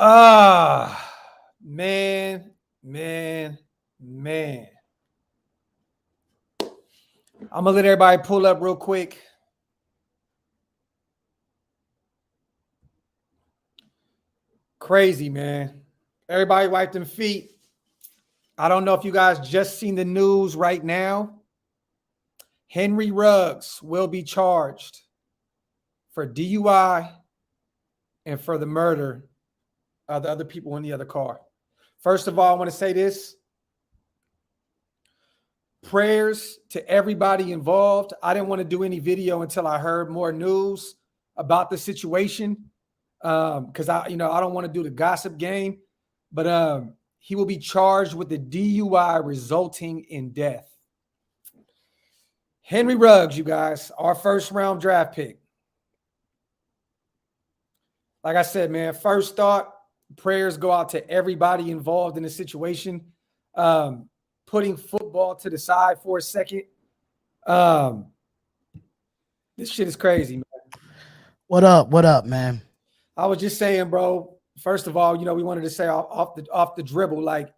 Ah, man, man, man. I'm gonna let everybody pull up real quick. Crazy, man. Everybody wipe them feet. I don't know if you guys just seen the news right now. Henry Ruggs will be charged for DUI and for the murder of the other people in the other car. First of all, I want to say this. Prayers to everybody involved. I didn't want to do any video until I heard more news about the situation. Because I don't want to do the gossip game. But he will be charged with the DUI resulting in death. Henry Ruggs, you guys, our first round draft pick. Like I said, man, first thought, prayers go out to everybody involved in the situation. Putting football to the side for a second. This shit is crazy, man. What up, man? I was just saying, bro, first of all, we wanted to say off the dribble, like,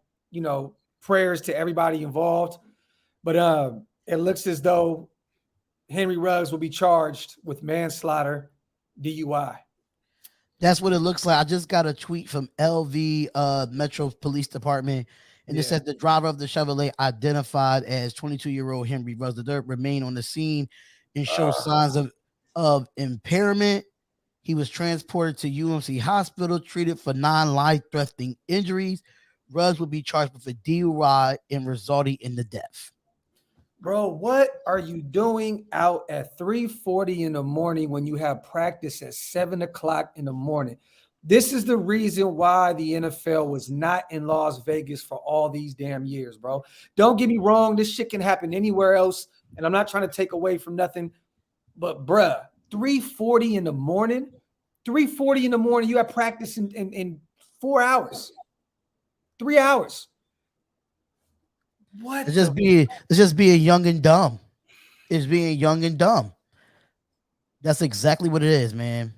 prayers to everybody involved. But it looks as though Henry Ruggs will be charged with manslaughter, DUI. That's what it looks like. I just got a tweet from LV Metro Police Department, and it says the driver of the Chevrolet identified as 22-year-old Henry Ruggs remained on the scene and showed signs of impairment. He was transported to UMC Hospital, treated for non-life-threatening injuries. Ruggs will be charged with a DUI and resulting in the death. Bro, what are you doing out at 3:40 in the morning when you have practice at 7 o'clock in the morning? This is the reason why the NFL was not in Las Vegas for all these damn years, bro. Don't get me wrong. This shit can happen anywhere else, and I'm not trying to take away from nothing, but bruh, 3:40 in the morning, you have practice in 4 hours, 3 hours. What? It's just being young and dumb. It's being young and dumb. That's exactly what it is, man.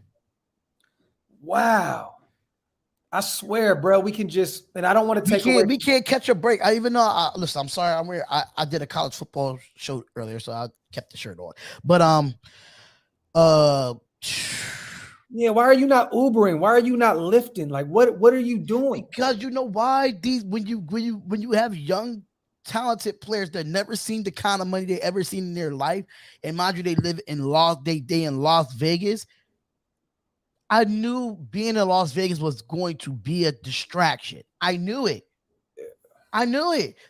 Wow. I swear, bro, we can just, and I don't want to take away. We can't catch a break. I even know. Listen, I'm sorry. I'm weird. I did a college football show earlier, so I kept the shirt on. But yeah, why are you not Ubering? Why are you not lifting? Like, what are you doing? Because you know why? When you have young, talented players that never seen the kind of money they ever seen in their life, and mind you, they live in Las Vegas. I knew being in Las Vegas was going to be a distraction. I knew it.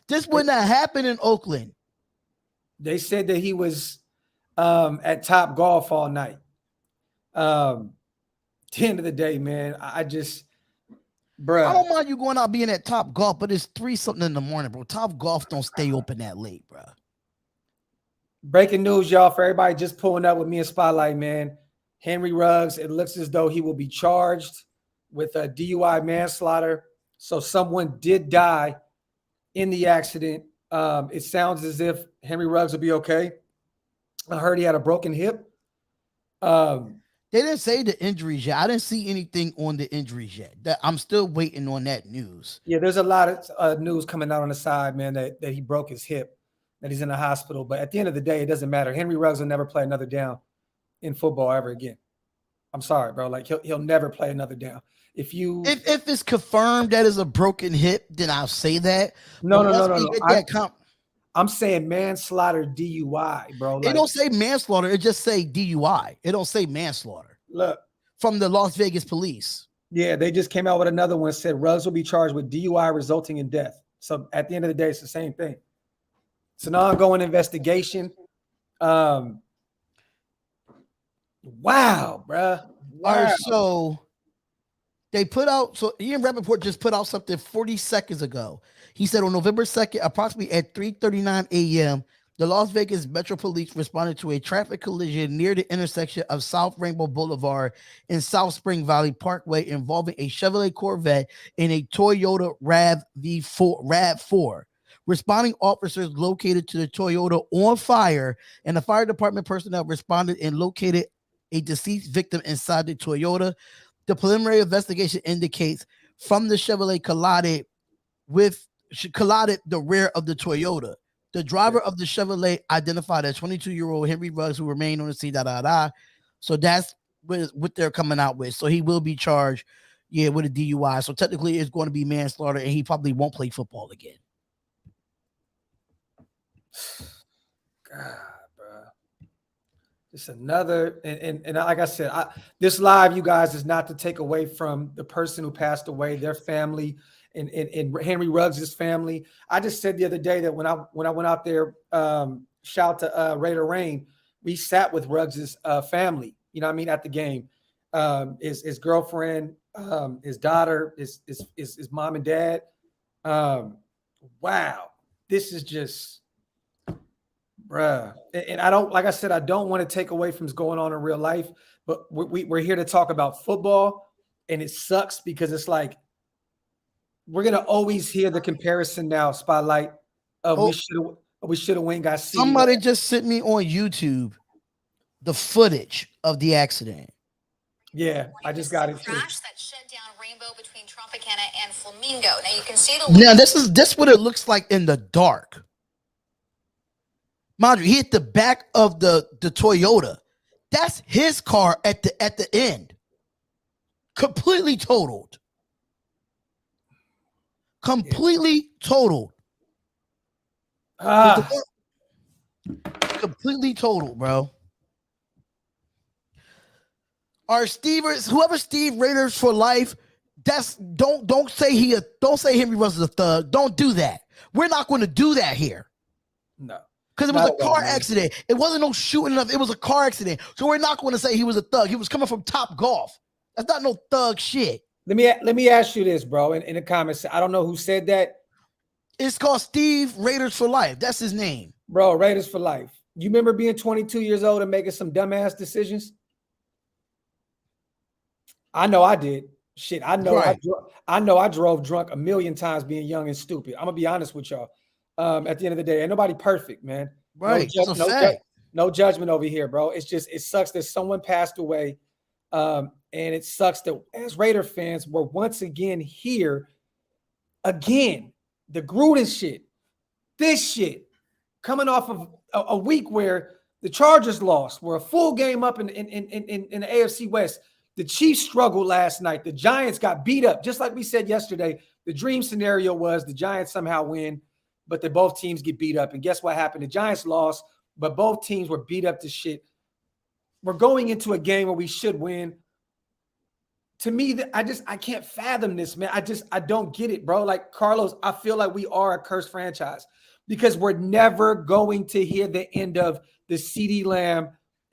This would not happen in Oakland. They said that he was at Top Golf all night. At the end of the day, man, I just, bro. I don't mind you going out being at Top Golf, but it's 3-something in the morning, bro. Top Golf don't stay open that late, bro. Breaking news, y'all, for everybody just pulling up with me in Spotlight, man. Henry Ruggs, it looks as though he will be charged with a DUI manslaughter. So someone did die in the accident. It sounds as if Henry Ruggs will be okay. I heard he had a broken hip. They didn't say the injuries yet. I didn't see anything on the injuries yet. I'm still waiting on that news. Yeah, there's a lot of news coming out on the side, man, that he broke his hip, that he's in the hospital. But at the end of the day, it doesn't matter. Henry Ruggs will never play another down in football ever again. I'm sorry, bro. Like he'll never play another down. If it's confirmed that is a broken hip, then I'll say that. No. I'm saying manslaughter DUI, bro. It don't say manslaughter. It just say DUI. It don't say manslaughter. Look, from the Las Vegas police. Yeah, they just came out with another one. Said Ruggs will be charged with DUI resulting in death. So at the end of the day, it's the same thing. It's an ongoing investigation. Wow, bruh. Wow. All right, so they put out, so Ian Rappaport just put out something 40 seconds ago. He said on November 2nd, approximately at 3:39 a.m., the Las Vegas Metro Police responded to a traffic collision near the intersection of South Rainbow Boulevard and South Spring Valley Parkway involving a Chevrolet Corvette and a Toyota RAV4. Responding officers located to the Toyota on fire, and the fire department personnel responded and located a deceased victim inside the Toyota. The preliminary investigation indicates from the Chevrolet collided the rear of the Toyota. The driver of the Chevrolet identified as 22-year-old Henry Ruggs, who remained on the scene. So that's what they're coming out with. So he will be charged, with a DUI. So technically, it's going to be manslaughter, and he probably won't play football again. God, bro. Just another, and like I said, this live, you guys, is not to take away from the person who passed away, their family, and Henry Ruggs' family. I just said the other day that when I went out there, shout to Raidernation, we sat with Ruggs' family. You know what I mean, at the game. His girlfriend, his daughter, his mom and dad. Wow, this is just. Bruh. And I don't, like I said, I don't want to take away from what's going on in real life, but we're here to talk about football, and it sucks because it's like we're gonna always hear the comparison now, Spotlight, of we should have went got CD. Somebody just sent me on YouTube the footage of the accident. Yeah, I just got it too. Crash that shut down Rainbow between Tropicana and Flamingo. Now you can see the. Now this is what it looks like in the dark. Mind you, he hit the back of the Toyota. That's his car at the end. Completely totaled. Completely totaled. Completely totaled, bro. Our Stevers, whoever Steve Raiders for life, don't say Henry Ruggs is a thug. Don't do that. We're not going to do that here. No. Because it was a car accident. It wasn't no shooting enough. It was a car accident. So we're not going to say he was a thug. He was coming from Top Golf. That's not no thug shit. Let me ask you this, bro. In the comments, I don't know who said that. It's called Steve Raiders for Life. That's his name. Bro, Raiders for life. You remember being 22 years old and making some dumbass decisions? I know I did. Shit, I know Right. I know I drove drunk a million times being young and stupid. I'm gonna be honest with y'all. At the end of the day, ain't nobody perfect, man. Right. No judgment over here, bro. It's just, it sucks that someone passed away. And it sucks that as Raider fans, we're once again here. Again, the Gruden shit, this shit, coming off of a week where the Chargers lost. We're a full game up in the AFC West. The Chiefs struggled last night. The Giants got beat up. Just like we said yesterday, the dream scenario was the Giants somehow win, but both teams get beat up. And guess what happened? The Giants lost, but both teams were beat up to shit. We're going into a game where we should win. To me, I can't fathom this, man. I don't get it, bro. Like, Carlos, I feel like we are a cursed franchise because we're never going to hear the end of the CeeDee Lamb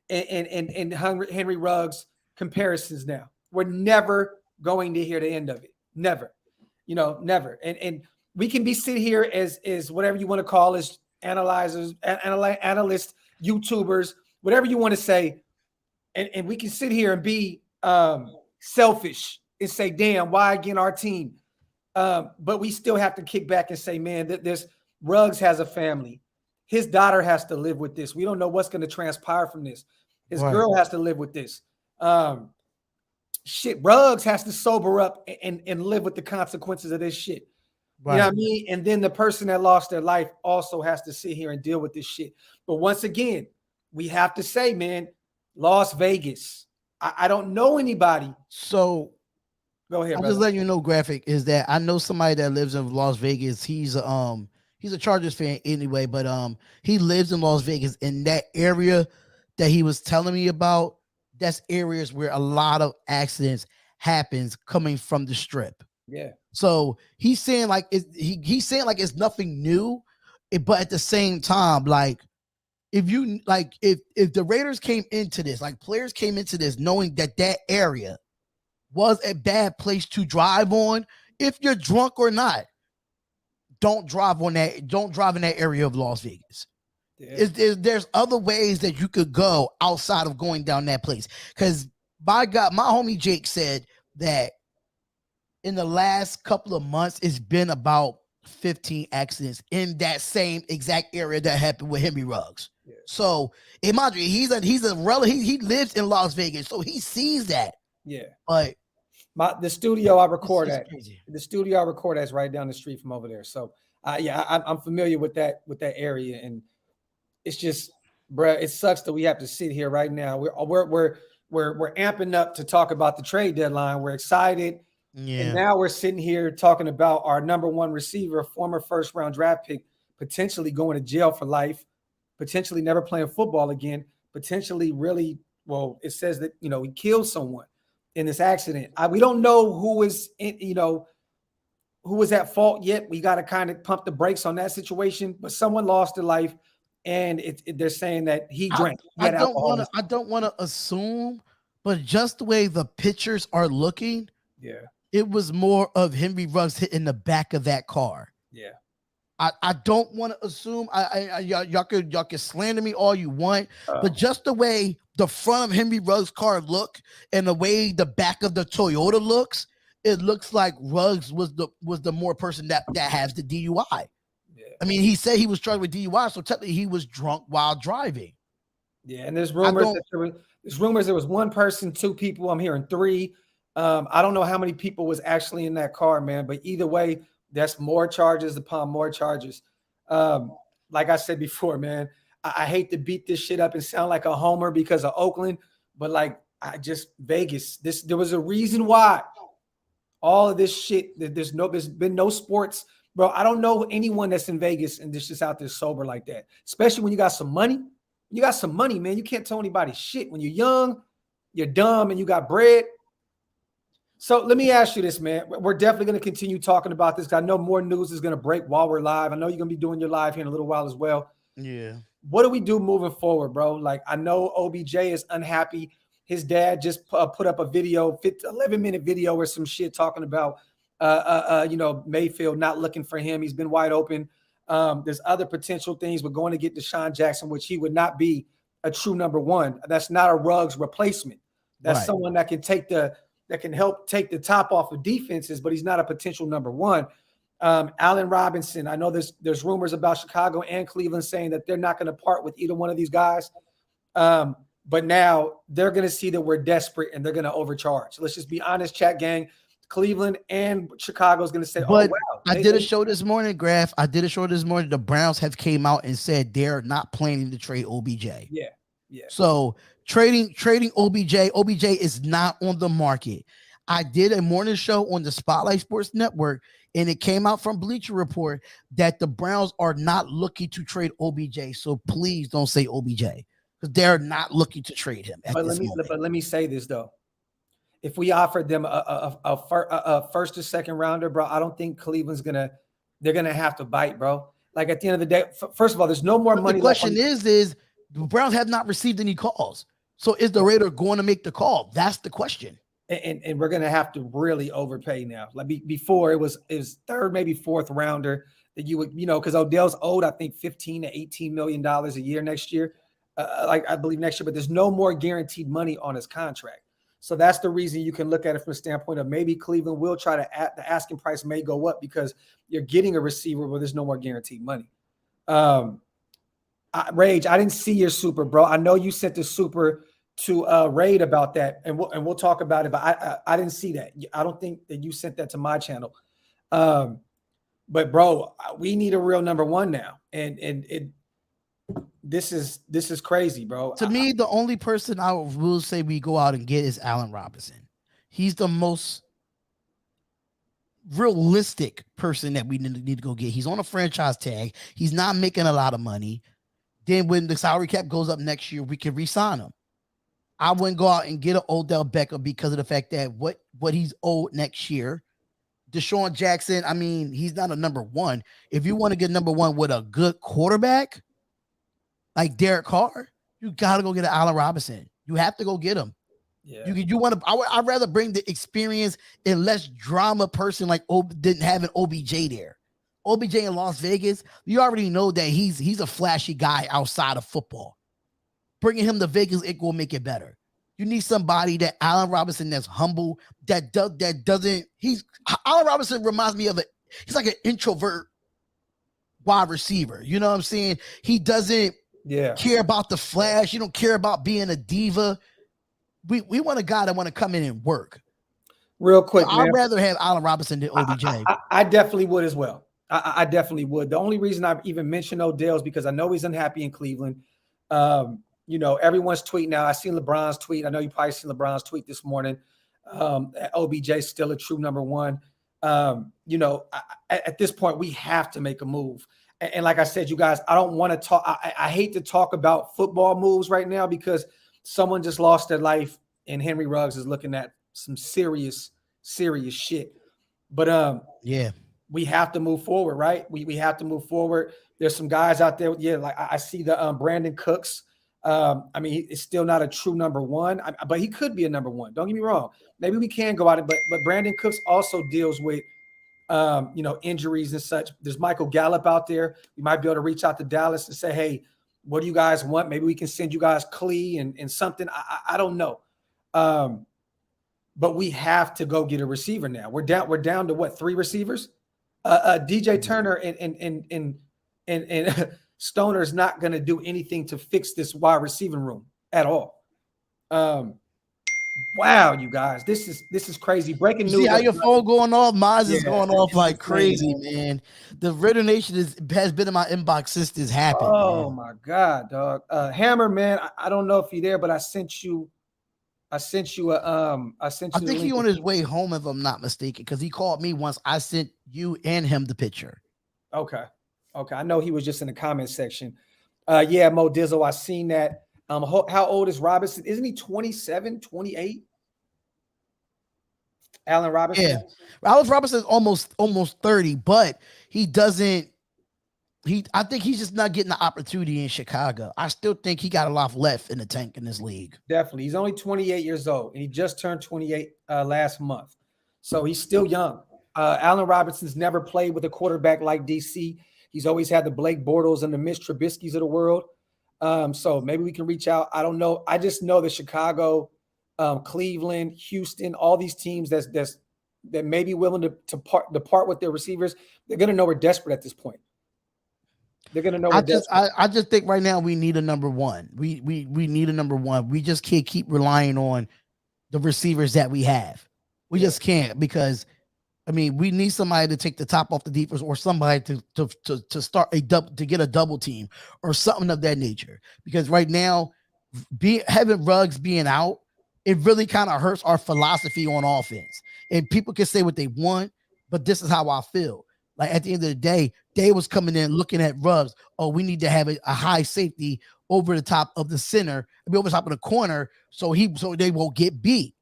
and Henry Ruggs comparisons now. We're never going to hear the end of it. Never. Never. And we can be sit here as whatever you want to call us, analysts, YouTubers, whatever you want to say. And we can sit here and be selfish and say, damn, why again our team? But we still have to kick back and say, man, this Ruggs has a family. His daughter has to live with this. We don't know what's going to transpire from this. His girl has to live with this. Ruggs has to sober up and live with the consequences of this shit. Right. You know what I mean? And then the person that lost their life also has to sit here and deal with this shit. But once again, we have to say, man, Las Vegas. I don't know anybody. So go ahead. I'm just letting you know, Graphk, is that I know somebody that lives in Las Vegas. He's a Chargers fan anyway, but he lives in Las Vegas. In that area that he was telling me about, that's areas where a lot of accidents happens coming from the Strip. Yeah. So he's saying like he's saying like it's nothing new, but at the same time, like if the Raiders came into this, like players came into this knowing that area was a bad place to drive on, if you're drunk or not, don't drive in that area of Las Vegas. Yeah. There's other ways that you could go outside of going down that place. Because by God, my homie Jake said that in the last couple of months, it's been about 15 accidents in that same exact area that happened with Henry Ruggs. Yeah. So imagine he lives in Las Vegas, so he sees that. Yeah. But The studio I record It's at. crazy. The studio I record at is right down the street from over there. So I'm familiar with that area, and it's just, bruh, it sucks that we have to sit here right now. We're amping up to talk about the trade deadline. We're excited. And Yeah. now we're sitting here talking about our number one receiver, former first round draft pick, potentially going to jail for life, potentially never playing football again, potentially really, well, it says that, he killed someone in this accident. We don't know who was who was at fault yet. We got to kind of pump the brakes on that situation, but someone lost their life, and they're saying that he drank. He had alcohol. I don't want to assume, but just the way the pictures are looking, Yeah. it was more of Henry Ruggs hitting the back of that car. Yeah. I don't want to assume. Y'all could slander me all you want, but just the way the front of Henry Ruggs' car look and the way the back of the Toyota looks, it looks like Ruggs was the more person that has the DUI. Yeah. I mean, he said he was struggling with DUI, so technically he was drunk while driving. Yeah, and there's rumors there was one person, two people. I'm hearing three. I don't know how many people was actually in that car, man. But either way, that's more charges upon more charges. Like I said before, man, I hate to beat this shit up and sound like a homer because of Oakland, but like Vegas. There was a reason why all of this shit. There's been no sports, bro. I don't know anyone that's in Vegas and just out there sober like that. Especially when you got some money. You got some money, man. You can't tell anybody shit. When you're young, you're dumb, and you got bread. So let me ask you this, man. We're definitely going to continue talking about this. I know more news is going to break while we're live. I know you're going to be doing your live here in a little while as well. Yeah. What do we do moving forward, bro? Like, I know OBJ is unhappy. His dad just put up a video, 11-minute video or some shit talking about, Mayfield not looking for him. He's been wide open. There's other potential things. We're going to get Deshaun Jackson, which he would not be a true number one. That's not a Ruggs replacement. That's someone that can help take the top off of defenses, but he's not a potential number one. Allen Robinson, I know there's rumors about Chicago and Cleveland saying that they're not going to part with either one of these guys. But now they're going to see that we're desperate and they're going to overcharge. Let's just be honest, chat gang. Cleveland and Chicago is going to say, but I did a show this morning, Graph. I did a show this morning. The Browns have came out and said they're not planning to trade OBJ. Yeah. So trading OBJ is not on the market. I did a morning show on the Spotlight Sports Network, and it came out from Bleacher Report that the Browns are not looking to trade OBJ. So please don't say OBJ because they're not looking to trade him. But let me say this though. If we offered them a first or second rounder, bro, I don't think Cleveland's they're gonna have to bite, bro. Like at the end of the day, first of all, there's no more money. The question is the Browns have not received any calls. So is the Raider going to make the call? That's the question. And we're gonna have to really overpay now. Like before, it was third, maybe fourth rounder that you would, because Odell's owed, I think, $15 to $18 million a year next year. I believe next year, but there's no more guaranteed money on his contract. So that's the reason you can look at it from the standpoint of maybe Cleveland will try to the asking price may go up because you're getting a receiver where there's no more guaranteed money. Rage, I didn't see your super, bro. I know you sent the super to Raid about that, and we'll talk about it. But I didn't see that. I don't think that you sent that to my channel. But bro, we need a real number one now, and this is crazy, bro. To me, the only person I will say we go out and get is Allen Robinson. He's the most realistic person that we need to go get. He's on a franchise tag. He's not making a lot of money. Then when the salary cap goes up next year, we can re-sign him. I wouldn't go out and get an Odell Beckham because of the fact that what he's owed next year. Deshaun Jackson, I mean, he's not a number one. If you want to get number one with a good quarterback like Derek Carr, you got to go get an Allen Robinson. You have to go get him. Yeah. You want to? I'd rather bring the experience and less drama person like didn't have an OBJ there. OBJ in Las Vegas, you already know that he's a flashy guy outside of football. Bringing him to Vegas, it will make it better. You need somebody that Allen Robinson that's humble, Allen Robinson reminds me of he's like an introvert wide receiver. You know what I'm saying? He doesn't care about the flash. You don't care about being a diva. We want a guy that want to come in and work. Real So quick, man. I'd rather have Allen Robinson than OBJ. I definitely would as well. I definitely would. The only reason I even mentioned Odell is because I know he's unhappy in Cleveland. Everyone's tweeting now. I seen LeBron's tweet. I know you probably seen LeBron's tweet this morning. OBJ still a true number one. At this point, we have to make a move. And like I said, you guys, I don't want to talk. I hate to talk about football moves right now because someone just lost their life, and Henry Ruggs is looking at some serious shit. But yeah, we have to move forward, right? We have to move forward. There's some guys out there. Yeah, like I see the Brandon Cooks. It's still not a true number one, but he could be a number one. Don't get me wrong. Maybe we can go out, but Brandon Cooks also deals with injuries and such. There's Michael Gallup out there. You might be able to reach out to Dallas and say, hey, what do you guys want? Maybe we can send you guys Klee and something. I don't know. But we have to go get a receiver now. We're down to what, 3 receivers? DJ Turner and Stoner is not going to do anything to fix this wide receiving room at all. Wow, you guys, this is crazy. Breaking news. See how your phone going off? Mine is going off like crazy, man. The Raidernation has been in my inbox since this happened. Oh my God, dog. Hammer, man. I don't know if you're there, but I sent you I think he on his way home, if I'm not mistaken, because he called me once. I sent you and him the picture. Okay. I know he was just in the comment section. Yeah, Mo Dizzle, I seen that. How old is Robinson? Isn't he 27, 28? Allen Robinson? Yeah. Allen Robinson is almost 30, but he doesn't. I think he's just not getting the opportunity in Chicago. I still think he got a lot left in the tank in this league. Definitely. He's only 28 years old, and he just turned 28 last month. So he's still young. Allen Robinson's never played with a quarterback like DC. He's always had the Blake Bortles and the Mitch Trubisky's of the world. So maybe we can reach out. I don't know. I just know that Chicago, Cleveland, Houston, all these teams that may be willing to depart with their receivers, they're going to know we're desperate at this point. They're going to know. I just think right now we need a number one. We need a number one. We just can't keep relying on the receivers that we have. We just can't, because we need somebody to take the top off the defense, or somebody to start to get a double team or something of that nature. Because right now, having Ruggs being out, it really kind of hurts our philosophy on offense. And people can say what they want, but this is how I feel. Like at the end of the day, they was coming in looking at Ruggs. Oh, we need to have a high safety over the top of the center, over the top of the corner, so they won't get beat.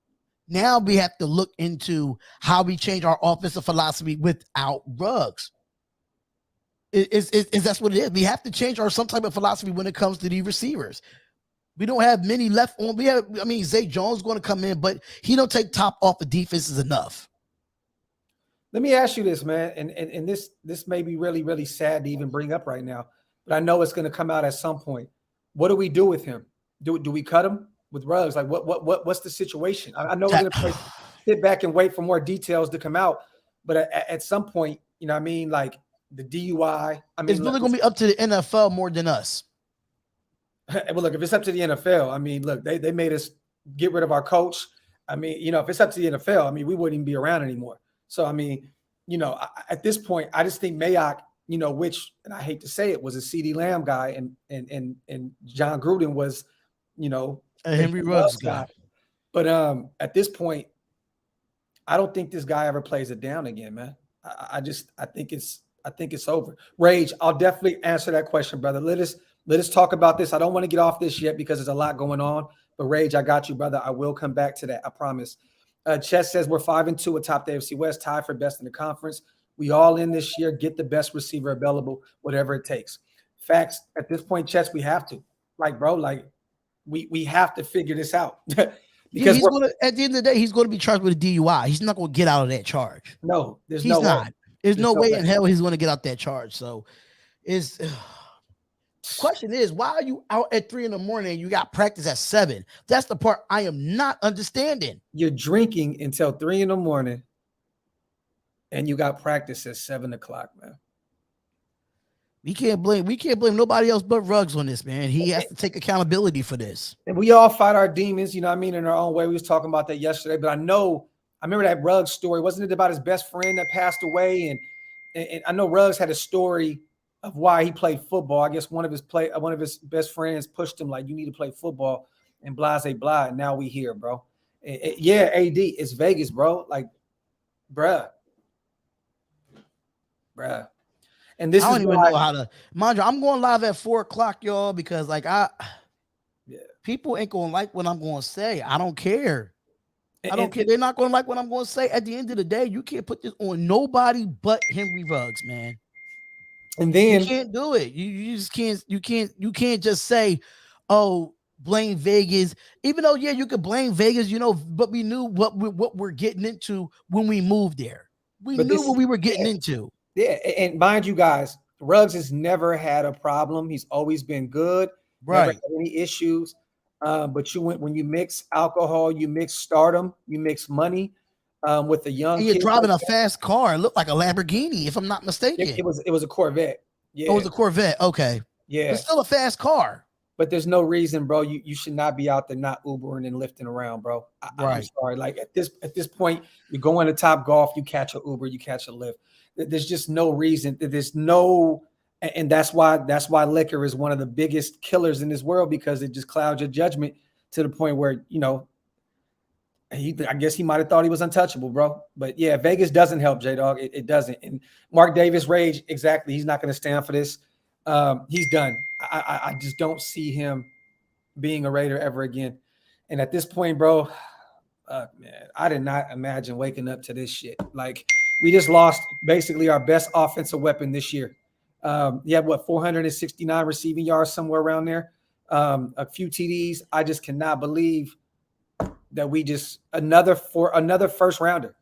Now we have to look into how we change our offensive philosophy without Ruggs. Is that's what it is? We have to change some type of philosophy when it comes to the receivers. We don't have many left on. Zay Jones going to come in, but he don't take top off of defenses enough. Let me ask you this, man, and this may be really, really sad to even bring up right now, but I know it's going to come out at some point. What do we do with him? Do we cut him with Ruggs? Like what's the situation? I know we're going to sit back and wait for more details to come out, but at some point, like the DUI. It's really going to be up to the NFL more than us. Well, look, if it's up to the NFL, look, they made us get rid of our coach. If it's up to the NFL, we wouldn't even be around anymore. So, at this point, I just think Mayock, which, and I hate to say it, was a CeeDee Lamb guy, and John Gruden was, a Henry Ruggs guy. But at this point, I don't think this guy ever plays it down again, man. I think it's over. Rage, I'll definitely answer that question, brother. Let us talk about this. I don't want to get off this yet because there's a lot going on. But Rage, I got you, brother. I will come back to that. I promise. Chess says we're 5-2 atop the AFC West, tied for best in the conference. We all in this year, get the best receiver available, whatever it takes. Facts. At this point, Chess, we have to. We have to figure this out. Because at the end of the day, he's going to be charged with a DUI. He's not going to get out of that charge. No, he's not. There's no way in hell he's going to get out that charge. So question is, why are you out at 3 a.m. and you got practice at 7? That's the part I am not understanding. You're drinking until 3 a.m. and you got practice at 7 o'clock, man. We can't blame nobody else but Ruggs on this, man. He has to take accountability for this. And we all fight our demons, in our own way. We was talking about that yesterday, but I know I remember that Ruggs story. Wasn't it about his best friend that passed away? And I know Ruggs had a story of why he played football. I guess one of his best friends pushed him like, you need to play football, and blah, blah. And now we here, bro. Yeah, AD, it's Vegas, bro. Like, bruh. And this I is don't even know how to. Mind you, I'm going live at 4:00, y'all, because like people ain't gonna like what I'm gonna say. I don't care. I don't care. They're not gonna like what I'm gonna say. At the end of the day, you can't put this on nobody but Henry Ruggs, man. And then you can't do it. You just can't. You can't just say, "Oh, blame Vegas." Even though, yeah, you could blame Vegas, but we knew what we're getting into when we moved there. We knew what we were getting into. Yeah, and mind you guys, Ruggs has never had a problem. He's always been good. Right. Never had any issues. But when you mix alcohol, you mix stardom, you mix money with a young and you're kid driving a fast car. It looked like a Lamborghini, if I'm not mistaken. It was a Corvette. Yeah. It was a Corvette. Okay. Yeah. But still a fast car. But there's no reason, bro. You should not be out there not Ubering and lifting around, bro. I'm sorry. Like at this point, you go into Top Golf, you catch a Uber, you catch a Lyft. There's just no reason. There's no, and that's why liquor is one of the biggest killers in this world, because it just clouds your judgment to the point where, I guess he might have thought he was untouchable, bro. But yeah, Vegas doesn't help, J-Dog. It doesn't. And Mark Davis rage, exactly. He's not going to stand for this. He's done. I just don't see him being a Raider ever again. And at this point, bro, man, I did not imagine waking up to this shit. Like, we just lost basically our best offensive weapon this year. He had 469 receiving yards, somewhere around there. A few TDs. I just cannot believe that we just another first rounder.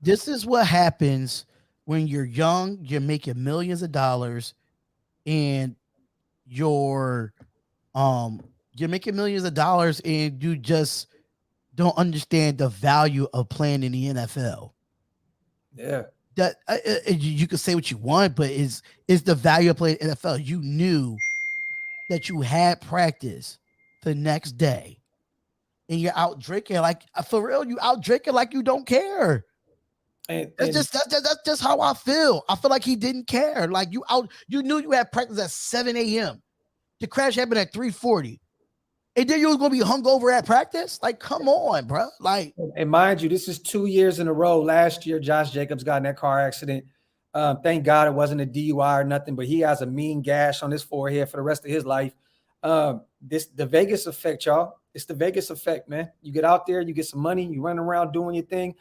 This is what happens when you're young, you're making millions of dollars, and you're making millions of dollars, and you just don't understand the value of playing in the NFL. Yeah. That you can say what you want, but is the value of playing NFL. You knew that you had practice the next day, and you're out drinking like, for real. You out drinking like you don't care. And that's just how I feel. I feel like he didn't care. Like, you knew you had practice at 7 a.m. The crash happened at 3:40. And then you was gonna be hungover at practice? Like, come on, bro. Like, and mind you, this is 2 years in a row. Last year, Josh Jacobs got in that car accident. Thank God it wasn't a DUI or nothing, but he has a mean gash on his forehead for the rest of his life. The Vegas effect, y'all. It's the Vegas effect, man. You get out there, you get some money, you run around doing your thing.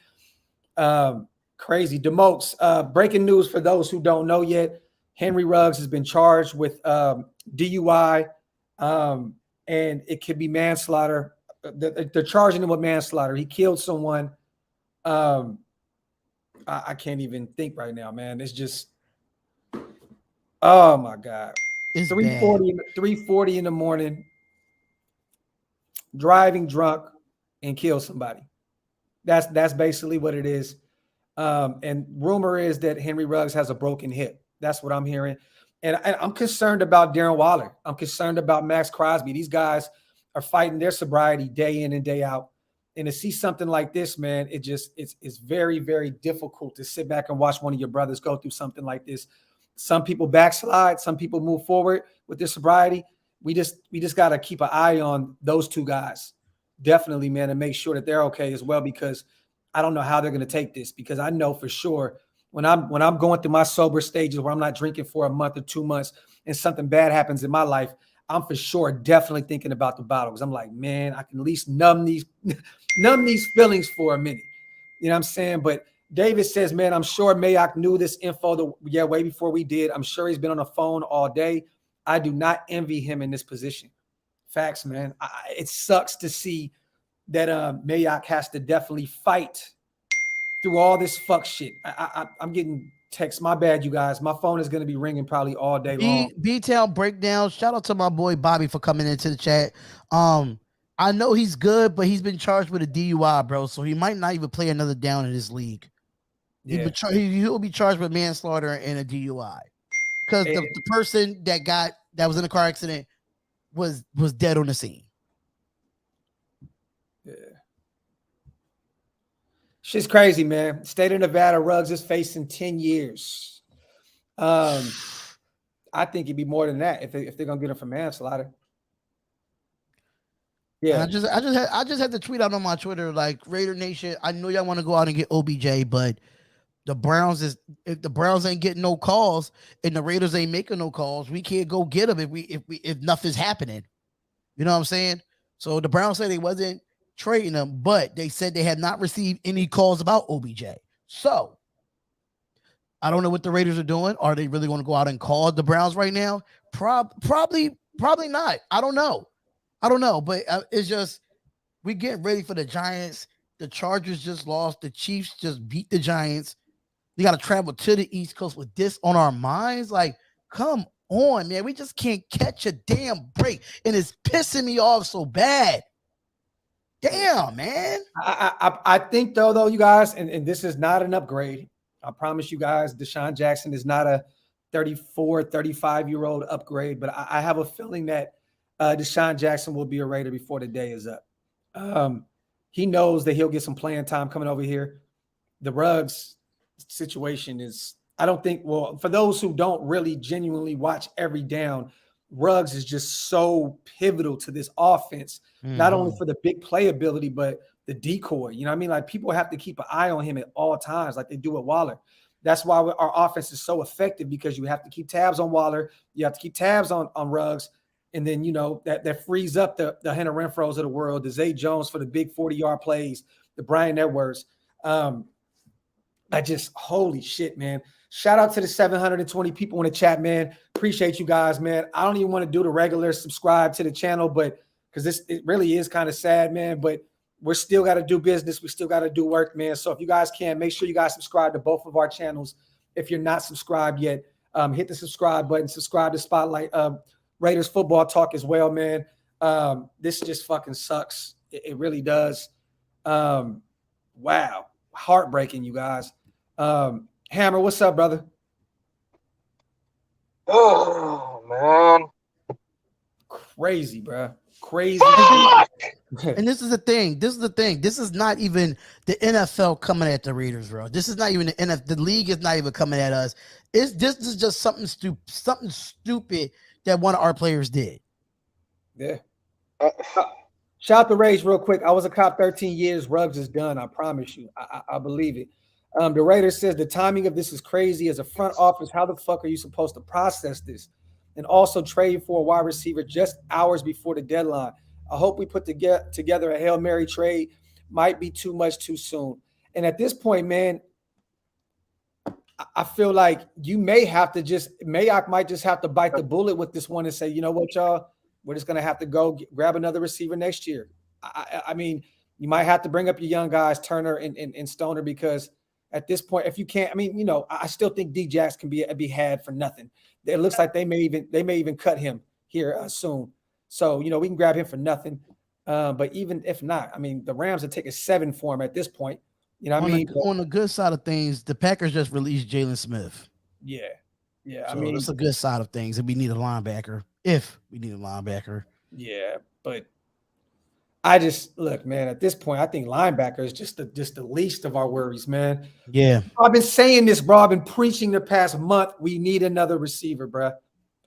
Crazy. Demokes, breaking news for those who don't know yet. Henry Ruggs has been charged with DUI, and it could be manslaughter. They're charging him with manslaughter. He killed someone. I can't even think right now, man. It's just, oh my God. It's 3:40 in the morning, driving drunk and kill somebody. That's basically what it is. And rumor is that Henry Ruggs has a broken hip. That's what I'm hearing. And I'm concerned about Darren Waller. I'm concerned about Max Crosby. These guys are fighting their sobriety day in and day out. And to see something like this, man, it's very, very difficult to sit back and watch one of your brothers go through something like this. Some people backslide. Some people move forward with their sobriety. We just got to keep an eye on those two guys. Definitely, man, and make sure that they're okay as well, because I don't know how they're going to take this, because I know for sure when I'm going through my sober stages where I'm not drinking for a month or 2 months and something bad happens in my life, I'm for sure definitely thinking about the bottle, because I'm like, man, I can at least numb these feelings for a minute. You know what I'm saying? But David says, man, I'm sure Mayock knew this info way before we did. I'm sure he's been on the phone all day. I do not envy him in this position. Facts, man. It sucks to see that Mayock has to definitely fight through all this fuck shit. I'm getting texts. My bad, you guys. My phone is going to be ringing probably all day long. B-Town Breakdown. Shout out to my boy Bobby for coming into the chat. I know he's good, but he's been charged with a DUI, bro. So he might not even play another down in this league. Yeah. He'll be charged with manslaughter and a DUI, because the person that was in a car accident was dead on the scene. Yeah. Shit's crazy, man. State of Nevada, Ruggs is facing 10 years. I think it'd be more than that if they're gonna get him for manslaughter. Yeah. Yeah, I just had to tweet out on my Twitter like Raidernation. I know y'all want to go out and get OBJ, but the Browns if the Browns ain't getting no calls and the Raiders ain't making no calls, we can't go get them if nothing's happening. You know what I'm saying? So the Browns said they wasn't trading them, but they said they had not received any calls about OBJ. So I don't know what the Raiders are doing. Are they really going to go out and call the Browns right now? Probably not. I don't know. But it's just we get ready for the Giants. The Chargers just lost. The Chiefs just beat the Giants. We got to travel to the East Coast with this on our minds. Like, come on, man. We just can't catch a damn break. And it's pissing me off so bad. Damn, man. I think though, you guys, and this is not an upgrade. I promise you guys, Deshaun Jackson is not a 34, 35-year-old upgrade, but I have a feeling that Deshaun Jackson will be a Raider before the day is up. He knows that he'll get some playing time coming over here. The Ruggs situation is, I don't think, well, for those who don't really genuinely watch every down, Ruggs is just so pivotal to this offense, not only for the big playability, but the decoy. You know what I mean? Like, people have to keep an eye on him at all times, like they do with Waller. That's why our offense is so effective, because you have to keep tabs on Waller, you have to keep tabs on Ruggs, and then, you know, that frees up the Hunter Renfrows of the world, the Zay Jones for the big 40-yard plays, the Brian Edwards. I just, holy shit, man. Shout out to the 720 people in the chat, man. Appreciate you guys, man. I don't even want to do the regular subscribe to the channel, but because it really is kind of sad, man. But we're still got to do business. We still got to do work, man. So if you guys can, make sure you guys subscribe to both of our channels. If you're not subscribed yet, hit the subscribe button. Subscribe to Spotlight Raiders Football Talk as well, man. This just fucking sucks. It really does. Wow. Heartbreaking, you guys. Hammer, what's up, brother? Oh, man. Crazy, bro. Crazy. And this is the thing. This is not even the NFL coming at the Raiders, bro. This is not even the NFL. The league is not even coming at us. This is just something stupid that one of our players did. Yeah. Shout out to Rage real quick. I was a cop 13 years. Ruggs is done. I promise you. I believe it. The Raider says the timing of this is crazy. As a front office, how the fuck are you supposed to process this? And also trade for a wide receiver just hours before the deadline. I hope we put together a Hail Mary trade. Might be too much too soon. And at this point, man, I feel like you may have to Mayock might just have to bite the bullet with this one and say, you know what, y'all, we're just going to have to go grab another receiver next year. I mean, you might have to bring up your young guys, Turner and Stoner, because at this point, if you can't, I mean, you know, I still think D-Jax can be had for nothing. It looks like they may even cut him here soon. So, you know, we can grab him for nothing. But even if not, I mean, the Rams would take a 7 for him at this point. You know what I mean? On the good side of things, the Packers just released Jalen Smith. Yeah. So I mean, it's a good side of things. If we need a linebacker. Yeah, but I just look, man, at this point, I think linebacker is just the least of our worries, man. Yeah. I've been saying this, bro. I've been preaching the past month. We need another receiver, bro.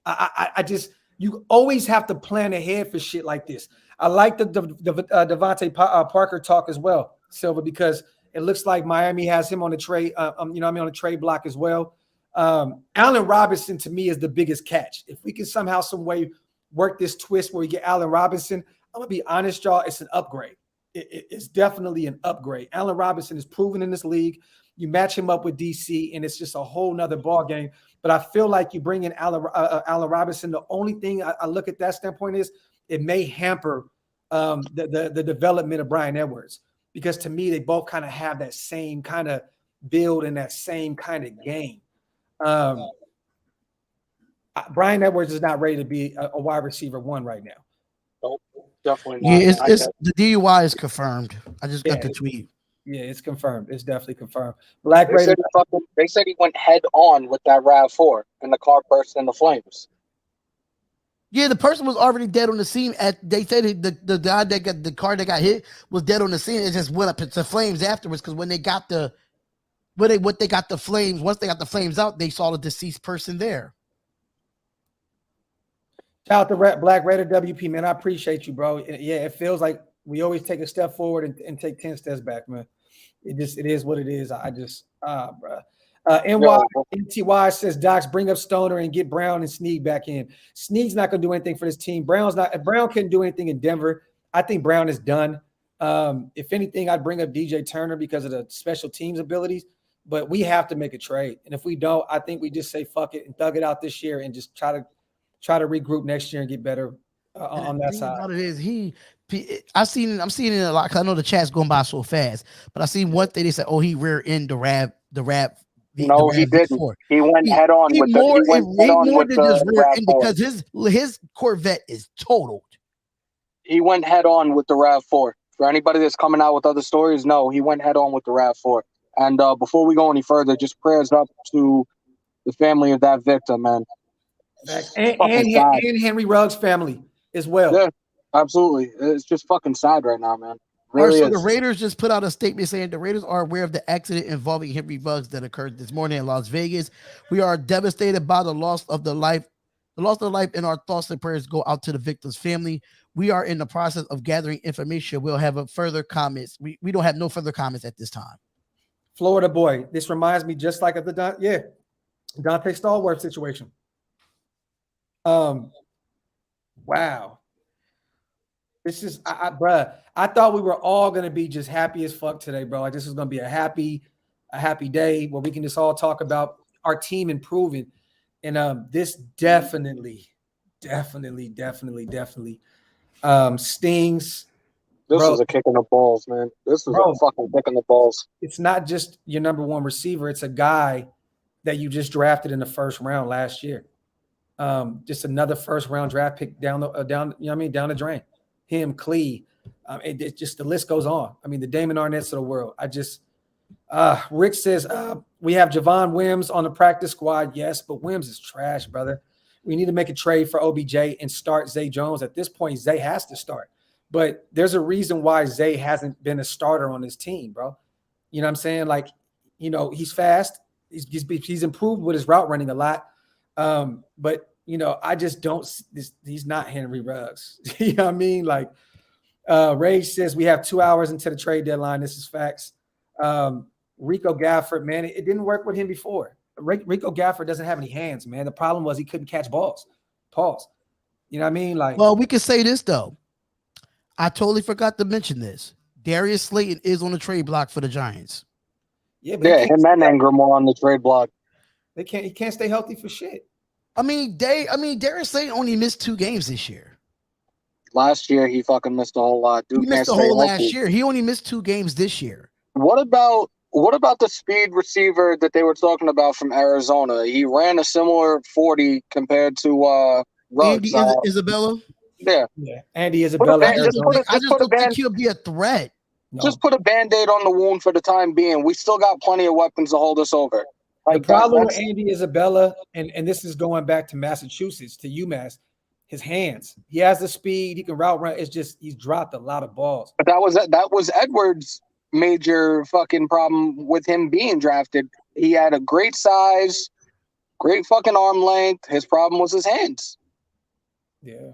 I just, you always have to plan ahead for shit like this. I like the Devontae Parker talk as well, Silva, because it looks like Miami has him on the trade, on the trade block as well. Allen Robinson to me is the biggest catch. If we can somehow, some way work this twist where we get Allen Robinson, I'm gonna be honest, y'all, it's an upgrade. It's definitely an upgrade. Allen Robinson is proven in this league. You match him up with DC, and it's just a whole nother ball game. But I feel like you bring in Allen Robinson. The only thing I look at that standpoint is it may hamper the development of Brian Edwards, because to me they both kind of have that same kind of build and that same kind of game. Brian Edwards is not ready to be a wide receiver 1 right now. Nope, definitely not. Yeah, it's the DUI is confirmed. I just got the tweet. Yeah, it's confirmed. It's definitely confirmed. Black they Raider. They said he went head on with that RAV4 and the car burst into flames. Yeah, the person was already dead on the scene. They said the guy that got the car that got hit was dead on the scene. It just went up into flames afterwards because when they got the once they got the flames out, they saw the deceased person there. Shout out to Black Raider WP, man. I appreciate you, bro. Yeah, it feels like we always take a step forward and take 10 steps back, man. It is what it is. Bro. NTY says, Docs, bring up Stoner and get Brown and Snead back in. Snead's not going to do anything for this team. Brown couldn't do anything in Denver. I think Brown is done. If anything, I'd bring up DJ Turner because of the special teams abilities, but we have to make a trade. And if we don't, I think we just say fuck it and thug it out this year and just try to regroup next year and get better on that side. About it is I'm seeing it a lot because I know the chat's going by so fast. But I seen one thing they said, "Oh, he rear end the rap." No, he didn't. He went head on with the RAV4 because his Corvette is totaled. He went head on with the RAV4. For anybody that's coming out with other stories, no, he went head on with the RAV4. And before we go any further, just prayers up to the family of that victim, man. And Henry Ruggs' family as well. Yeah, absolutely. It's just fucking sad right now, man. Really so the Raiders just put out a statement saying the Raiders are aware of the accident involving Henry Ruggs that occurred this morning in Las Vegas. We are devastated by the loss of the life, and our thoughts and prayers go out to the victim's family. We are in the process of gathering information. We'll have further comments. We don't have no further comments at this time. Florida boy, this reminds me just like of the Dante Stallworth situation. Wow. This is, bruh. I thought we were all gonna be just happy as fuck today, bro. Like this is gonna be a happy day where we can just all talk about our team improving. And this definitely stings. This was a kick in the balls, man. This was a fucking kick in the balls. It's not just your number one receiver; it's a guy that you just drafted in the first round last year. Just another first round draft pick down the drain. Him, Clee, it just the list goes on. I mean, the Damon Arnett's of the world. Rick says we have Javon Wims on the practice squad. Yes, but Wims is trash, brother. We need to make a trade for OBJ and start Zay Jones. At this point, Zay has to start. But there's a reason why Zay hasn't been a starter on his team, bro. You know what I'm saying? Like, he's fast. He's improved with his route running a lot. But I just don't. He's not Henry Ruggs. You know what I mean? Like, Rage says we have 2 hours into the trade deadline. This is facts. Rico Gafford, man, it didn't work with him before. Rico Gafford doesn't have any hands, man. The problem was he couldn't catch balls. Pause. You know what I mean? Like, well, we can say this though. I totally forgot to mention this. Darius Slayton is on the trade block for the Giants. Yeah, him and Ingram are on the trade block. He can't stay healthy for shit. Darius Slayton only missed 2 games this year. Last year he fucking missed a whole lot. Dude, he missed the whole last year. He only missed 2 games this year. What about the speed receiver that they were talking about from Arizona? He ran a similar 40 compared to Ruggs. Andy Isabella. Yeah, Andy Isabella. I just don't think he'll be a threat. No. Just put a Band-Aid on the wound for the time being. We still got plenty of weapons to hold us over. Like, the problem with Andy Isabella, and this is going back to Massachusetts, to UMass, his hands. He has the speed. He can route run. It's just he's dropped a lot of balls. But that was Edwards' major fucking problem with him being drafted. He had a great size, great fucking arm length. His problem was his hands. Yeah.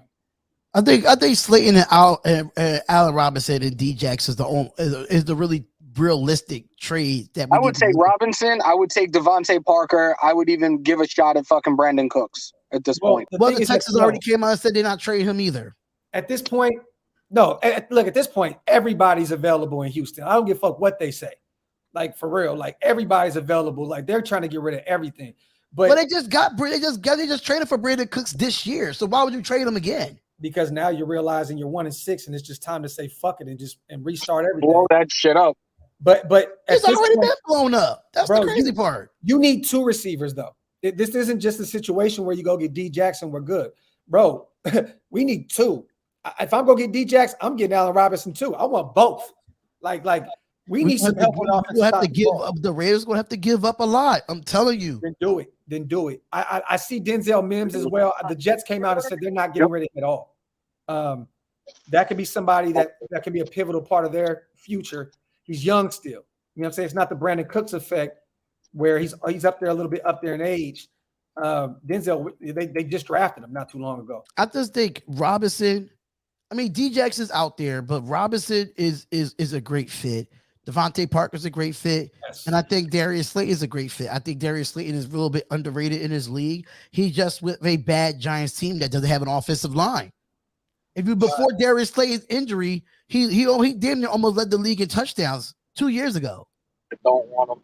I think Slayton and Allen Robinson and D-Jax is the really realistic trade that I would take Robinson. I would take Devontae Parker. I would even give a shot at fucking Brandon Cooks at this point. The Texans already came out and said they're not trading him either. At this point, no. Look, at this point, everybody's available in Houston. I don't give a fuck what they say. Like, for real, like everybody's available. Like, they're trying to get rid of everything. But they just traded for Brandon Cooks this year. So why would you trade him again? Because now you're realizing you're 1-6 and it's just time to say fuck it and restart everything. Blow that shit up. But it's already been blown up. That's the crazy part. You need 2 receivers though. This isn't just a situation where you go get D Jackson, we're good, bro. We need 2. If I'm gonna get D Jackson, I'm getting Allen Robinson too. I want both. Like We need some help on offense. The Raiders gonna have to give up a lot. I'm telling you. Then do it. I see Denzel Mims as well. The Jets came out and said they're not getting rid of him at all. That could be somebody that could be a pivotal part of their future. He's young still. You know what I'm saying? It's not the Brandon Cooks effect where he's up there a little bit up there in age. Denzel, they just drafted him not too long ago. I just think Robinson. I mean, Djax is out there, but Robinson is a great fit. Devontae Parker's a great fit. Yes. And I think Darius Slayton is a great fit. I think Darius Slayton is a little bit underrated in his league. He's just with a bad Giants team that doesn't have an offensive line. Before Darius Slayton's injury, he damn near almost led the league in touchdowns 2 years ago. I don't want him.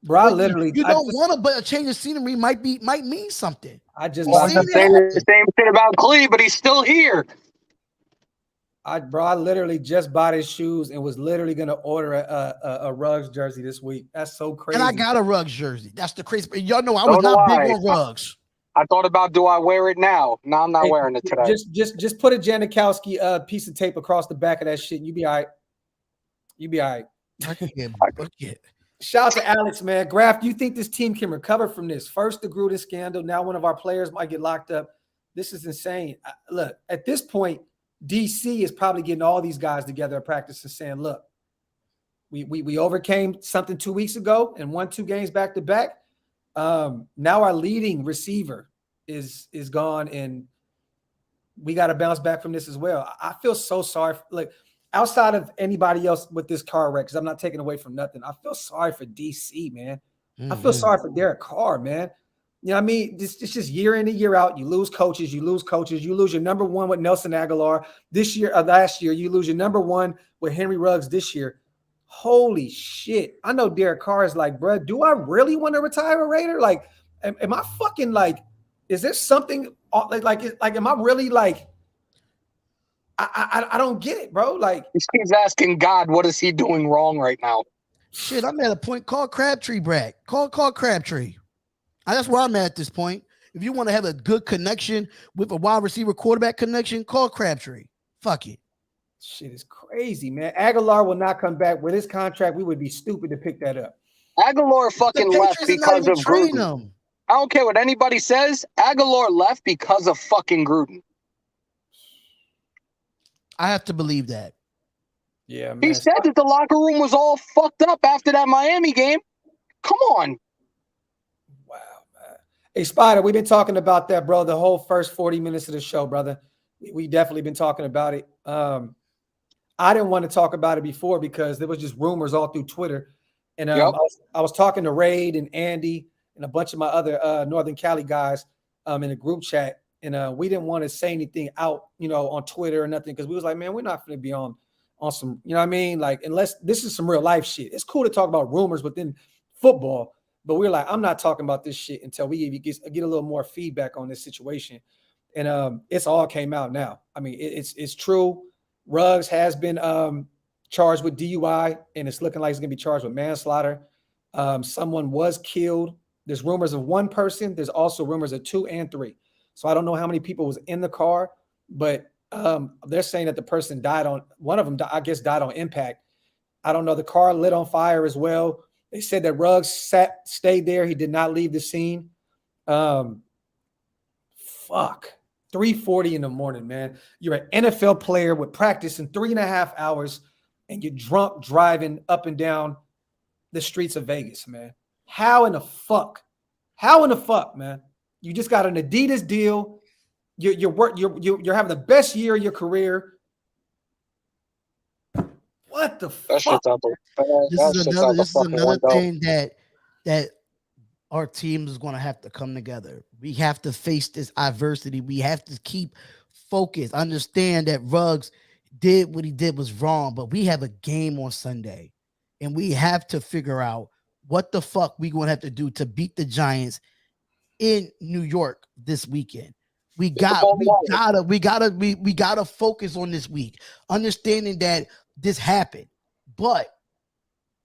Bro, you don't want him, but a change of scenery might mean something. I'm saying the same shit about Clee, but he's still here. I literally just bought his shoes and was literally gonna order a Ruggs jersey this week. That's so crazy. And I got a Ruggs jersey. That's the crazy. Y'all know I was not big on Ruggs. I thought about, do I wear it now? No, I'm not wearing it today. Just put a Janikowski piece of tape across the back of that shit, and you be all right. You be all right. I can get bucket. Shout out to Alex, man. Graphk, you think this team can recover from this? First, the Gruden scandal. Now, one of our players might get locked up. This is insane. Look, at this point, DC is probably getting all these guys together at practice and saying, look, we overcame something 2 weeks ago and won 2 games back to back. Now our leading receiver is gone, and we got to bounce back from this as well. I feel so sorry. Like, outside of anybody else with this car wreck, because I'm not taking away from nothing, I feel sorry for DC, man. I feel sorry for Derek Carr, man. You know what I mean? It's just year in and year out. You lose coaches. You lose your number one with Nelson Aguilar this year. Last year, you lose your number one with Henry Ruggs this year. Holy shit. I know Derek Carr is like, bro, do I really want to retire a Raider? Like, am I fucking like, is there something like, am I really like, I don't get it, bro. Like, he's asking God, what is he doing wrong right now? Shit, I'm at a point. Call Crabtree, Brad. Call Crabtree. That's where I'm at this point. If you want to have a good connection with a wide receiver quarterback connection, call Crabtree. Fuck it. Shit is crazy, man. Aguilar will not come back with his contract. We would be stupid to pick that up. Aguilar fucking left because of Gruden. I don't care what anybody says. Aguilar left because of fucking Gruden. I have to believe that. Yeah, man. He said that the locker room was all fucked up after that Miami game. Come on. Wow, man. Hey, Spider, we've been talking about that, bro, the whole first 40 minutes of the show, brother. We definitely been talking about it. I didn't want to talk about it before because there was just rumors all through Twitter. And I was talking to Raid and Andy and a bunch of my other Northern Cali guys in a group chat. And we didn't want to say anything out, on Twitter or nothing, because we was like, man, we're not going to be on some, you know what I mean? Like, unless this is some real life shit. It's cool to talk about rumors within football, but we're like, I'm not talking about this shit until we get a little more feedback on this situation. And it's all came out now. I mean, it's true. Ruggs has been charged with DUI, and it's looking like he's going to be charged with manslaughter. Someone was killed. There's rumors of one person. There's also rumors of 2 and 3. So I don't know how many people was in the car, but they're saying that the person one of them, I guess, died on impact. I don't know. The car lit on fire as well. They said that Ruggs stayed there. He did not leave the scene. Fuck. 3:40 in the morning, man. You're an NFL player with practice in 3.5 hours, and you're drunk driving up and down the streets of Vegas, man. How in the fuck, man? You just got an Adidas deal. You're having the best year of your career. What the fuck? This is another thing that our team is going to have to come together. We have to face this adversity. We have to keep focused. Understand that Ruggs did what he did was wrong, but we have a game on Sunday, and we have to figure out what the fuck we going to have to do to beat the Giants in New York this weekend. We gotta focus on this week, understanding that this happened, but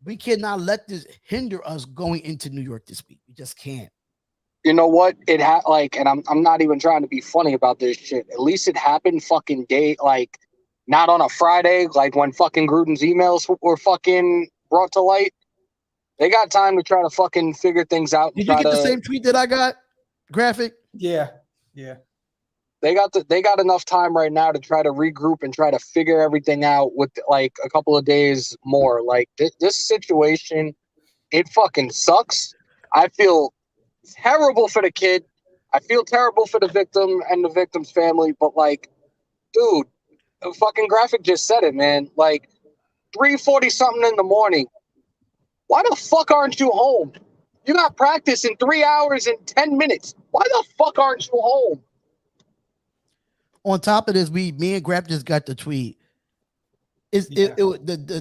we cannot let this hinder us going into New York this week. We just can't. You know what? And I'm not even trying to be funny about this shit. At least it happened fucking day, not on a Friday, like when fucking Gruden's emails were fucking brought to light. They got time to try to fucking figure things out. Did you get the same tweet that I got, Graphk? Yeah. They got enough time right now to try to regroup and try to figure everything out with like a couple of days more. Like this situation, it fucking sucks. I feel terrible for the kid. I feel terrible for the victim and the victim's family. But like, dude, the fucking Graphk just said it, man. Like 3:40 something in the morning. Why the fuck aren't you home? You got practice in 3 hours and 10 minutes. Why the fuck aren't you home? On top of this, me and Graphk just got the tweet. The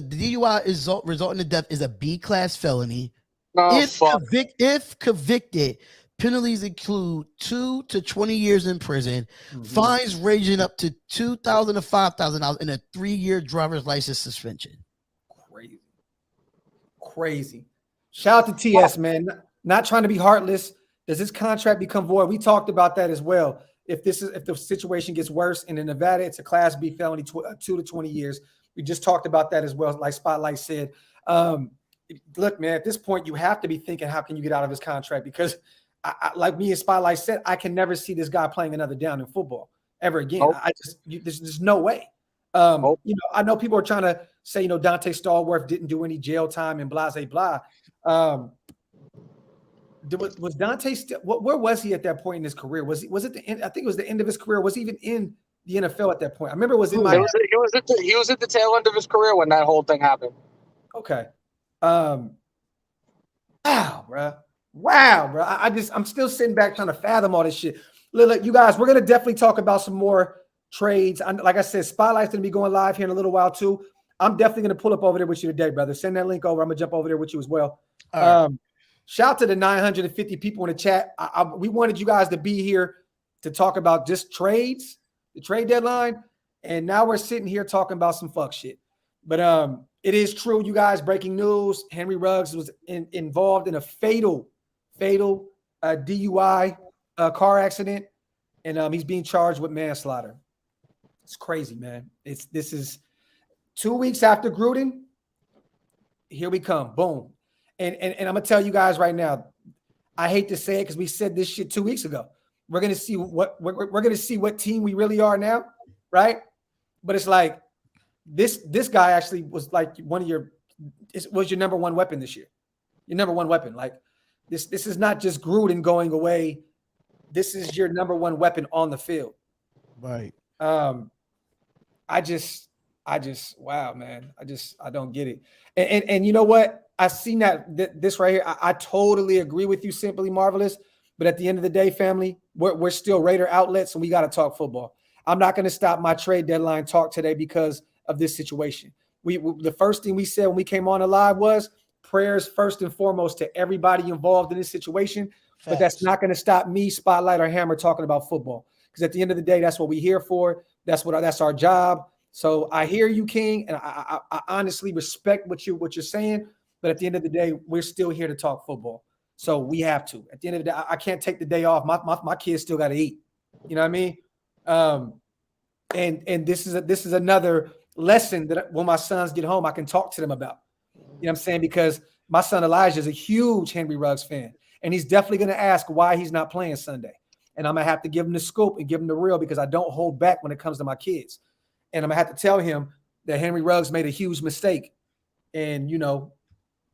DUI is resulting in death is a B-class felony. If convicted, penalties include 2 to 20 years in prison, fines ranging up to $2,000 to $5,000, and a 3-year driver's license suspension. Crazy. Shout out to TS, man. Not trying to be heartless. Does this contract become void? We talked about that as well. If the situation gets worse, and in Nevada, it's a Class B felony, 2 to 20 years. We just talked about that as well, like Spotlight said. Look, man, at this point, you have to be thinking, how can you get out of his contract? Because, like me and Spotlight said, I can never see this guy playing another down in football ever again. Nope. There's no way. I know people are trying to say, Dante Stallworth didn't do any jail time and blah, blah, blah. Was Dante still? Where was he at that point in his career? Was it the end? I think it was the end of his career. Was he even in the NFL at that point? I remember it was in my. He was at the tail end of his career when that whole thing happened. Okay. Wow, bro. I'm still sitting back trying to fathom all this shit. Look, you guys, we're gonna definitely talk about some more trades. Like I said, Spotlight's gonna be going live here in a little while too. I'm definitely gonna pull up over there with you today, brother. Send that link over. I'm gonna jump over there with you as well. All right. Shout out to the 950 people in the chat. We wanted you guys to be here to talk about just trades, the trade deadline, and now we're sitting here talking about some fuck shit. But it is true, you guys. Breaking news: Henry Ruggs was involved in a fatal DUI car accident, and he's being charged with manslaughter. It's crazy, man. This is 2 weeks after Gruden. Here we come, boom. And I'm gonna tell you guys right now, I hate to say it because we said this shit 2 weeks ago. We're gonna see what team we really are now, right? But it's like this guy actually was like was your number one weapon this year. Your number one weapon. Like this is not just Gruden going away. This is your number one weapon on the field. Right. I just wow, man. I don't get it. And you know what? I seen this right here. I totally agree with you, Simply Marvelous. But at the end of the day, family, we're still Raider outlets, and we got to talk football. I'm not going to stop my trade deadline talk today because of this situation. The first thing we said when we came on live was prayers first and foremost to everybody involved in this situation. Facts. But that's not going to stop me, Spotlight, or Hammer talking about football. Because at the end of the day, that's what we're here for. That's our job. So I hear you, King, and I honestly respect what you're saying. But at the end of the day, we're still here to talk football. So we have to. At the end of the day, I can't take the day off. My kids still got to eat. You know what I mean? And this is another lesson that when my sons get home, I can talk to them about. You know what I'm saying? Because my son Elijah is a huge Henry Ruggs fan. And he's definitely going to ask why he's not playing Sunday. And I'm going to have to give him the scoop and give him the real because I don't hold back when it comes to my kids. And I'm going to have to tell him that Henry Ruggs made a huge mistake. And,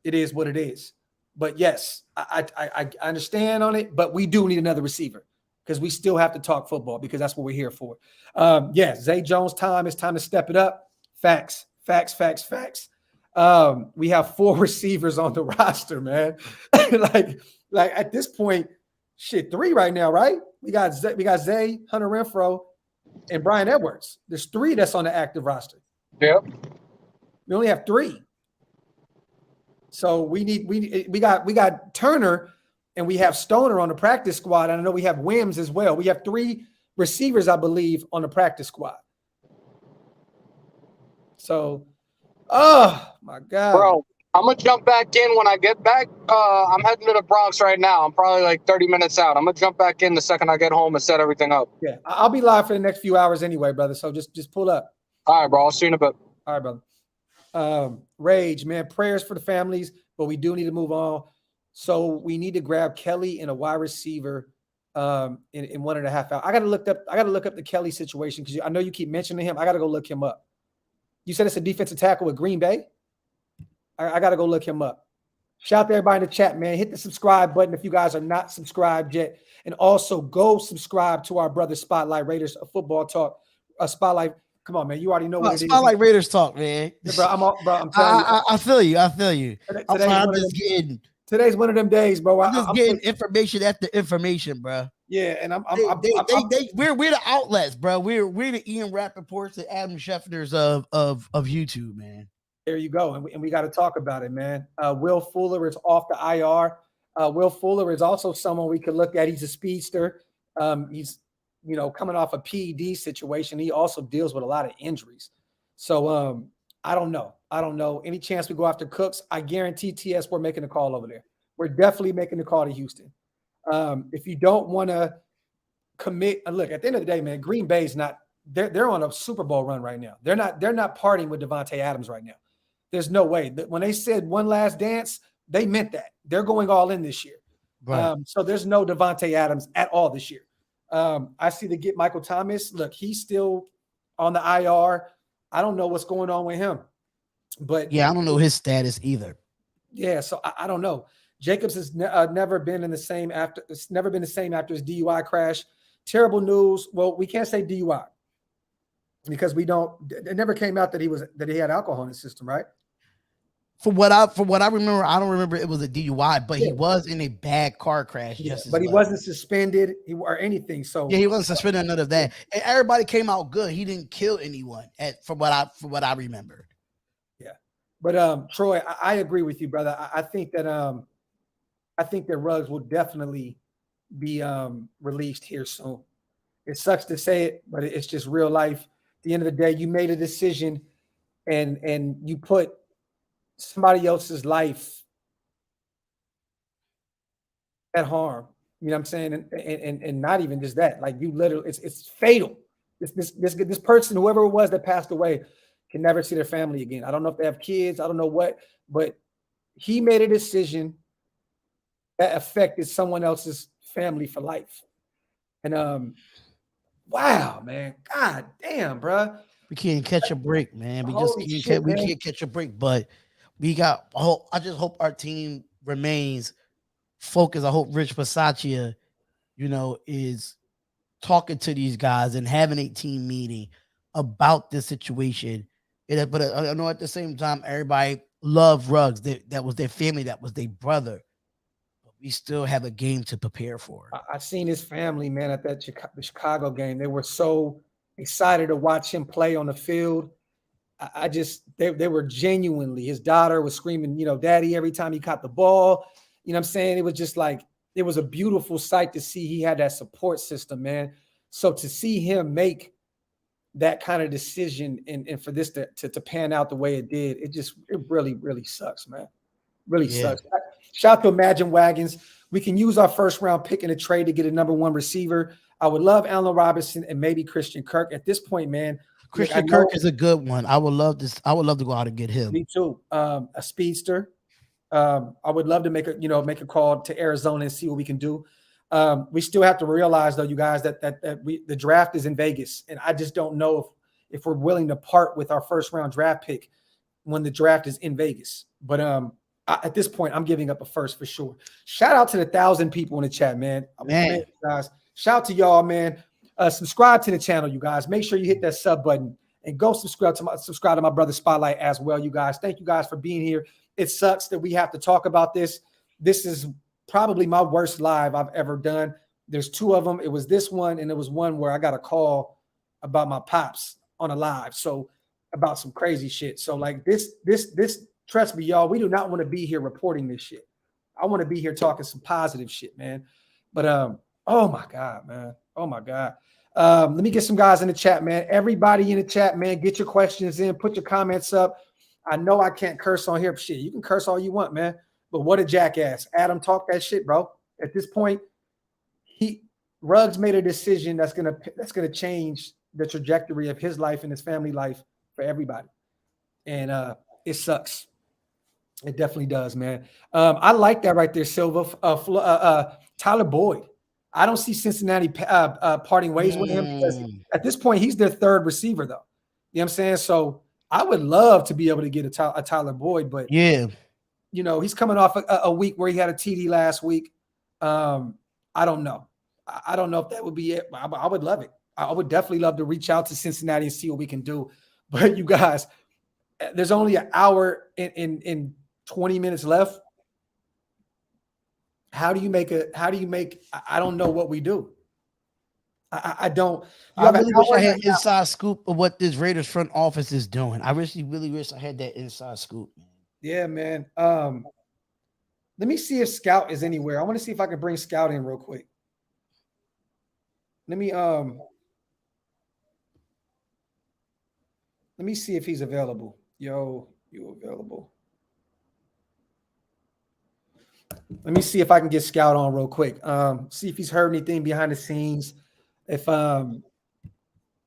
it is what it is. But yes, I understand on it, but we do need another receiver because we still have to talk football because that's what we're here for. Zay Jones' it's time to step it up. Facts. We have 4 receivers on the roster, man. like at this point, 3 right now, right? We got Zay, Hunter Renfrow, and Brian Edwards. There's 3 that's on the active roster. Yep. We only have 3. So we got Turner and we have Stoner on the practice squad. And I know we have Wims as well. We have 3 receivers, I believe, on the practice squad. So, oh my God. Bro, I'm gonna jump back in when I get back. I'm heading to the Bronx right now. I'm probably like 30 minutes out. I'm gonna jump back in the second I get home and set everything up. Yeah, I'll be live for the next few hours anyway, brother. So just pull up. All right, bro. I'll see you in a bit. All right, brother. Rage, man. Prayers for the families, but we do need to move on. So we need to grab Kelly and a wide receiver in 1.5 hours. I gotta look up the Kelly situation because I know you keep mentioning him. I gotta go look him up. You said it's a defensive tackle with Green Bay. I gotta go look him up. Shout out to everybody in the chat, man. Hit the subscribe button if you guys are not subscribed yet. And also go subscribe to our brother Spotlight Raiders Football Talk. Spotlight, come on, man. You already know what it is. Spotlight Raiders talk, man. Yeah, I'm telling you. I feel you. Today's one of them days, bro. I'm just getting information after information, bro. Yeah, and we're the outlets, bro. We're the Ian Rappaports and Adam Schefter's of YouTube, man. There you go, and we got to talk about it, man. Will Fuller is off the IR. Will Fuller is also someone we could look at. He's a speedster. He's coming off a PED situation. He also deals with a lot of injuries. So I don't know. Any chance we go after Cooks? I guarantee TS we're making a call over there. We're definitely making a call to Houston. If you don't want to commit, look, at the end of the day, man, Green Bay's not. They're on a Super Bowl run right now. They're not partying with Devontae Adams right now. There's no way. When they said one last dance, they meant that. They're going all in this year. Right. So there's no Devontae Adams at all this year. I see the get Michael Thomas. Look, he's still on the IR. I don't know what's going on with him. But yeah, I don't know his status either. Yeah, so I don't know. Jacobs has never been the same after his DUI crash. Terrible news. Well, we can't say DUI because it never came out that he had alcohol in his system, right? For what I remember, I don't remember it was a DUI, but he was in a bad car crash. But he wasn't suspended or anything. So yeah, he wasn't suspended, none of that. And everybody came out good. He didn't kill anyone, from what I remember. Yeah, but Troy, I agree with you, brother. I think that Ruggs will definitely be released here soon. It sucks to say it, but it's just real life. At the end of the day, you made a decision, and you put somebody else's life at harm. You know what I'm saying? And not even just that. Like you literally, it's fatal. This person, whoever it was that passed away, can never see their family again. I don't know if they have kids. I don't know what, but he made a decision that affected someone else's family for life. And wow, man, god damn, bro. We can't catch a break, man. We can't catch a break, but I just hope our team remains focused. I hope Rich Bisaccia, is talking to these guys and having a team meeting about this situation. But I know at the same time, everybody loved Ruggs. That was their family. That was their brother. But we still have a game to prepare for. I seen his family, man, at the Chicago game. They were so excited to watch him play on the field. They were genuinely, his daughter was screaming, daddy, every time he caught the ball. You know what I'm saying? It was just like, it was a beautiful sight to see. He had that support system, man. So to see him make that kind of decision and for this to pan out the way it did, it really, really sucks, man. Really sucks. Shout out to Imagine Wagons. We can use our first round pick in a trade to get a number one receiver. I would love Allen Robinson and maybe Christian Kirk. At this point, man, Christian Kirk is a good one. I would love to go out and get him. Me too. A speedster. I would love to make a call to Arizona and see what we can do. We still have to realize, though, you guys, that the draft is in Vegas, and I just don't know if we're willing to part with our first round draft pick when the draft is in Vegas. But at this point, I'm giving up a first for sure. Shout out to the 1,000 people in the chat, man. Guys, shout out to y'all, man. Subscribe to the channel, you guys. Make sure you hit that sub button and go subscribe to my brother Spotlight as well, you guys. Thank you guys for being here. It sucks that we have to talk about this. This is probably my worst live I've ever done. There's two of them. It was this one, and it was one where I got a call about my pops on a live. So about some crazy shit. So like this, trust me, y'all, we do not want to be here reporting this shit. I want to be here talking some positive shit, man. But oh my God, man. Oh my God. Let me get some guys in the chat, man. Everybody in the chat, man, get your questions in, put your comments up. I know I can't curse on here. Shit, you can curse all you want, man. But what a jackass. Adam, talk that shit, bro. At this point, Ruggs made a decision that's gonna change the trajectory of his life and his family life for everybody, and it sucks. It definitely does, man. I like that right there, Silva. Tyler Boyd. I don't see Cincinnati parting ways with him because at this point he's their third receiver, though. You know what I'm saying? So I would love to be able to get a Tyler Boyd, but yeah, you know he's coming off a week where he had a TD last week. I don't know. I don't know if that would be it. I would love it. I would definitely love to reach out to Cincinnati and see what we can do. But you guys, there's only an hour in 20 minutes left. How do you make I don't know what we do. I don't. I really wish I had inside scoop of what this Raiders front office is doing. I really wish I had that inside scoop. Yeah, man. Let me see if Scout is anywhere. I want to see if I can bring Scout in real quick. Let me see if he's available. Yo, you available? Let me see if I can get Scout on real quick. See if he's heard anything behind the scenes. If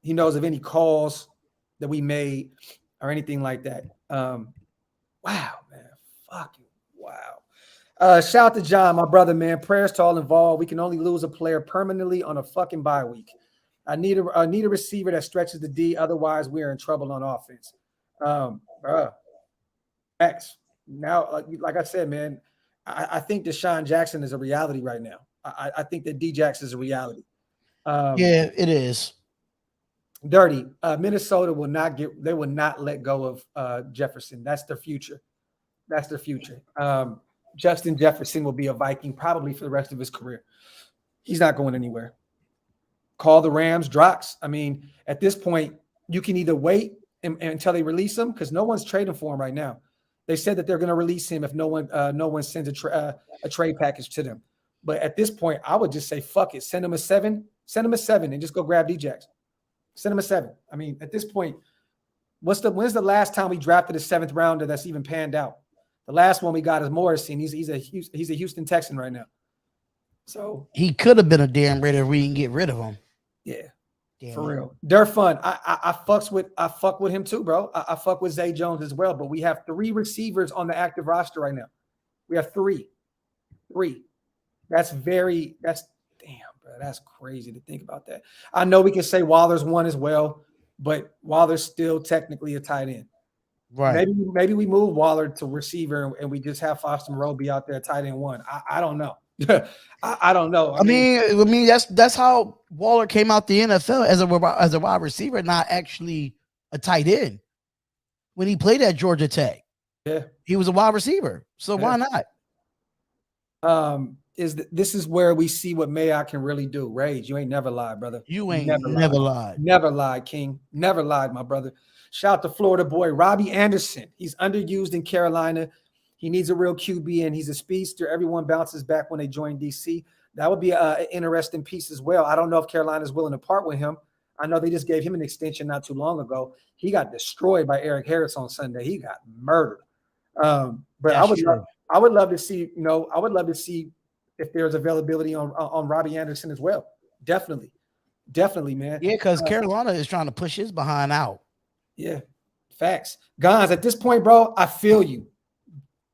he knows of any calls that we made or anything like that. Wow, man. Fucking wow. Shout out to John, my brother, man. Prayers to all involved. We can only lose a player permanently on a fucking bye week. I need a receiver that stretches the D. Otherwise, we are in trouble on offense. X. Now, like I said, man, I think Deshaun Jackson is a reality right now. I think that D-Jax is a reality. Yeah, it is. Dirty. Minnesota will not let go of Jefferson. That's their future. That's their future. Justin Jefferson will be a Viking probably for the rest of his career. He's not going anywhere. Call the Rams, Drox. I mean, at this point, you can either wait until they release him because no one's trading for him right now. They said that they're going to release him if no one sends a trade package to them. But at this point, I would just say, fuck it. Send him a 7. Send him a 7 and just go grab D-Jax. Send him a 7. I mean, at this point, when's the last time we drafted a 7th rounder that's even panned out? The last one we got is Morrison. He's a Houston Texan right now. So he could have been a damn Raider if we didn't get rid of him. Yeah. Damn, for real. They're fun. I fuck with him too, bro. I fuck with Zay Jones as well. But we have 3 receivers on the active roster right now. We have 3. That's damn, bro. That's crazy to think about that. I know we can say Waller's 1 as well, but Waller's still technically a tight end. Right. Maybe we move Waller to receiver and we just have Foster Moreau be out there tight end 1. I don't know. I don't know. I mean that's how Waller came out the NFL as a wide receiver, not actually a tight end. When he played at Georgia Tech, he was a wide receiver. So why not? This is where we see what Mayock can really do. Rage, you ain't never lied, brother. You ain't never lied. Never lied, King. Never lied, my brother. Shout out to Florida boy Robbie Anderson. He's underused in Carolina. He needs a real QB, and he's a speedster. Everyone bounces back when they join DC. That would be an interesting piece as well. I don't know if Carolina's willing to part with him. I know they just gave him an extension not too long ago. He got destroyed by Eric Harris on Sunday. He got murdered. But I would love to see, I would love to see if there's availability on Robbie Anderson as well. Definitely, man. Yeah, because Carolina is trying to push his behind out. Yeah, facts. Gons, at this point, bro, I feel you.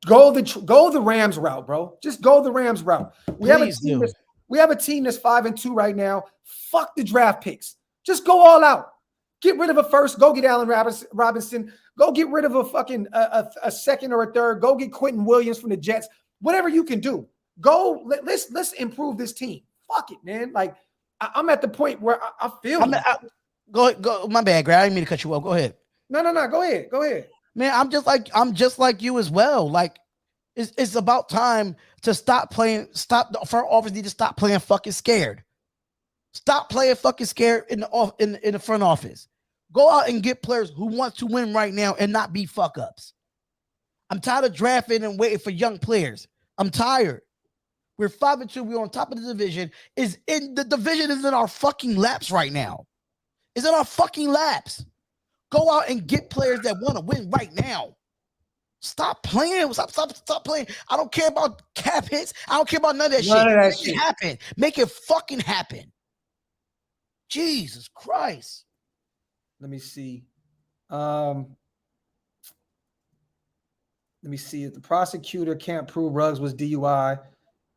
Go the Rams route, bro. Just go the Rams route. We have a team that's 5-2 right now. Fuck the draft picks. Just go all out. Get rid of a first. Go get Allen Robinson. Go get rid of a fucking a second or a third. Go get Quentin Williams from the Jets. Whatever you can do. Go. Let's improve this team. Fuck it, man. Like I'm at the point where I feel. Go. My bad, Greg. I didn't mean to cut you off. Go ahead. No. Go ahead. Man, I'm just like you as well. Like, it's about time to stop playing. Stop the front office need to stop playing fucking scared. Stop playing fucking scared in the front office. Go out and get players who want to win right now and not be fuck ups. I'm tired of drafting and waiting for young players. I'm tired. We're 5-2. We're on top of the division. The division is in our fucking laps right now. It's in our fucking laps. Go out and get players that want to win right now. Stop playing. Stop playing. I don't care about cap hits. I don't care about none of that shit. Make it happen. Make it fucking happen. Jesus Christ. Let me see. Let me see. If the prosecutor can't prove Ruggs was DUI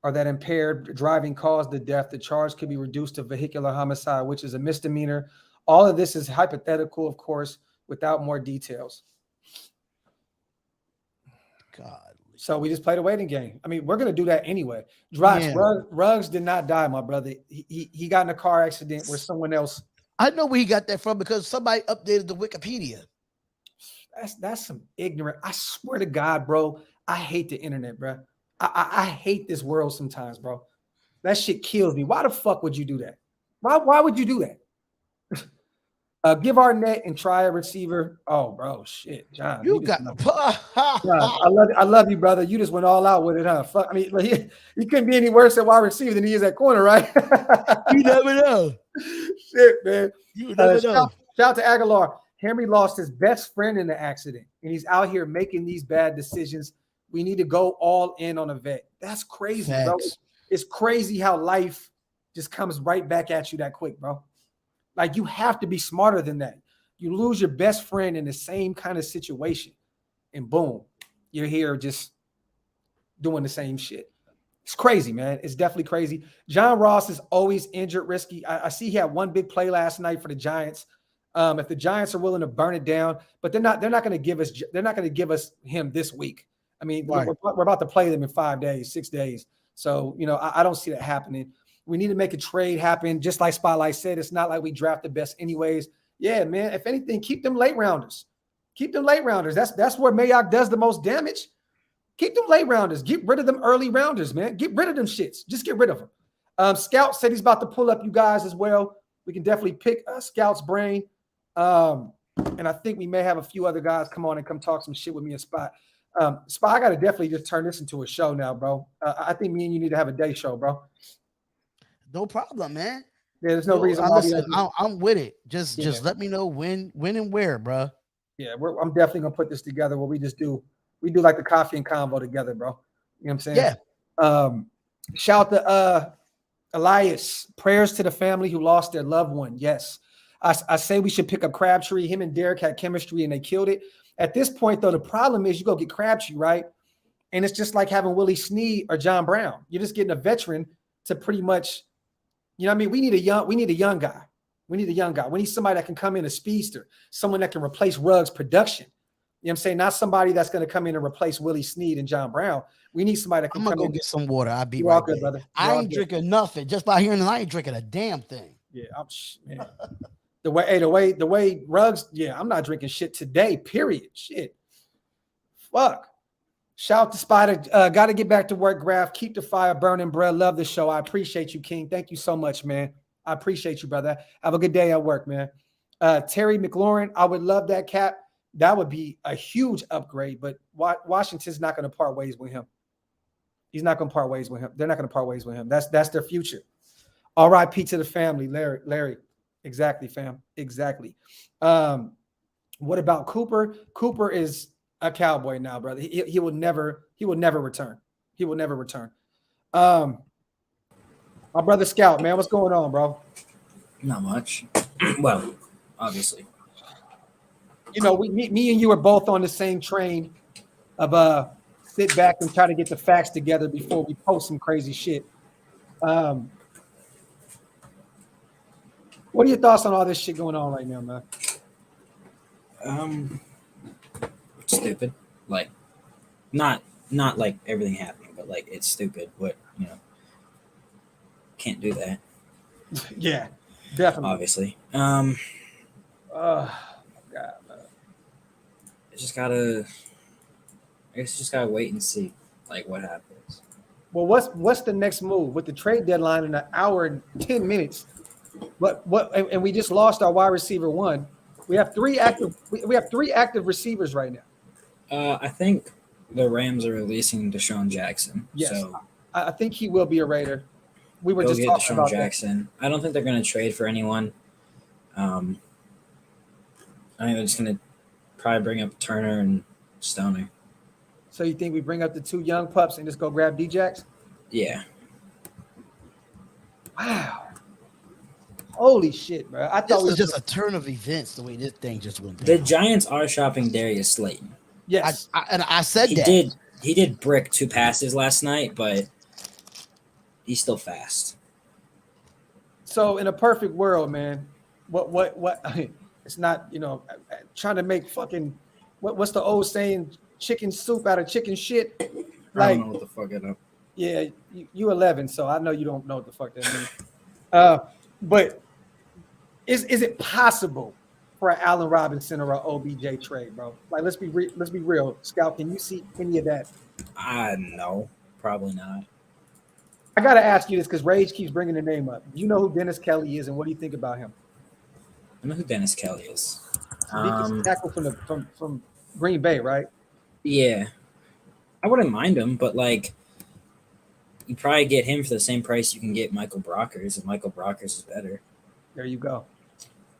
or that impaired driving caused the death, the charge could be reduced to vehicular homicide, which is a misdemeanor. All of this is hypothetical, of course, without more details. God. So we just played a waiting game. I mean, we're gonna do that anyway. Ruggs did not die, my brother. He got in a car accident where someone else. I know where he got that from because somebody updated the Wikipedia. That's some ignorant. I swear to God, bro. I hate the internet, bro. I hate this world sometimes, bro. That shit kills me. Why the fuck would you do that? Why would you do that? Give Arnett and try a receiver. Oh, bro, shit, John. You got I love you, brother. You just went all out with it, huh? Fuck. I mean, he couldn't be any worse at wide receiver than he is at corner, right? You never know. Shit, man. You never know. Shout out to Aguilar. Henry lost his best friend in the accident, and he's out here making these bad decisions. We need to go all in on a vet. That's crazy, bro. It's crazy how life just comes right back at you that quick, bro. Like, you have to be smarter than that. You lose your best friend in the same kind of situation, and boom, you're here just doing the same shit. It's crazy, man. It's definitely crazy. John Ross is always injured risky. I see he had one big play last night for the Giants. If the Giants are willing to burn it down, but they're not going to give us him this week. I mean, right. we're about to play them in 5 days, 6 days. So, I don't see that happening. We need to make a trade happen. Just like Spotlight said, it's not like we draft the best anyways. Yeah, man. If anything, keep them late rounders. Keep them late rounders. That's where Mayock does the most damage. Keep them late rounders. Get rid of them early rounders, man. Get rid of them shits. Just get rid of them. Scout said he's about to pull up you guys as well. We can definitely pick Scout's brain. And I think we may have a few other guys come on and come talk some shit with me in Spot. Spot, I got to definitely just turn this into a show now, bro. I think me and you need to have a day show, bro. No problem, man. Yeah, there's no reason. I'm with it. Just let me know when and where, bro. Yeah, I'm definitely gonna put this together where we do like the coffee and convo together, bro. You know what I'm saying? Yeah. Shout to Elias. Prayers to the family who lost their loved one. Yes. I say we should pick up Crabtree. Him and Derek had chemistry and they killed it. At this point, though, the problem is you go get Crabtree, right? And it's just like having Willie Snead or John Brown. You're just getting a veteran to pretty much, you know what I mean? We need a young guy. We need somebody that can come in, a speedster, someone that can replace Ruggs' production. You know what I'm saying? Not somebody that's going to come in and replace Willie Snead and John Brown. We need somebody that can come in. I'm going to go get some water. I'll be right back, brother. I ain't drinking nothing. Just by hearing it, I ain't drinking a damn thing. Yeah, man. The way Ruggs, yeah, I'm not drinking shit today, period. Shit. Fuck. Shout out to Spider. Got to get back to work, Graphk. Keep the fire burning, bro. Love the show. I appreciate you, King. Thank you so much, man. I appreciate you, brother. Have a good day at work, man. Terry McLaurin, I would love that cap. That would be a huge upgrade, but Washington's not going to part ways with him. He's not going to part ways with him. They're not going to part ways with him. That's their future. R.I.P. to the family, Larry. Exactly, fam. Exactly. What about Cooper? Cooper is a Cowboy now, brother. He will never return. He will never return. My brother Scout, man, what's going on, bro? Not much. Well, obviously. Me and you are both on the same train of sit back and try to get the facts together before we post some crazy shit. What are your thoughts on all this shit going on right now, man? It's stupid. Like, not like everything happening, but like it's stupid. What can't do that. Yeah, definitely. Obviously. Oh my God, man. I guess just gotta wait and see like what happens. Well, what's the next move with the trade deadline in an hour and 10 minutes? And we just lost our wide receiver one. We have three active receivers right now. I think the Rams are releasing Deshaun Jackson. Yes, so I think he will be a Raider. We were just get talking Deshaun about Jackson. That. I don't think they're going to trade for anyone. I think they're just going to probably bring up Turner and Stoner. So you think we bring up the two young pups and just go grab D-Jax? Yeah. Wow. Holy shit, bro! I This thought we was were just a turn of events. The way this thing just went The down. Giants are shopping Darius Slayton. yes. I said He that. did. He did brick 2 passes last night, but he's still fast. So in a perfect world, man, what? It's not trying to make fucking what's the old saying? Chicken soup out of chicken shit. I Like, don't know what the fuck I know. yeah, you 11, so I know you don't know what the fuck that means. But is it possible for an Allen Robinson or an OBJ trade, bro? Like, let's be real. Scout, can you see any of that? No, probably not. I gotta ask you this because Rage keeps bringing the name up. Do you know who Dennis Kelly is, and what do you think about him? I know who Dennis Kelly is. Defensive tackle from Green Bay, right? Yeah, I wouldn't mind him, but like, you probably get him for the same price you can get Michael Brockers, and Michael Brockers is better. There you go.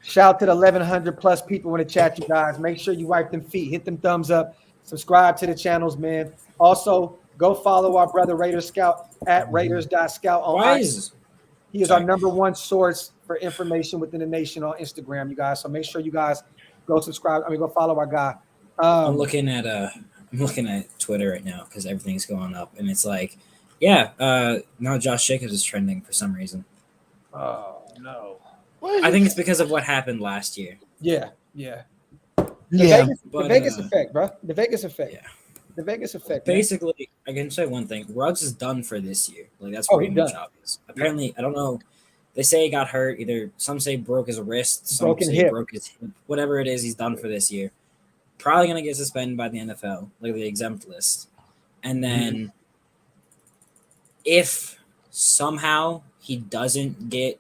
Shout out to the 1,100 plus people in the chat, you guys. Make sure you wipe them feet, hit them thumbs up, subscribe to the channels, man. Also, go follow our brother Raider Scout at Raiders.scout on Why IG. is He is our number one source for information within the nation on Instagram, you guys. So make sure you guys go subscribe. Go follow our guy. I'm looking at Twitter right now because everything's going up, and it's like, yeah, now Josh Jacobs is trending for some reason. Oh no. I think it's because of what happened last year. Yeah. The But, Vegas effect, bro. The Vegas effect. Yeah. The Vegas effect. Man. Basically, I can say one thing: Ruggs is done for this year. Like that's Oh, pretty he's much done. obvious. Apparently, I don't know. They say he got hurt. Either some say broke his wrist, some Broken say hip. broke his hip. Whatever it is, he's done for this year. Probably gonna get suspended by the NFL, like the exempt list. And then, if somehow he doesn't get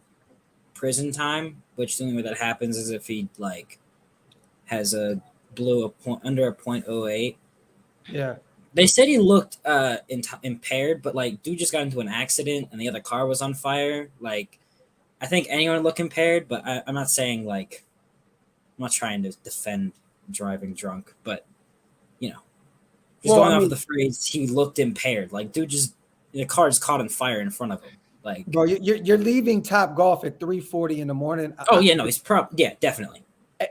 prison time, which the only way that happens is if he like has blew a point under a .08. Yeah. They said he looked impaired, but like dude just got into an accident and the other car was on fire. Like I think anyone would look impaired, but I'm not saying like I'm not trying to defend driving drunk, but just going off of the phrase he looked impaired. Like dude just the car just caught on fire in front of him. Like bro, you're leaving Top Golf at 3:40 in the morning. He's definitely.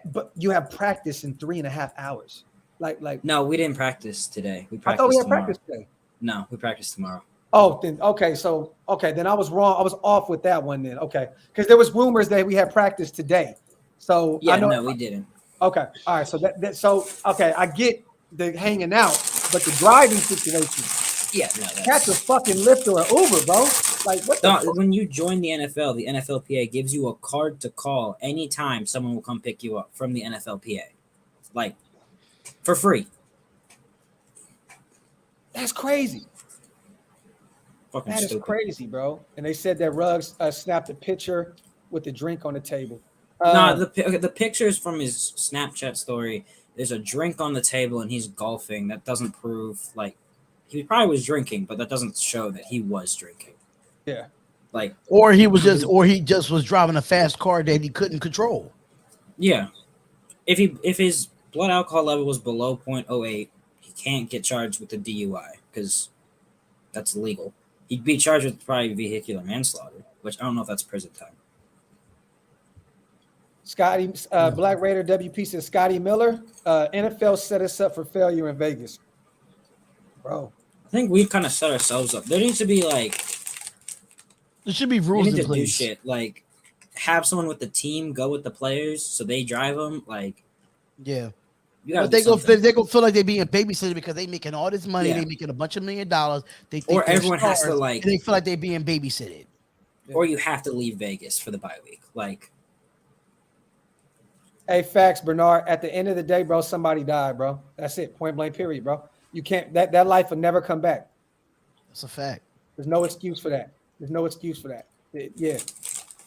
But you have practice in 3.5 hours. Like no, we didn't practice today. We I practiced thought we had tomorrow. practice today. No, we practice tomorrow. Oh, then okay. So then I was wrong. I was off with that one then. Okay, because there was rumors that we had practice today. So yeah, I know, no, we didn't. Okay, all right. So I get the hanging out, but the driving situation. Yeah, no, Catch a fucking Lyft or an Uber, bro. Like what? When you join the NFLPA gives you a card to call anytime someone will come pick you up from the NFLPA, like for free. That's crazy. Fucking That stupid. is crazy, bro. And they said that Ruggs snapped a picture with the drink on the table. The pictures from his Snapchat story. There's a drink on the table and he's golfing. That doesn't prove like he probably was drinking, but that doesn't show that he was drinking. Yeah. Like or he just was driving a fast car that he couldn't control. Yeah. If his blood alcohol level was below .08, he can't get charged with the DUI because that's illegal. He'd be charged with probably vehicular manslaughter, which I don't know if that's prison time. Scotty, Black Raider WP says Scotty Miller, NFL set us up for failure in Vegas. Bro. I think we kind of set ourselves up. There needs to be like there should be rules in place. Do shit like have someone with the team go with the players so they drive them. Like, yeah, but they go feel like they're being babysitted because they making all this money. They making a bunch of $1 million. They think or everyone has to like. And they feel like they're being babysitted. Or you have to leave Vegas for the bye week. Like, hey, facts, Bernard. At the end of the day, bro, somebody died, bro. That's it. Point blank. Period, bro. You can't. That life will never come back. That's a fact. There's no excuse for that. Yeah.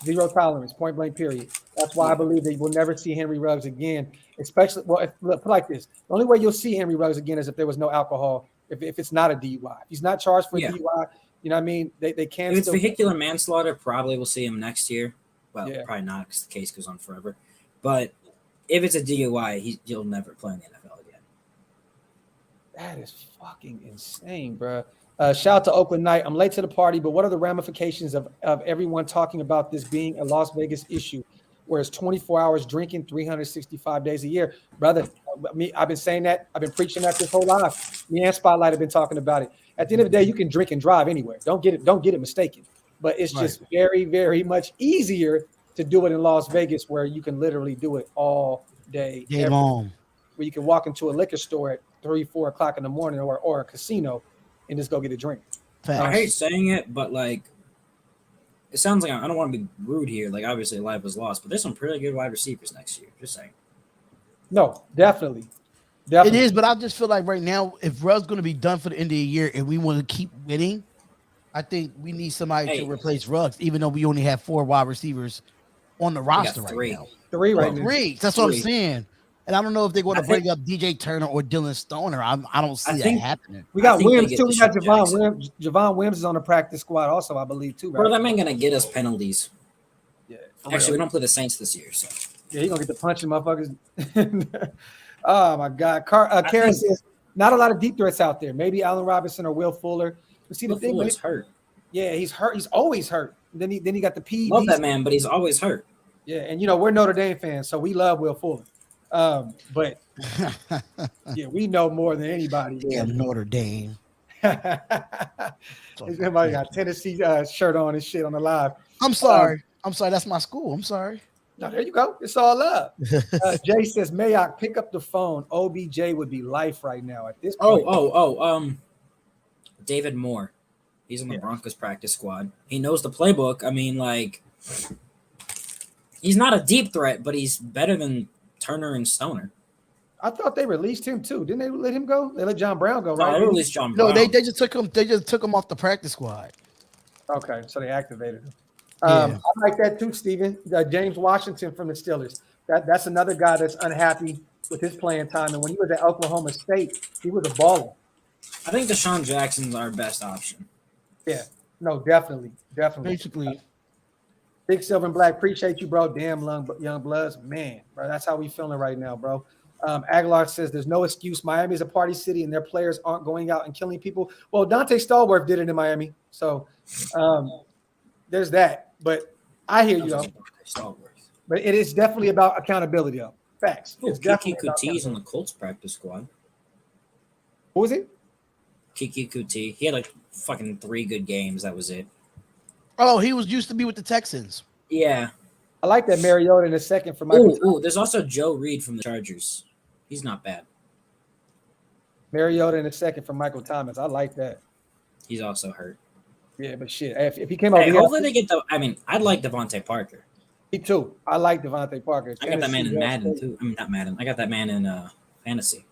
Zero tolerance, point blank, period. That's why I believe that you will never see Henry Ruggs again. Especially, put like this: the only way you'll see Henry Ruggs again is if there was no alcohol. If it's not a DUI, if he's not charged for a DUI, you know what I mean. They can. If it's vehicular manslaughter, probably we'll see him next year. Well, probably not because the case goes on forever. But if it's a DUI, he'll never play in the NFL again. That is fucking insane, bro. Shout out to Oakland Knight. I'm late to the party, but what are the ramifications of everyone talking about this being a Las Vegas issue, where it's 24 hours drinking 365 days a year? Brother, I've been saying that. I've been preaching that this whole life. Me and Spotlight have been talking about it. At the end of the day, you can drink and drive anywhere. Don't get it mistaken. But it's just very, very much easier to do it in Las Vegas, where you can literally do it all day long. Where you can walk into a liquor store at 3-4 o'clock in the morning or a casino and just go get a drink. I hate saying it, but like, it sounds like I don't want to be rude here. Like, obviously, life was lost, but there's some pretty good wide receivers next year. Just saying. No, definitely. It is, but I just feel like right now, if Rugg's going to be done for the end of the year and we want to keep winning, I think we need somebody to replace Ruggs, even though we only have 4 wide receivers on the roster right now. Three. That's what I'm saying. And I don't know if they're going to bring up DJ Turner or Dylan Stoner. I don't see that happening. We got Williams too. We got Javon Williams. Javon Williams is on the practice squad also, I believe, too. Right? Bro, that man gonna get us penalties. Yeah. Actually, we don't play the Saints this year, so yeah, he's gonna get the punching motherfuckers. Oh my God. Karen says not a lot of deep threats out there. Maybe Allen Robinson or Will Fuller. But see, the thing is hurt. Yeah, he's hurt. He's always hurt. Then he got the PEDs. Love that man, but he's always hurt. Yeah, and we're Notre Dame fans, so we love Will Fuller. But yeah, we know more than anybody. Damn Notre Dame. Somebody got Tennessee shirt on and shit on the live. I'm sorry. That's my school. I'm sorry. No, there you go. It's all love. Jay says, Mayock, pick up the phone. OBJ would be life right now at this point. David Moore. He's on the Broncos practice squad. He knows the playbook. I mean, like, he's not a deep threat, but he's better than Turner and Stoner. I thought they released him too. Didn't they let him go? They let John Brown go, right? No, they released John Brown. No, they just took him. They just took him off the practice squad. Okay, so they activated him. I like that too, Steven. James Washington from the Steelers. That's another guy that's unhappy with his playing time. And when he was at Oklahoma State, he was a baller. I think Deshaun Jackson's our best option. Yeah, no, definitely. Basically. Big Silver and Black, appreciate you, bro. Damn, young bloods, man, bro. That's how we feeling right now, bro. Aguilar says there's no excuse. Miami is a party city, and their players aren't going out and killing people. Well, Dante Stallworth did it in Miami, so there's that. But I hear you, though. But it is definitely about accountability, though. Facts. Oh, Kiki Kuti's on the Colts practice squad. Who was it? Kiki Kuti. He had like fucking 3 good games. That was it. Oh, he used to be with the Texans. Yeah. I like that Mariota in a second for Michael. Ooh, there's also Joe Reed from the Chargers. He's not bad. Mariota in a second for Michael Thomas. I like that. He's also hurt. Yeah, but shit, if he came over, hopefully they get I'd like Devontae Parker. Me too. I like Devontae Parker. I got that man in Madden too. I mean, not Madden. I got that man in fantasy.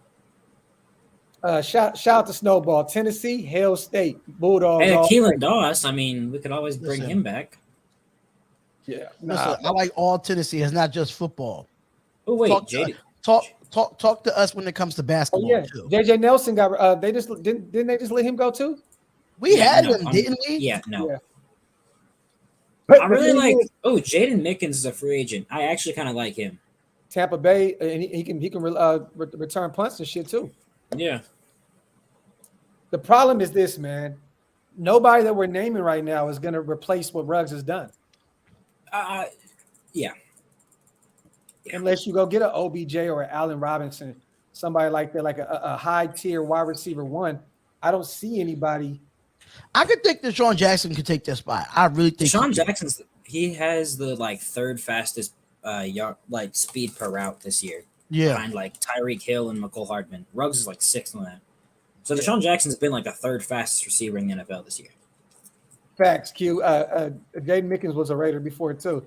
Shout out to Snowball, Tennessee, Hail State, Bulldogs. Hey, Keelan Doss. I mean, we could always bring him back. Yeah, I like all Tennessee. It's not just football. Oh wait, talk to us when it comes to basketball too. JJ Nelson got. They just didn't they just let him go too? We had him, didn't we? Yeah, no. Yeah. I really like. Oh, Jaden Mickens is a free agent. I actually kind of like him. Tampa Bay, and he can return punts and shit too. Yeah. The problem is this, man. Nobody that we're naming right now is going to replace what Ruggs has done. Yeah. Unless you go get an OBJ or an Allen Robinson, somebody like that, like a high tier wide receiver one. I don't see anybody. I could think Deshaun Jackson could take that spot. I really think Deshaun Jackson's. He has the third fastest speed per route this year. Yeah, behind Tyreek Hill and McCole Hardman. Ruggs is 6th on that. So Deshaun Jackson's been the 3rd fastest receiver in the NFL this year. Facts, Q. Jaden Mickens was a Raider before too.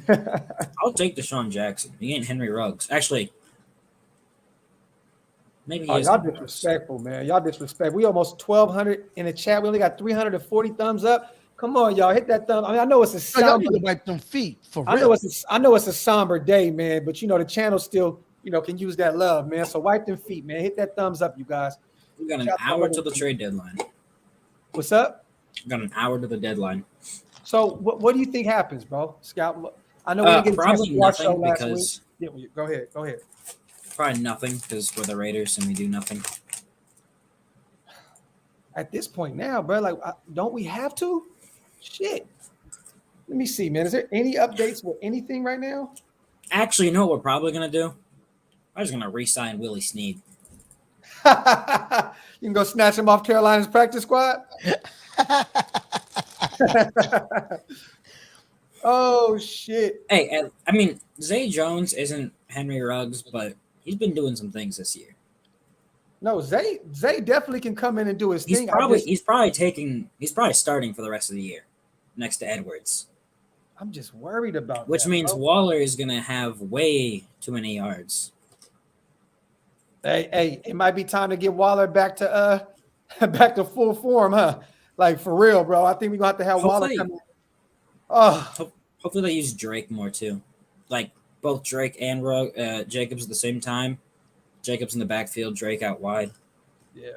I'll take Deshaun Jackson. He ain't Henry Ruggs. Actually, maybe he is. Y'all disrespectful, man. Y'all disrespect. We almost 1,200 in the chat. We only got 340 thumbs up. Come on, y'all. Hit that thumb. I mean, I know it's a somber. Wipe them feet for real. I know it's a somber day, man. But the channel still, can use that love, man. So wipe them feet, man. Hit that thumbs up, you guys. We got an hour to the trade deadline. What's up? We got an hour to the deadline. So what do you think happens, bro? Scout. I know we didn't get probably nothing last because. Week. Yeah, go ahead. Probably nothing because we're the Raiders and we do nothing. at this point now, bro. Like, don't we have to? Shit. Let me see, man. Is there any updates with anything right now? Actually, you know what we're probably gonna do? I'm just gonna re-sign Willie Snead. You can go snatch him off Carolina's practice squad. Oh shit! Hey, I mean, Zay Jones isn't Henry Ruggs, but he's been doing some things this year. No, Zay definitely can come in and do his He's thing. probably starting for the rest of the year, next to Edwards. I'm just worried about which that, means bro. Waller is gonna have way too many yards. Hey, it might be time to get Waller back to back to full form, huh? Like for real, bro. I think we're gonna have Waller Hopefully- come in. Oh, Hopefully they use Drake more too, like both Drake and Jacobs at the same time. Jacobs in the backfield, Drake out wide. yeah.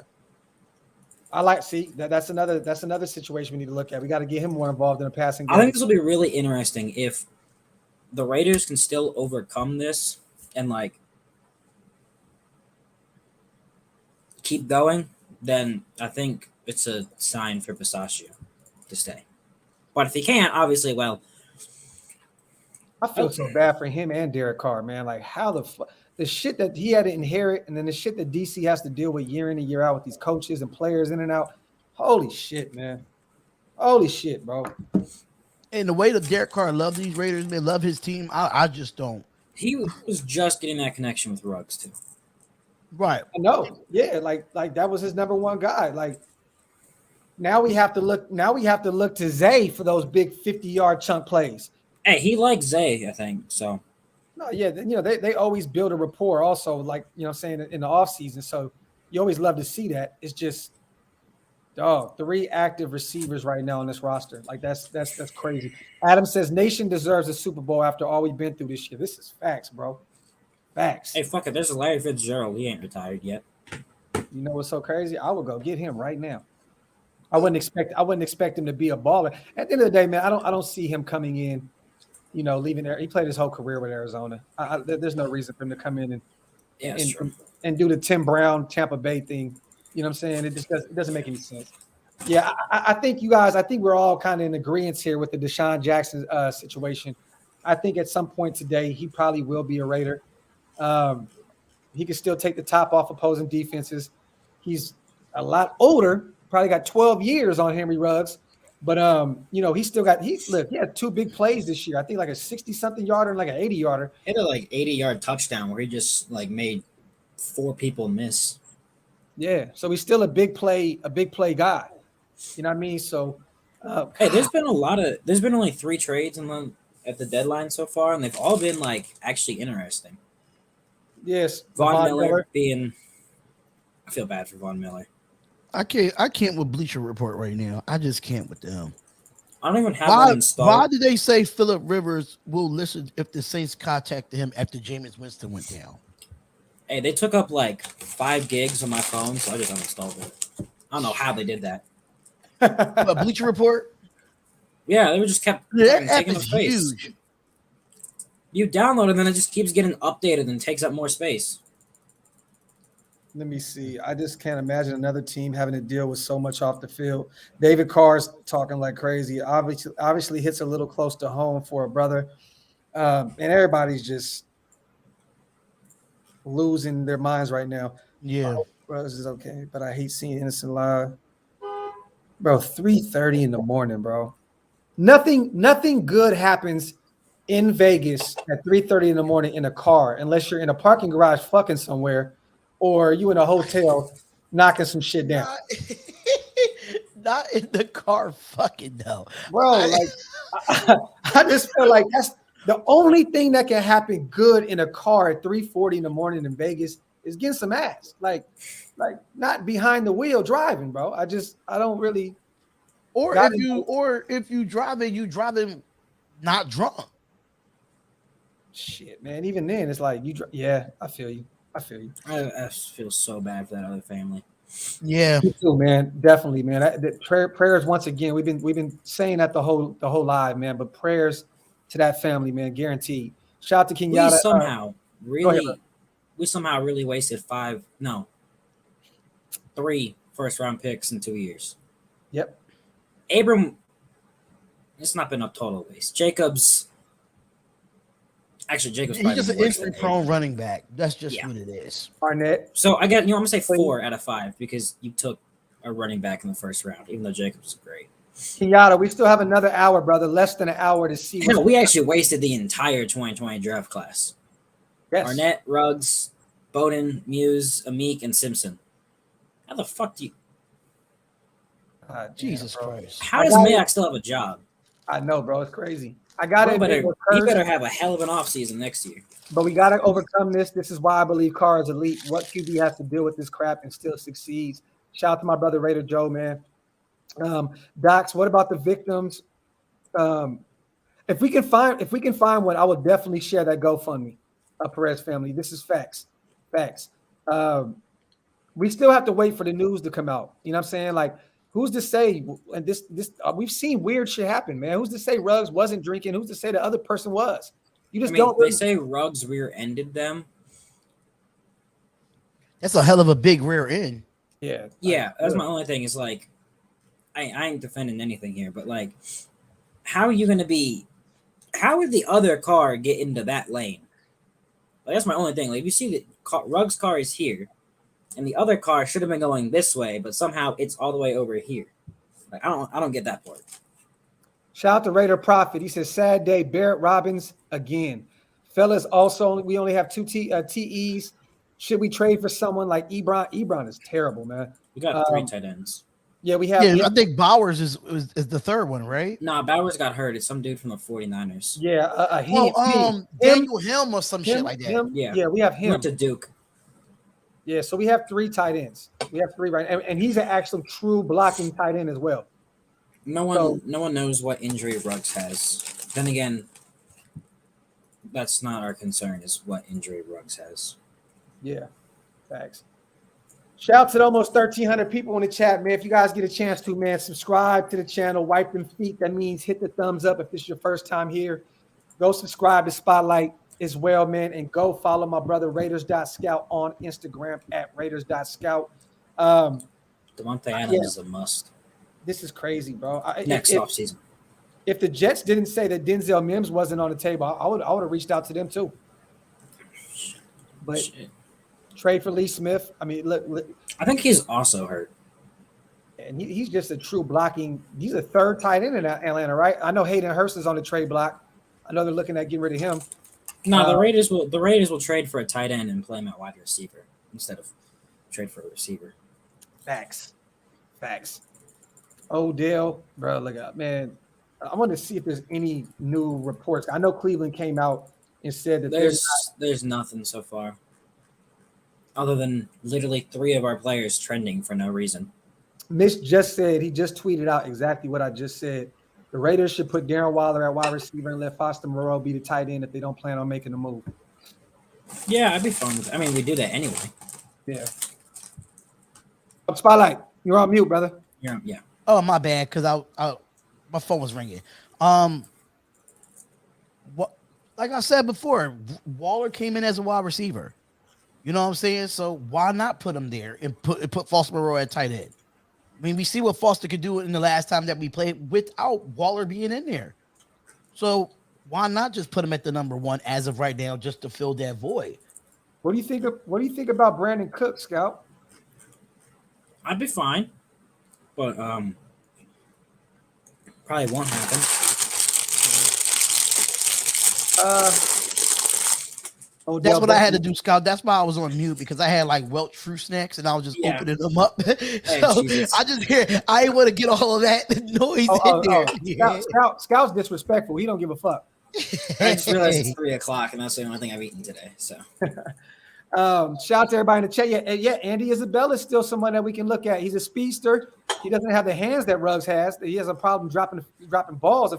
I like that's another situation we need to look at. We got to get him more involved in the passing game. I think this will be really interesting if the Raiders can still overcome this and like keep going. Then I think it's a sign for Pistachio to stay. But if he can't, obviously, well, I feel so bad for him and Derek Carr, man. Like how the shit that he had to inherit, and then the shit that DC has to deal with year in and year out with these coaches and players in and out. Holy shit, man. Holy shit, bro. And the way that Derek Carr loves these Raiders, man, love his team, I just don't. he was just getting that connection with Ruggs too. Right. I know. Yeah, like that was his number one guy. Like now we have to look to Zay for those big 50-yard chunk plays. Hey, he likes Zay, I think. So No, yeah, they always build a rapport also, like, saying in the offseason. So you always love to see that. It's just, dog, 3 active receivers right now on this roster. Like that's crazy. Adam says Nation deserves a Super Bowl after all we've been through this year. This is facts, bro. Facts. hey, fuck it. There's a Larry Fitzgerald. He ain't retired yet. You know what's so crazy? I would go get him right now. I wouldn't expect him to be a baller. At the end of the day, man, I don't see him coming in, leaving there. He played his whole career with Arizona. There's no reason for him to come in and do the Tim Brown Tampa Bay thing. You know what I'm saying? It doesn't make any sense. Yeah, I think we're all kind of in agreement here with the Deshaun Jackson situation. I think at some point today he probably will be a Raider. He can still take the top off opposing defenses. He's a lot older, probably got 12 years on Henry Ruggs, but he still got he had 2 big plays this year. I think like a 60-something yarder and like an 80-yarder. He had a like 80-yard touchdown where he just like made 4 people miss. Yeah, so he's still a big play guy. You know what I mean? So hey, there's been only 3 trades at the deadline so far, and they've all been like actually interesting. yes, Von Miller being, I feel bad for Von Miller. I can't with Bleacher Report right now. I just can't with them. I don't even have one installed. Why did they say Phillip Rivers will listen if the Saints contacted him after Jameis Winston went down? Hey, they took up like 5 gigs on my phone, so I just uninstalled it. I don't know how they did that. A Bleacher Report? Yeah, they just kept That app taking up is space. huge. You download it, and then it just keeps getting updated and takes up more space. Let me see. I just can't imagine another team having to deal with so much off the field. David Carr's talking like crazy. Obviously hits a little close to home for a brother. And everybody's just losing their minds right now. Yeah. Brothers is okay, but I hate seeing innocent live. Bro, 3:30 in the morning, bro. Nothing good happens in Vegas at 3:30 in the morning in a car unless you're in a parking garage fucking somewhere or you in a hotel knocking some shit down. Not in the car fucking though. Bro, like I just feel like that's the only thing that can happen good in a car at 3:40 in the morning in Vegas is getting some ass. Like not behind the wheel driving, bro. I don't really. Or if you driving not drunk. Shit, man. Even then, it's like yeah, I feel you. I feel so bad for that other family. Yeah, me too, man. Definitely, man. Prayers once again. We've been saying that the whole live, man. But prayers to that family, man. Guaranteed. Shout out to Kenyatta. We somehow really wasted 3 first round picks in 2 years. Yep. Abram, it's not been a total waste. Jacobs He's probably just been an worse than injury prone Abram. running back. That's just Yeah. what it is. Arnett. So I get, I'm gonna say 4 out of 5 because you took a running back in the first round, even though Jacobs is great. Kenyatta, we still have another hour, brother. Less than an hour to see. Hell, we actually wasted the entire 2020 draft class. Yes. Arnett, Ruggs, Bowden, Muse, Amik, and Simpson. How the fuck do you? Jesus bro. Christ. How does Mayock still have a job? I know, bro. It's crazy. I got Bro, it. he better have a hell of an offseason next year. But we got to overcome this. This is why I believe Carr is elite. What QB has to deal with this crap and still succeeds. Shout out to my brother Raider Joe, man. Docs, what about the victims? If we can find one, I will definitely share that GoFundMe. Perez family. This is facts. Facts. We still have to wait for the news to come out. You know what I'm saying? Like, who's to say? And this we've seen weird shit happen, man. Who's to say Ruggs wasn't drinking? Who's to say the other person was? You just don't. They say Ruggs rear-ended them. That's a hell of a big rear end. Yeah. Yeah, that's my only thing. Is like, I ain't defending anything here, but like, how are you gonna be? How would the other car get into that lane? Like, that's my only thing. Like, you see that Ruggs' car is here, and the other car should have been going this way, but somehow it's all the way over here. Like, I don't get that part. Shout out to Raider Prophet. He says, sad day, Barrett Robbins again. Fellas, also, we only have 2 TEs. Should we trade for someone like Ebron? Ebron is terrible, man. We got 3 tight ends. Yeah, we have. Yeah, I think Bowers is the third one, right? Nah, Bowers got hurt. It's some dude from the 49ers. Yeah, Daniel Helm or some shit like that. Yeah, we have He him. went to Duke. Yeah, so we have 3 tight ends. We have 3 right, and he's an actual true blocking tight end as well. No one knows what injury Ruggs has. Then again, that's not our concern. Is what injury Ruggs has. Yeah, facts. Shout out to the almost 1,300 people in the chat, man. If you guys get a chance to, man, subscribe to the channel, wipe them feet. That means hit the thumbs up if this is your first time here. Go subscribe to Spotlight as well, man, and go follow my brother Raiders.scout on Instagram at Raiders.scout. Devontae Adams is a must. This is crazy, bro. Next offseason. If the Jets didn't say that Denzel Mims wasn't on the table, I would have reached out to them too. But trade for Lee Smith. I mean, look. I think he's also hurt. And he's just a true blocking. He's a third tight end in Atlanta, right? I know Hayden Hurst is on the trade block. I know they're looking at getting rid of him. No, the Raiders will trade for a tight end and play him at wide receiver instead of trade for a receiver. Facts. Odell, bro, look up, man. I want to see if there's any new reports. I know Cleveland came out and said that there's nothing so far, other than literally 3 of our players trending for no reason. Mitch just said, he just tweeted out exactly what I just said. The Raiders should put Darren Waller at wide receiver and let Foster Moreau be the tight end if they don't plan on making the move. Yeah, I'd be fine with it. I mean, we do that anyway. Yeah. Spotlight, you're on mute, brother. Yeah. Oh, my bad, because I my phone was ringing. What? Like I said before, Waller came in as a wide receiver. You know what I'm saying? So why not put him there and put Foster Moreau at tight end? I mean, we see what Foster could do in the last time that we played without Waller being in there. So why not just put him at the number 1 as of right now, just to fill that void? What do you think about Brandon Cook, Scout? I'd be fine, but probably won't happen. That's what I had to do, Scout. That's why I was on mute, because I had like Welch fruit snacks and I was just opening them up. I ain't want to get all of that noise in there. Scout's disrespectful. He don't give a fuck. I just realized it's 3:00 and that's the only thing I've eaten today. So shout out to everybody in the chat. Yeah, Andy Isabella is still someone that we can look at. He's a speedster. He doesn't have the hands that Ruggs has. He has a problem dropping balls,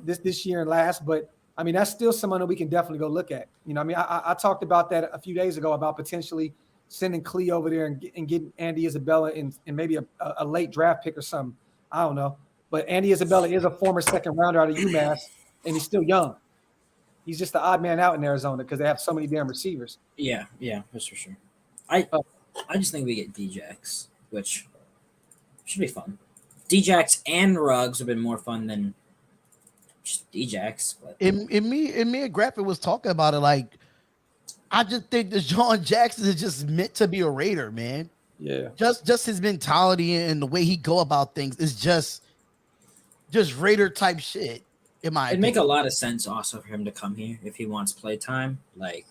this year and last, but I mean, that's still someone that we can definitely go look at. You know, I mean, I talked about that a few days ago about potentially sending Clee over there and getting Andy Isabella and maybe a late draft pick or something. I don't know. But Andy Isabella is a former second rounder out of UMass, and he's still young. He's just the odd man out in Arizona because they have so many damn receivers. Yeah, that's for sure. I just think we get Djax. which should be fun. Djax and Ruggs would have been more fun than just Djax. But And me and Graphk was talking about it. Like, I just think that John Jackson is just meant to be a Raider, man. Yeah. Just his mentality and the way he go about things is just Raider type shit. In my it'd opinion. make a lot of sense also for him to come here if he wants play time. Like,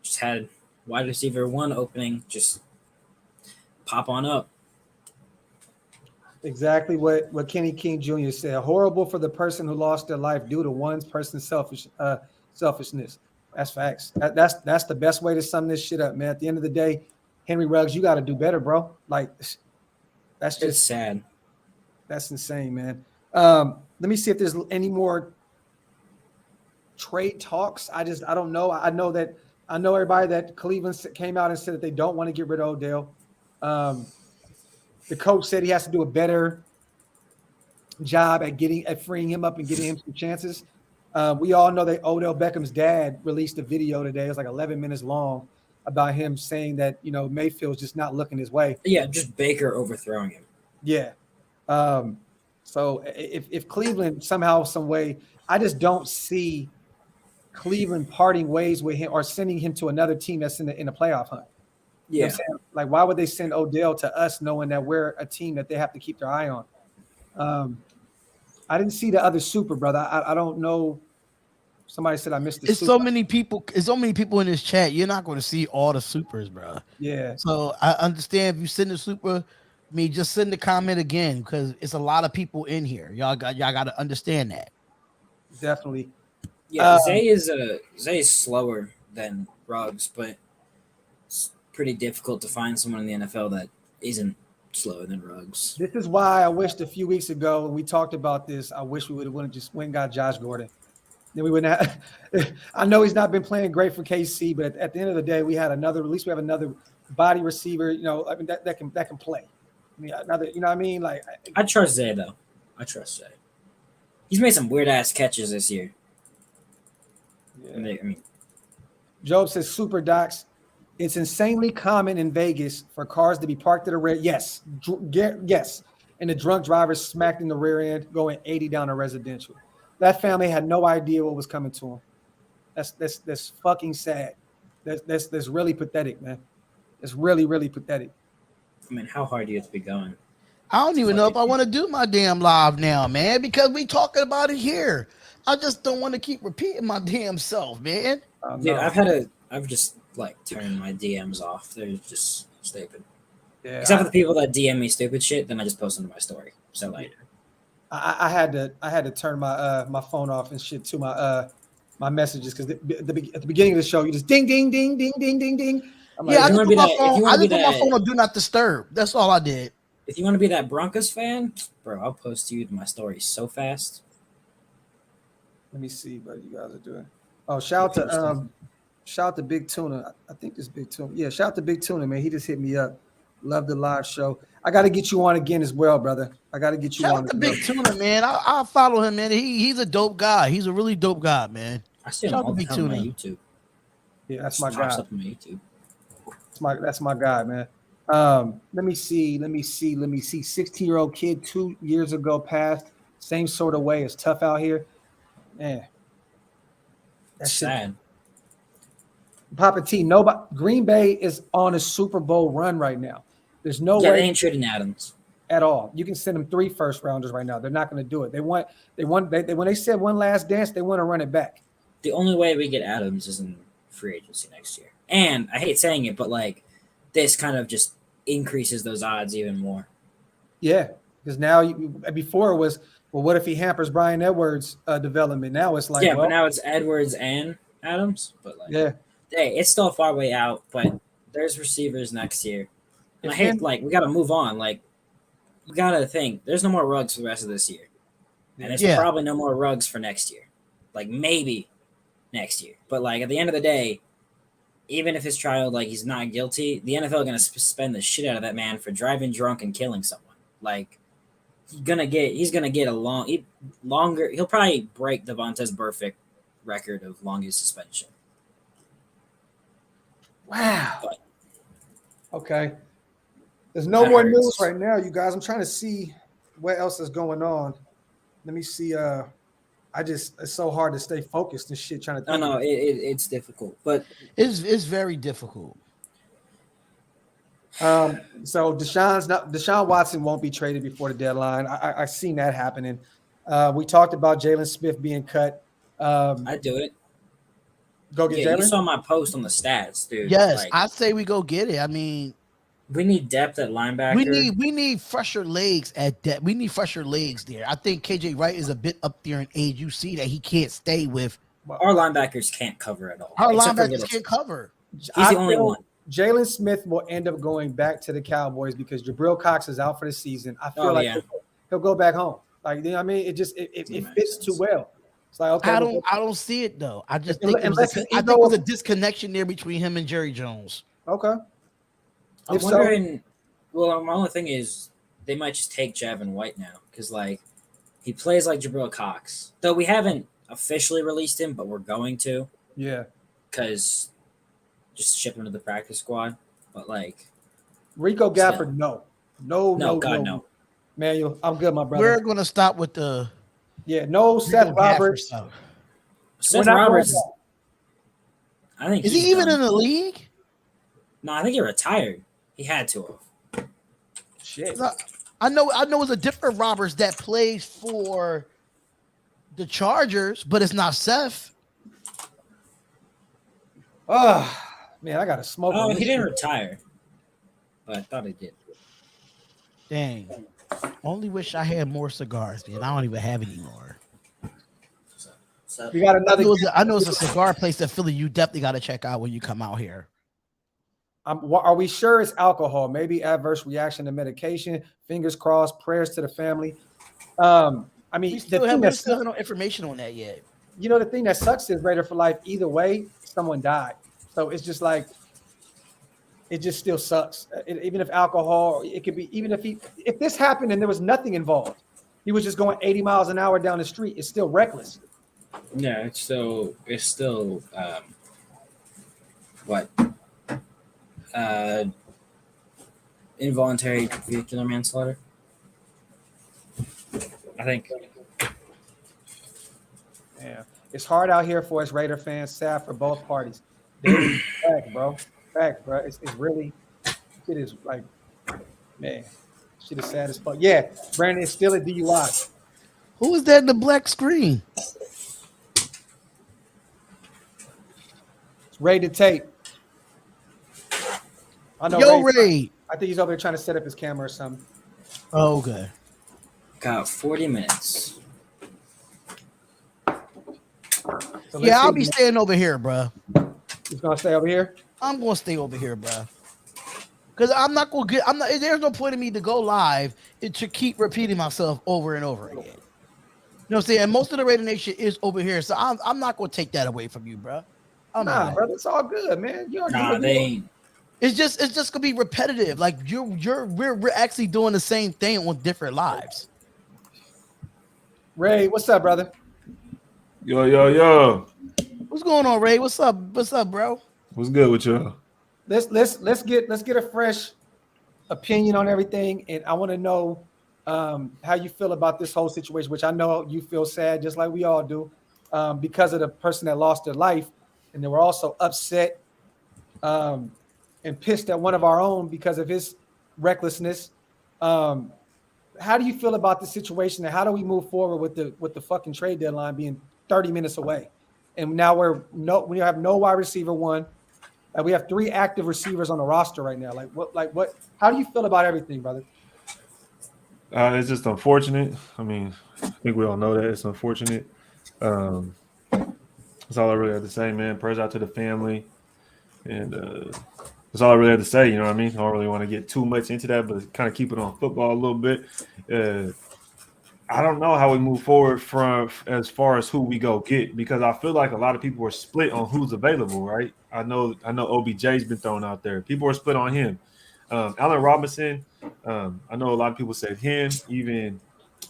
just had wide receiver 1 opening, just pop on up. Exactly what Kenny King Jr. said. Horrible for the person who lost their life due to one person's selfishness. That's facts. That's the best way to sum this shit up, man. At the end of the day, Henry Ruggs, you got to do better, bro. Like, that's It's just sad. that's insane, man. Let me see if there's any more trade talks. I don't know. I know everybody that Cleveland came out and said that they don't want to get rid of Odell. The coach said he has to do a better job at freeing him up and getting him some chances. We all know that Odell Beckham's dad released a video today. It was like 11 minutes long about him saying that, Mayfield's just not looking his way. Yeah, just Baker overthrowing him. Yeah. So if Cleveland somehow, some way, I just don't see Cleveland parting ways with him or sending him to another team that's in the playoff hunt. You know what I'm saying? Like, why would they send Odell to us knowing that we're a team that they have to keep their eye on? I didn't see the other super, brother. I don't know. Somebody said I missed the It's super. so many people. It's so many people in this chat. You're not going to see all the supers, bro. Yeah. So I understand if you send a super, just send the comment again because it's a lot of people in here. Y'all got to understand that. Definitely. Yeah, Zay is slower than Ruggs, but it's pretty difficult to find someone in the NFL that isn't slower than Ruggs. This is why I wished a few weeks ago when we talked about this, I wish we would have just went and got Josh Gordon. Then we wouldn't have. I know he's not been playing great for KC, but at the end of the day, we had at least we have another body receiver, that can play. I mean, another, you know what I mean? Like, I trust Zay though. I trust Zay. He's made some weird ass catches this year. Yeah. I mean, Job says, Super Docs, it's insanely common in Vegas for cars to be parked at a rear. Yes. Yes. And the drunk driver smacked in the rear end going 80 down a residential. That family had no idea what was coming to them. That's fucking sad. That's really pathetic, man. It's really, really pathetic. I mean, how hard do you have to be going? I don't even know if I want to do my damn live now, man, because we talking about it here. I just don't want to keep repeating my damn self, man. Dude, I've just like turned my DMs off. They're just stupid. Yeah, except for the people that DM me stupid shit, then I just post them to my story. So like, I had to turn my my phone off and shit to my messages because at the beginning of the show you just ding ding ding ding ding ding ding. I'm like, I just put my phone on do not disturb. That's all I did. If you want to be that Broncos fan, bro, I'll post you to my story so fast. Let me see what you guys are doing. Oh, shout out to Big Tuna. I think this Big Tuna. Yeah, shout out to Big Tuna, man. He just hit me up. Love the live show. I got to get you on again as well, brother. I got to get you on. Shout out to Big Tuna, man. I follow him, man. He's a dope guy. He's a really dope guy, man. I see him all the time on my YouTube. Yeah, that's my guy. Up on my YouTube. That's my guy, man. Let me see. 16-year-old kid 2 years ago passed. Same sort of way. It's tough out here. Man. That's sad. Papa T, nobody. Green Bay is on a Super Bowl run right now. There's no way they ain't trading Adams at all. You can send them 3 first-rounders right now. They're not going to do it. When they said one last dance, they want to run it back. The only way we get Adams is in free agency next year. And I hate saying it, but like this kind of just increases those odds even more. Yeah, because now before it was, well, what if he hampers Brian Edwards' development? Now it's like, but now it's Edwards and Adams. But like, hey, it's still a far way out. But there's receivers next year, and I hate we got to move on. Like, we got to think there's no more Ruggs for the rest of this year, and there's probably no more Ruggs for next year. Like maybe next year, but like at the end of the day, even if his trial he's not guilty, the NFL going to suspend the shit out of that man for driving drunk and killing someone. Like he's gonna get a longer. He'll probably break Devontae's Burfict record of longest suspension. Wow. But, okay. There's no That more hurts. news right now, you guys. I'm trying to see what else is going on. Let me see. It's so hard to stay focused and shit trying to I think. know it's difficult, but It's very difficult. So Deshaun Watson won't be traded before the deadline. I seen that happening. We talked about Jalen Smith being cut. I do it. Go get Yeah, you Jalen. saw my post on the stats, dude. Yes, Like, I say we go get it. I mean, we need depth at linebacker. we need fresher legs at that. We need fresher legs there. I think KJ Wright is a bit up there in age. You see that he can't stay with Our linebackers can't cover at all. our except for linebackers Little. can't cover. He's the only one. Jalen Smith will end up going back to the Cowboys because Jabril Cox is out for the season. I feel he'll go back home. Like, you know what I mean? It fits too well. It's like, okay, I don't see it though. I just think it Unless was a disconnection there between him and Jerry Jones. okay. I'm If so- wondering. Well, my only thing is they might just take Javin White now because like he plays like Jabril Cox. Though we haven't officially released him, but we're going to Yeah. because just ship him to the practice squad. But like Rico Gafford, no. no. Manuel, I'm good, my brother. We're gonna stop with the no Seth Roberts. stuff. Seth not Roberts. going I think Is he's he even done. in the league? No, I think he retired. He had to have. Shit. I know it's a different Roberts that plays for the Chargers, but it's not Seth. Oh, man, I got to smoke. Oh, on he this didn't shit. retire. But I thought he did. Dang. Only wish I had more cigars, man. I don't even have any more. So, We got another. I know it's a cigar place that Philly you definitely got to check out when you come out here. Are we sure it's alcohol? Maybe adverse reaction to medication. Fingers crossed. Prayers to the family. I mean, We still have no information on that yet. you know, the thing that sucks is Raider for life. Either way, someone died. So it's just like, it just still sucks. Even if alcohol, it could be, even if this happened and there was nothing involved, he was just going 80 miles an hour down the street. It's still reckless. yeah, it's still what? Involuntary vehicular manslaughter. I think. Yeah, it's hard out here for us Raider fans. Sad for both parties. Fact, bro. Fact, bro. It's really, it is like, man, shit is sad as fuck. Yeah, Brandon is still a DUI. Who is that in the black screen? It's Ray to tape. I know. Yo, Ray's- Ray. I think he's over there trying to set up his camera or something. Oh, okay. Got 40 minutes. So Yeah, I'll see. be staying over here, bro. He's gonna stay over here. I'm gonna stay over here, bro. Because I'm not gonna get. I'm not. There's no point in me to go live and to keep repeating myself over and over again. You know what I'm saying? And most of the Raidernation is over here, so I'm not gonna take that away from you, bro. Nah, brother, it's all good, man. Nah, they ain't. It's just gonna be repetitive. Like we're actually doing the same thing on different lives. Ray, what's up, brother? Yo. What's going on, Ray? What's up? What's up, bro? What's good with y'all? Let's get a fresh opinion on everything, and I want to know how you feel about this whole situation, which I know you feel sad, just like we all do, because of the person that lost their life, and they were also upset and pissed at one of our own because of his recklessness. How do you feel about the situation, and how do we move forward with the fucking trade deadline being 30 minutes away? And now we have no wide receiver one. We have 3 active receivers on the roster right now. What? How do you feel about everything, brother? It's just unfortunate. I mean, I think we all know that it's unfortunate. That's all I really have to say, man. Prayers out to the family, and that's all I really have to say. You know what I mean? I don't really want to get too much into that, but kind of keep it on football a little bit. I don't know how we move forward from as far as who we go get, because I feel like a lot of people are split on who's available, right? I know OBJ's been thrown out there. People are split on him. Allen Robinson, I know a lot of people said him, even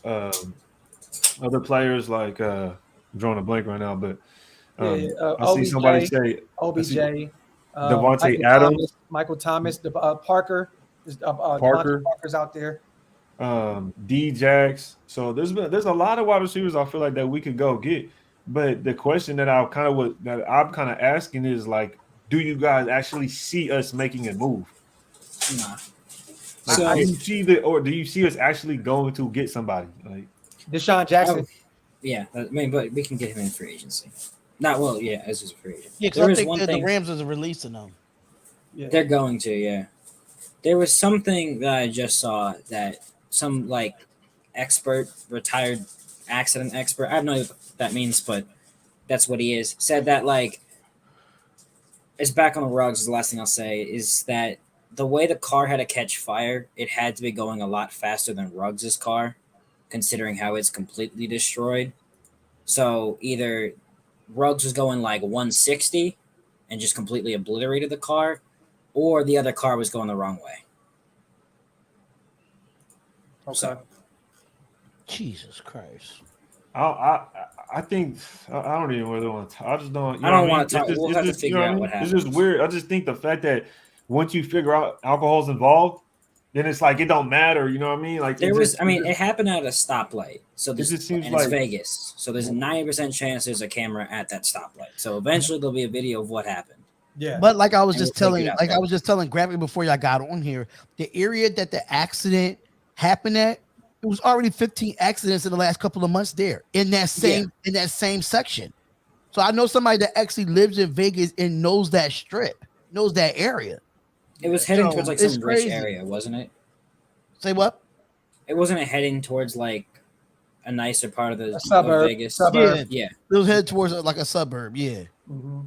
other players like I'm drawing a blank right now, but I see somebody say OBJ, Devontae Adams. Michael Thomas, Parker. Parker. Parker's out there. D-Jax. So there's a lot of wide receivers I feel like that we could go get. But the question that I'm kind of asking is like, do you guys actually see us making a move? Nah. Like, So- do you see us actually going to get somebody? Like Deshaun Jackson. Yeah, I mean, but we can get him in free agency. Not well, yeah, as a free agent. Yeah, because There I was think one that the thing Rams is releasing them. Yeah. they're going to, yeah. There was something that I just saw that some like retired accident expert, I don't know what that means, but that's what he is, said that like it's back on the rugs is the last thing I'll say, is that the way the car had to catch fire, it had to be going a lot faster than Ruggs' car, considering how it's completely destroyed. So either Ruggs was going like 160 and just completely obliterated the car, or the other car was going the wrong way. Okay. So, Jesus Christ. I think I don't even really want to. I just don't. I don't want to talk. We'll have to you figure know out I mean? what It's happened. just weird. I just think the fact that once you figure out alcohol's involved, then it's like it don't matter. You know what I mean? Like It happened at a stoplight. So this just seems and it's like- Vegas. So there's a 90% chance there's a camera at that stoplight. So eventually there'll be a video of what happened. Yeah. But like I was And just we'll figure telling, it out like I then. was just telling Graphk before y'all got on here, the area that the accident happened at, it was already 15 accidents in the last couple of months there in that same section. So I know somebody that actually lives in Vegas and knows that strip, knows that area. It was heading So, towards like it's some rich crazy. area, wasn't it? Say what? It wasn't heading towards like a nicer part of the A suburb. of Vegas. Suburb. Yeah. It was headed towards like a suburb. Yeah. Mm-hmm.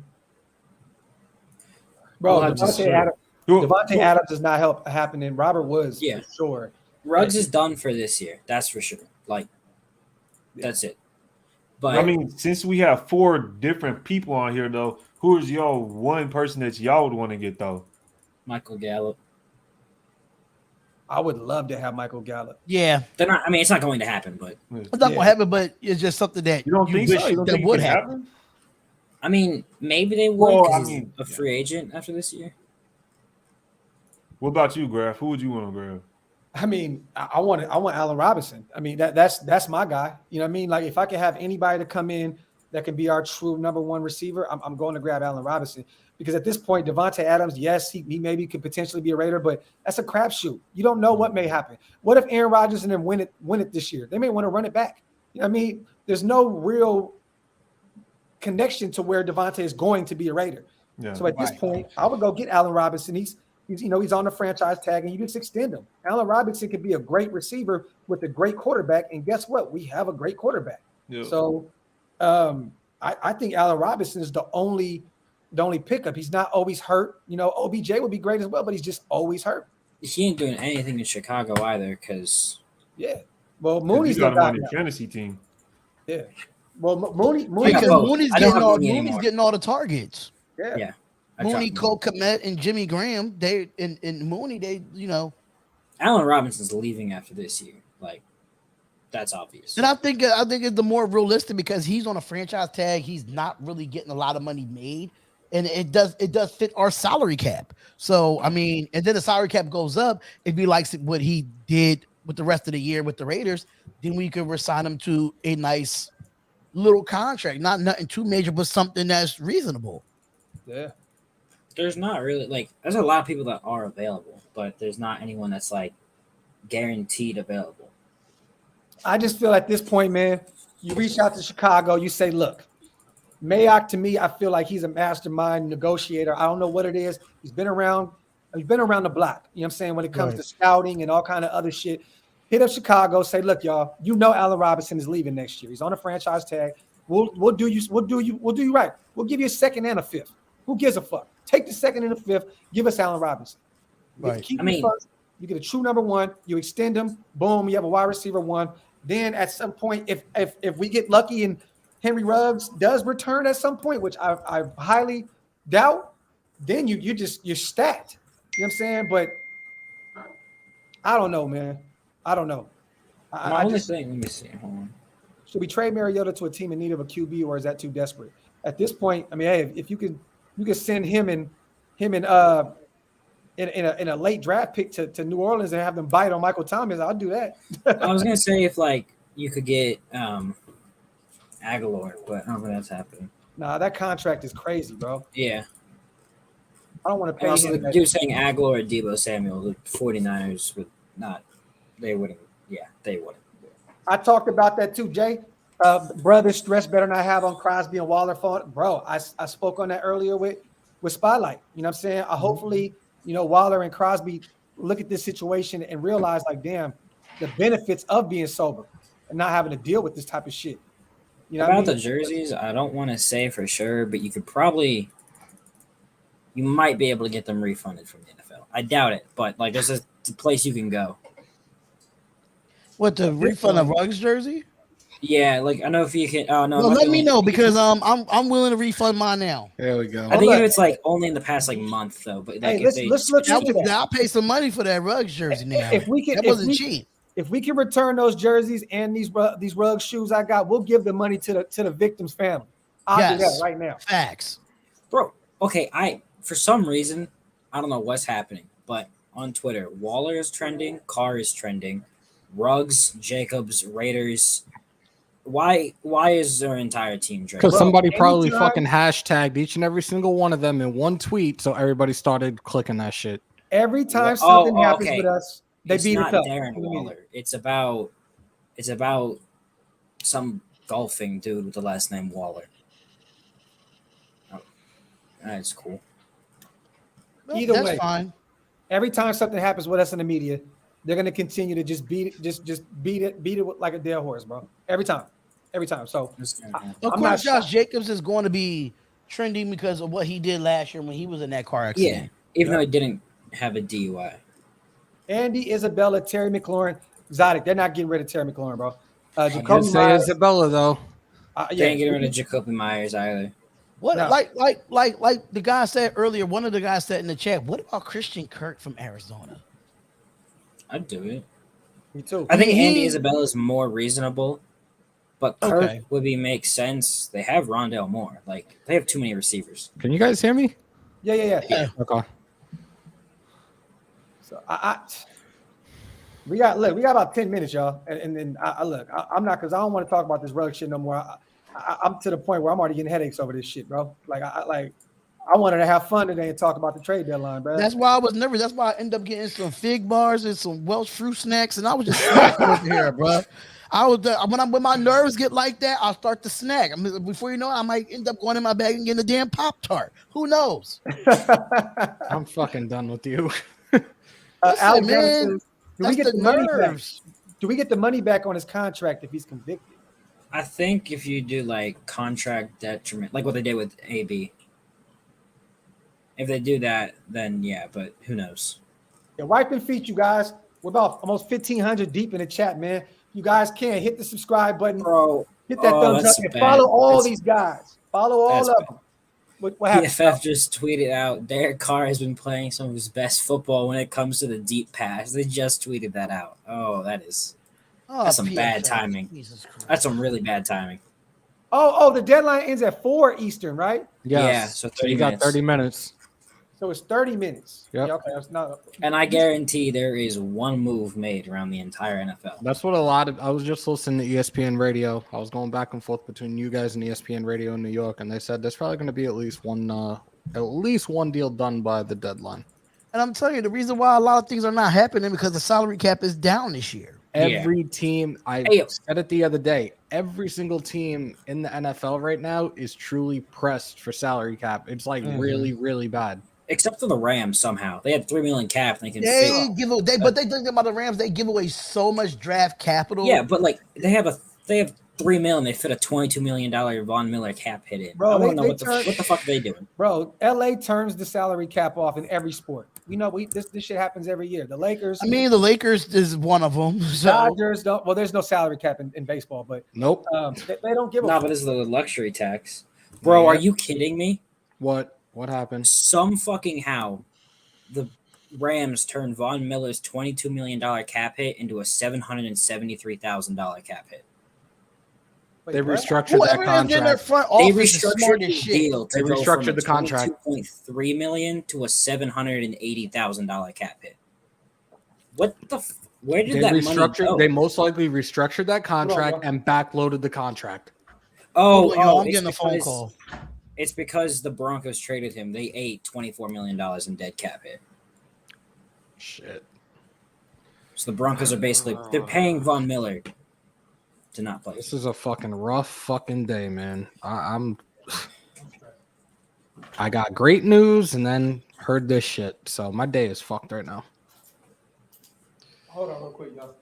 Bro, We'll have to Devontae see. Adams, Who- Devontae Adams does not help happening. Robert Woods, Yeah. for sure. Ruggs is done for this year. That's for sure. Like, that's it. But I mean, since we have 4 different people on here, though, who is y'all one person that y'all would want to get though? Michael Gallup. I would love to have Michael Gallup. Yeah. They're not. I mean, it's not going to happen. But It's not gonna happen, but it's just something that You don't think wish so? You don't that think would it could happen. happen? I mean, maybe they would Well, because I he's mean, a free agent after this year. What about you, Graphk? Who would you want to grab? I mean, I want Allen Robinson. I mean, that's my guy. You know what I mean? Like if I could have anybody to come in that can be our true number one receiver, I'm going to grab Allen Robinson. Because at this point, Devontae Adams, yes, he maybe could potentially be a Raider, but that's a crapshoot. You don't know what may happen. What if Aaron Rodgers and them win it this year? They may want to run it back. You know what I mean? There's no real connection to where Devontae is going to be a Raider. Yeah. So at this point, I would go get Allen Robinson. He's on the franchise tag, and you just extend him. Allen Robinson could be a great receiver with a great quarterback, and guess what? We have a great quarterback. Yeah. So I think Allen Robinson is the only pickup. He's not always hurt. You know, OBJ would be great as well, but he's just always hurt. He ain't doing anything in Chicago either. Because Yeah. Well, 'Cause Mooney's you got the him guy on your now. fantasy team. Yeah. Well, Mooney. Because both. Mooney's I don't getting have all Mooney Mooney's anymore. getting all the targets. Yeah. I Mooney, dropped Cole him. Kmet, and Jimmy Graham, they and Mooney, Allen Robinson's leaving after this year. Like, that's obvious. And I think it's the more realistic because he's on a franchise tag. He's not really getting a lot of money made, and it does fit our salary cap. So I mean, and then the salary cap goes up. It'd be like what he did with the rest of the year with the Raiders. Then we could resign him to a nice little contract, not nothing too major, but something that's reasonable. Yeah. There's not really like there's a lot of people that are available, but there's not anyone that's like guaranteed available. I just feel at this point, man, you reach out to Chicago, you say, look, Mayock, to me, I feel like he's a mastermind negotiator. I don't know what it is. He's been around the block. You know what I'm saying? When it comes to scouting and all kind of other shit. Hit up Chicago, say, look, y'all, you know Allen Robinson is leaving next year. He's on a franchise tag. We'll do you right. We'll give you a second and a fifth. Who gives a fuck? Take the second and the fifth. Give us Allen Robinson. Right. Keep him first. You get a true number one. You extend him. Boom. You have a wide receiver one. Then at some point, if we get lucky and Henry Ruggs does return at some point, which I highly doubt, then you're stacked. You know what I'm saying? But I don't know, man. I don't know. My only thing, let me see. Hold on. Should we trade Mariota to a team in need of a QB, or is that too desperate? At this point, I mean, hey, if you can send him and in a late draft pick to New Orleans and have them bite on Michael Thomas, I'll do that. I was gonna say if like you could get Aguilar, but I don't think that's happening. Nah, that contract is crazy, bro. Yeah. I don't want to And pay also, him. the dude saying Aguilar or Debo Samuel, the 49ers would not. They wouldn't. Yeah, they wouldn't. I talked about that too, Jay. Brother, stress better not have on Crosby and Waller phone. Bro, I spoke on that earlier with Spotlight. You know what I'm saying? Hopefully, Waller and Crosby look at this situation and realize, like, damn, the benefits of being sober and not having to deal with this type of shit. You know About what I the mean? jerseys, I don't want to say for sure, but you might be able to get them refunded from the NFL. I doubt it, but like there's a place you can go. What, the refund of Ruggs jersey? Yeah, like I know if you can. Oh no, Well, let me know because I'm willing to refund mine now. There we go. I think if it's like only in the past like month though. But like, Hey, let's look into that. I'll pay some money for that Ruggs jersey now. If we can, that wasn't cheap. If we can return those jerseys and these Ruggs shoes I got, we'll give the money to the victim's family. I'll do that right now. Facts, bro. Okay, for some reason I don't know what's happening, but on Twitter, Waller is trending, Carr is trending, Ruggs, Jacobs, Raiders. Why is their entire team trending? Because somebody probably fucking hashtagged each and every single one of them in one tweet, so everybody started clicking that shit. Every time something happens with us, they it's beat not us up. Darren Waller. It's about some golfing dude with the last name Waller. Oh, that's cool. Either that's way, fine. Every time something happens with us in the media, they're gonna continue to just beat it like a dead horse, bro. Every time. So of course, Josh Jacobs is going to be trending because of what he did last year when he was in that car accident. Yeah, even though he didn't have a DUI. Andy, Isabella, Terry McLaurin, Zodic. They're not getting rid of Terry McLaurin, bro. I didn't say Isabella though. They ain't getting rid of Jacoby Myers either. What like the guy said earlier? One of the guys said in the chat. What about Christian Kirk from Arizona? I'd do it. Me too. I think Andy Isabella is more reasonable, but Kirk would make sense. They have Rondale Moore. Like they have too many receivers. Can you guys hear me? Yeah. Okay. So we got about 10 minutes, y'all, and then I'm not because I don't want to talk about this rug shit no more. I'm to the point where I'm already getting headaches over this shit, bro. Like I wanted to have fun today and talk about the trade deadline, bro. That's why I was nervous. That's why I ended up getting some fig bars and some Welsh fruit snacks, and I was just snacking over here, bro. I was when my nerves get like that, I'll start to snack. I mean, before you know it, I might end up going in my bag and getting a damn Pop-Tart. Who knows? I'm fucking done with you. Al Johnson, do we get the money back? nerves. Do we get the money back on his contract if he's convicted? I think if you do like contract detriment, like what they did with AB, if they do that, then yeah, but who knows? Yeah, wiping feet, you guys. We're about almost 1,500 deep in the chat, man. You guys can hit the subscribe button, bro. Hit that thumbs up and follow all these guys. Follow all of them. What happened? PFF just tweeted out Derek Carr has been playing some of his best football when it comes to the deep pass. They just tweeted that out. Oh, that's some PFF. bad timing. That's some really bad timing. Oh, the deadline ends at 4 Eastern, right? Yes. Yeah, so 30 you got minutes. 30 minutes. So it's 30 minutes. Yep. Yeah, okay, that's not. And I guarantee there is one move made around the entire NFL. That's what I was just listening to ESPN radio. I was going back and forth between you guys and ESPN radio in New York, and they said there's probably going to be at least one deal done by the deadline. And I'm telling you, the reason why a lot of things are not happening because the salary cap is down this year. Every team, I said it the other day, every single team in the NFL right now is truly pressed for salary cap. It's like really, really bad. Except for the Rams somehow. They had $3 million cap and they can But they think about the Rams, they give away so much draft capital. Yeah, but like they have $3 million, they fit a $22 million Von Miller cap hit in. Bro, I want to know what the fuck are they doing? Bro, LA turns the salary cap off in every sport. You know, this shit happens every year. The Lakers. I mean, the Lakers is one of them. So. Dodgers don't. Well, there's no salary cap in baseball, but nope. They don't give a but this is the luxury tax. Bro, are you kidding me? What happened? Some fucking how the Rams turned Von Miller's $22 million cap hit into a $773,000 cap hit. They what? restructured that Whoever is in their contract. front They office is smart restructured as the shit. deal to They go restructured from the contract. $22.3 million to a $780,000 cap hit. What the? Where did They that money restructured. go? They most likely restructured that contract bro. and backloaded the contract. Hold on, y'all, I'm it's getting a phone because- call. It's because the Broncos traded him. They ate $24 million in dead cap hit. Shit. So the Broncos are basically they're paying Von Miller to not play. This is a fucking rough fucking day, man. I got great news and then heard this shit. So my day is fucked right now. Hold on real quick, y'all.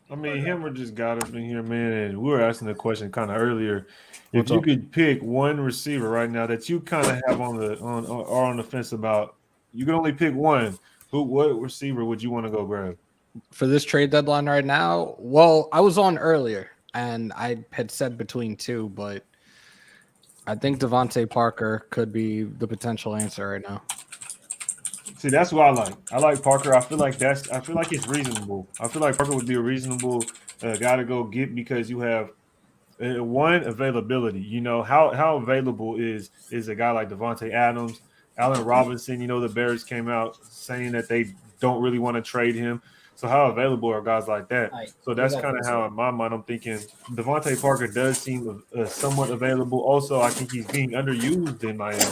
I mean, Hammer just got up in here, man, and we were asking the question kind of earlier. What's If you up? could pick one receiver right now that you kind of have on the fence about, you can only pick one. What receiver would you want to go grab? For this trade deadline right now, well, I was on earlier and I had said between two, but I think Devontae Parker could be the potential answer right now. See, that's what I like. I like Parker. I feel like it's reasonable. I feel like Parker would be a reasonable guy to go get because you have one availability. You know how available is a guy like Devontae Adams, Allen Robinson. You know the Bears came out saying that they don't really want to trade him. So how available are guys like that? So that's kind of how, in my mind, I'm thinking Devontae Parker does seem somewhat available. Also, I think he's being underused in Miami.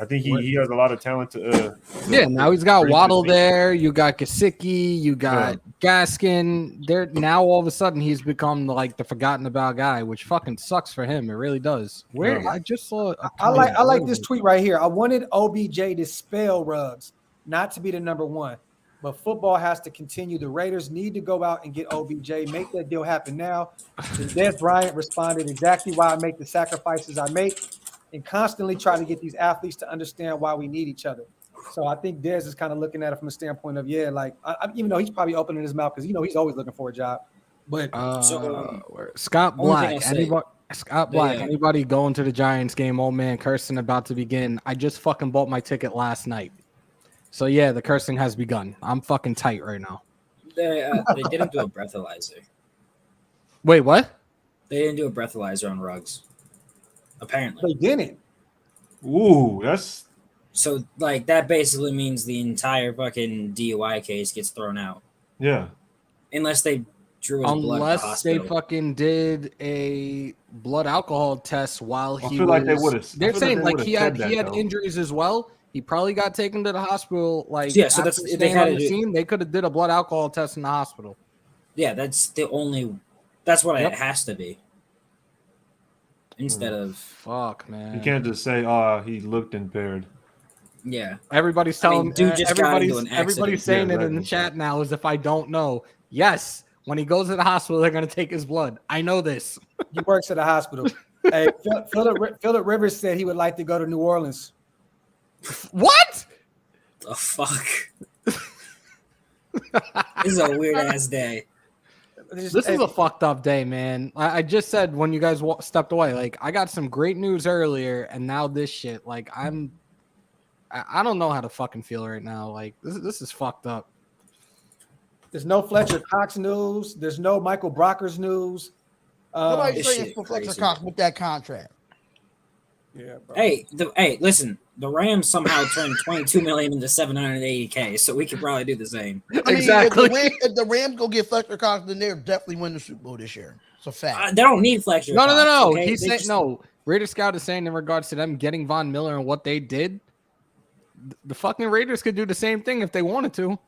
I think he has a lot of talent to Yeah, now he's got bring to the Waddle team. there. You got Gesicki. You got Gaskin. There now, all of a sudden, he's become like the forgotten about guy, which fucking sucks for him. It really does. Where Yeah. I just saw. I like this tweet right here. I wanted OBJ to spell Ruggs, not to be the number one. But football has to continue. The Raiders need to go out and get OBJ, make that deal happen now. And Des Bryant responded exactly why I make the sacrifices I make and constantly try to get these athletes to understand why we need each other. So I think Des is kind of looking at it from a standpoint of, even though he's probably opening his mouth because, he's always looking for a job. But Scott only thing Black. I'll say- Scott Black. Anybody going to the Giants game? Old man cursing about to begin. I just fucking bought my ticket last night. So yeah, the cursing has begun. I'm fucking tight right now. They didn't do a breathalyzer. Wait, what? They didn't do a breathalyzer on Ruggs. Apparently. they didn't. Ooh, that's So like that basically means the entire fucking DUI case gets thrown out. yeah. Unless they drew his blood at the Unless they hospital. fucking did a blood alcohol test while I he feel was. like they would've- They're I feel like saying they like would've he had said that, though. injuries as well. He probably got taken to the hospital. Like Yeah, so after that's- they staying had on to the do- scene. They could have did a blood alcohol test in the hospital. Yeah, that's what Yep. it has to be. Instead of Fuck, man. You can't just say, he looked impaired. Everybody's I mean, telling dude just got into an everybody's accident. saying Yeah, it in the exactly. chat now as if I don't know. Yes, when he goes to the hospital, they're gonna take his blood. I know this. He works at a hospital. Hey, Phillip Rivers said he would like to go to New Orleans. What? the fuck. This is a weird ass day. This is a fucked up day, man. I just said when you guys stepped away, like I got some great news earlier, and now this shit. Like I don't know how to fucking feel right now. Like this is fucked up. There's no Fletcher Cox news. There's no Michael Brockers news. Nobody's this saying shit for Fletcher crazy. Cox with that contract. Yeah, bro. Hey, listen. The Rams somehow turned 22 million into 780K, so we could probably do the same. I mean, Exactly. If the Rams go get Fletcher Cox, then they're definitely win the Super Bowl this year. It's a fact. They don't need Fletcher. No. Cox, okay? He's They saying just- no. Raider Scout is saying in regards to them getting Von Miller and what they did, the fucking Raiders could do the same thing if they wanted to.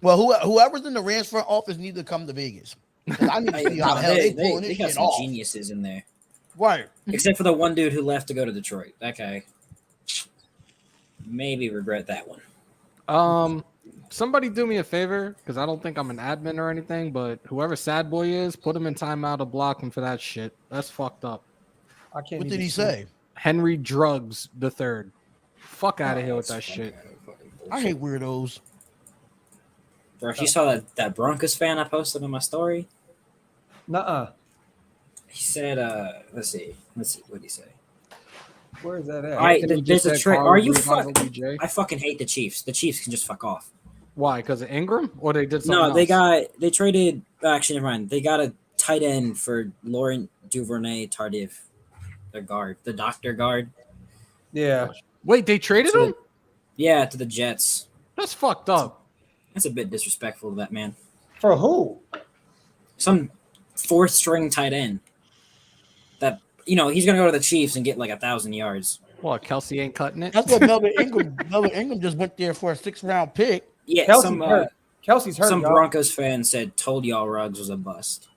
Well, whoever's in the Rams front office need to come to Vegas. 'Cause I need to see how the hell they pulling they this got shit some off. geniuses in there. Right. Except for the one dude who left to go to Detroit. That guy maybe regret that one. Somebody do me a favor because I don't think I'm an admin or anything, but whoever Sad Boy is, put him in timeout to block him for that shit. That's fucked up. I can't. What even did he see. say? Henry Drugs the third. Fuck out of here with that shit. I hate weirdos. Bro, if you saw that Broncos fan I posted on my story, Nuh-uh. he said, let's see, what did he say? Where is that at? All right, Anthony there's just a said trick. Carl Are you Reed on fuck? OBJ. I fucking hate the Chiefs. The Chiefs can just fuck off. Why? Because of Ingram, or they did something? No, they traded. Actually, never mind. They got a tight end for Laurent Duvernay Tardif, the guard, the doctor guard. Yeah. Wait, they traded him? To the Jets. That's fucked up. That's a bit disrespectful to that man. For who? Some fourth string tight end. That he's gonna go to the Chiefs and get like 1,000 yards. What? Kelsey ain't cutting it. That's what Melvin Ingram just went there for a 6th-round pick. Yeah, Kelsey's hurt. Some y'all. Broncos fan said told y'all Ruggs was a bust.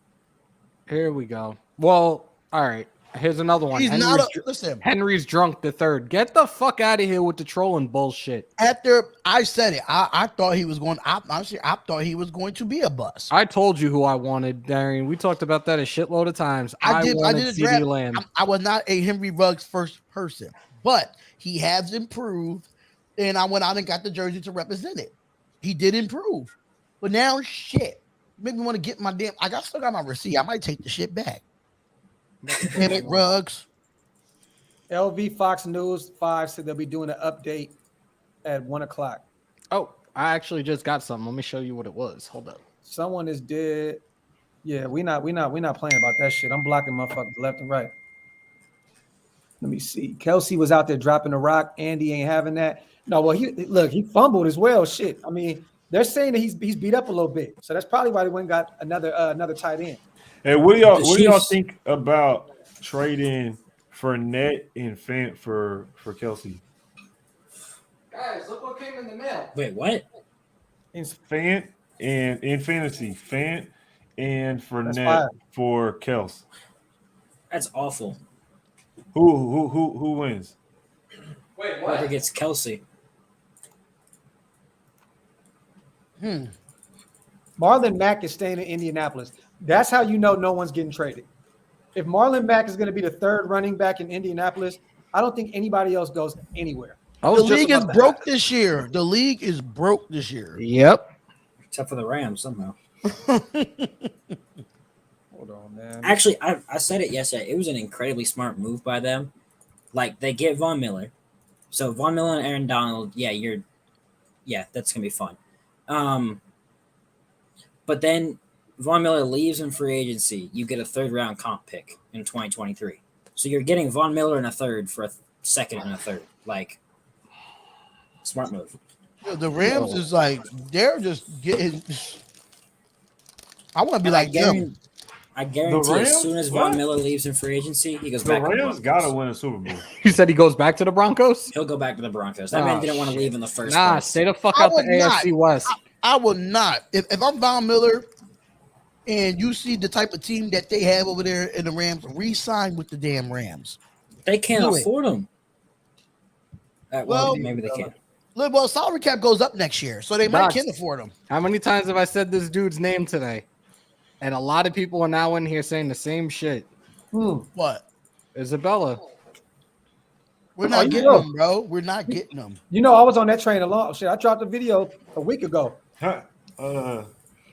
Here we go. Well, all right. Here's another one. He's listen. Henry's drunk the third. Get the fuck out of here with the trolling bullshit. After I said it, I thought he was going. Honestly, I thought he was going to be a bust. I told you who I wanted, Darian. We talked about that a shitload of times. I did a CD draft. Lamb. I was not a Henry Ruggs first person, but he has improved, and I went out and got the jersey to represent it. He did improve, but now shit. Make me want to get my damn. Still got my receipt. I might take the shit back. Damn it, Ruggs. LV Fox News 5 said they'll be doing an update at 1:00. Oh, I actually just got something. Let me show you what it was. Hold up. Someone is dead. Yeah, we not playing about that shit. I'm blocking motherfuckers left and right. Let me see. Kelsey was out there dropping a rock. Andy ain't having that. No, well, he fumbled as well. Shit. I mean, they're saying that he's beat up a little bit. So that's probably why they went and got another tight end. Hey, what do y'all think about trading Fournette and Fant for Kelsey? Guys, look what came in the mail. Wait, what? Fant and in fantasy, Fant and Fournette for Kels. That's awful. Who wins? Wait, Whoever gets Kelsey. Marlon Mack is staying in Indianapolis. That's how you know no one's getting traded. If Marlon Mack is going to be the third running back in Indianapolis, I don't think anybody else goes anywhere. The league is broke this year. The league is broke this year. Yep. Except for the Rams somehow. Hold on, man. Actually, I said it yesterday. It was an incredibly smart move by them. Like, they get Von Miller. So Von Miller and Aaron Donald, that's going to be fun. But then Von Miller leaves in free agency. You get a 3rd-round comp pick in 2023. So you're getting Von Miller in a 3rd for a 2nd and a 3rd. Like, smart move. The Rams is like, they're just getting. I want to be like them. I guarantee as soon as Von Miller leaves in free agency, he goes back to the Broncos. The Rams got to win a Super Bowl. You said he goes back to the Broncos? He'll go back to the Broncos. That man didn't want to leave in the first Nah, place. stay the fuck out the AFC West. I will not. If I'm Von Miller and you see the type of team that they have over there in the Rams, re-sign with the damn Rams. They can't afford him. Well, maybe they can. Well, salary cap goes up next year, so they might can afford him. How many times have I said this dude's name today? And a lot of people are now in here saying the same shit. What? Isabella. We're not getting them, bro. We're not getting them. You know, I was on that train a lot. Shit, I dropped a video a week ago. I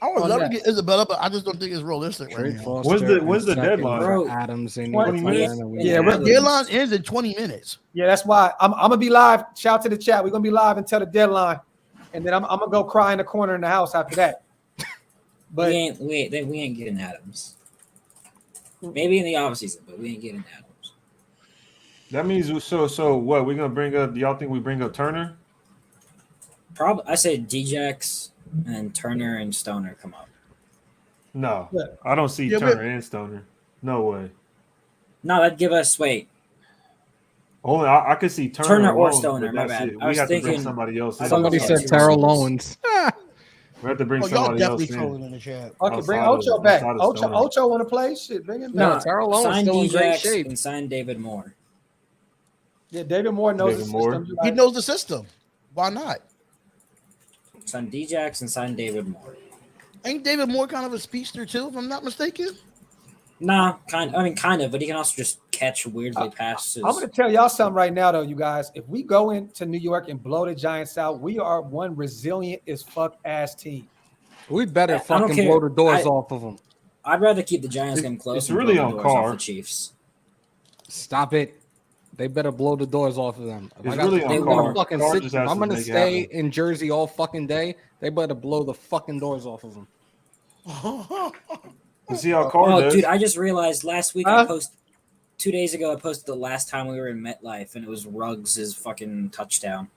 would love to get Isabella, but I just don't think it's realistic right now. When's the deadline? Bro, Adams in 20 minutes? Yeah, the deadline ends in 20 minutes. Yeah, that's why I'm gonna be live. Shout out to the chat. We're gonna be live until the deadline, and then I'm gonna go cry in the corner in the house after that. But we ain't getting Adams. Maybe in the offseason, but we ain't getting Adams. That means so what? We're gonna bring up? Do y'all think we bring up Turner? Probably. I say Djax and Turner and Stoner come up. No, I don't see Turner and Stoner. No way. No, that'd give us Only I could see Turner or alone, Stoner. My bad. We have to bring somebody else. Somebody said Terrell Owens. We have to bring somebody else in. In the chat. Okay, bring Ocho back. Ocho want to play? Shit, bring him back. No, Terrell Owens still in great shape. And sign David Moore. Yeah, David Moore knows the system. He knows the system. Why not? Sign Djax and sign David Moore. Ain't David Moore kind of a speedster too, if I'm not mistaken? Nah, kind of, but he can also just catch weirdly passes. I'm going to tell y'all something right now, though, you guys. If we go into New York and blow the Giants out, we are one resilient as fuck ass team. We better fucking blow the doors off of them. I'd rather keep the Giants game close. It's really on Carr. The Chiefs. Stop it. They better blow the doors off of them. If It's I got really to on I'm Carr. gonna fucking Carr sit. just has I'm to gonna make it stay happen. in Jersey all fucking day. They better blow the fucking doors off of them. Let's see how Carr Oh, does. dude, I just realized last week Huh? I posted 2 days ago. I posted the last time we were in MetLife, and it was Ruggs' fucking touchdown.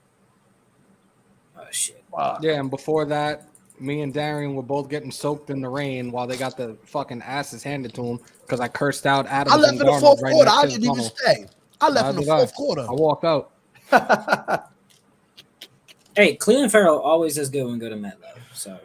Oh shit! Wow. Yeah, and before that, me and Darian were both getting soaked in the rain while they got the fucking asses handed to them because I cursed out Adams I left and in the Darnold fourth right quarter. next I to the didn't even tunnel. stay. I left in the Neither did fourth quarter. I walked out. Hey, Cleveland Farrell always does good when we go to MetLife. So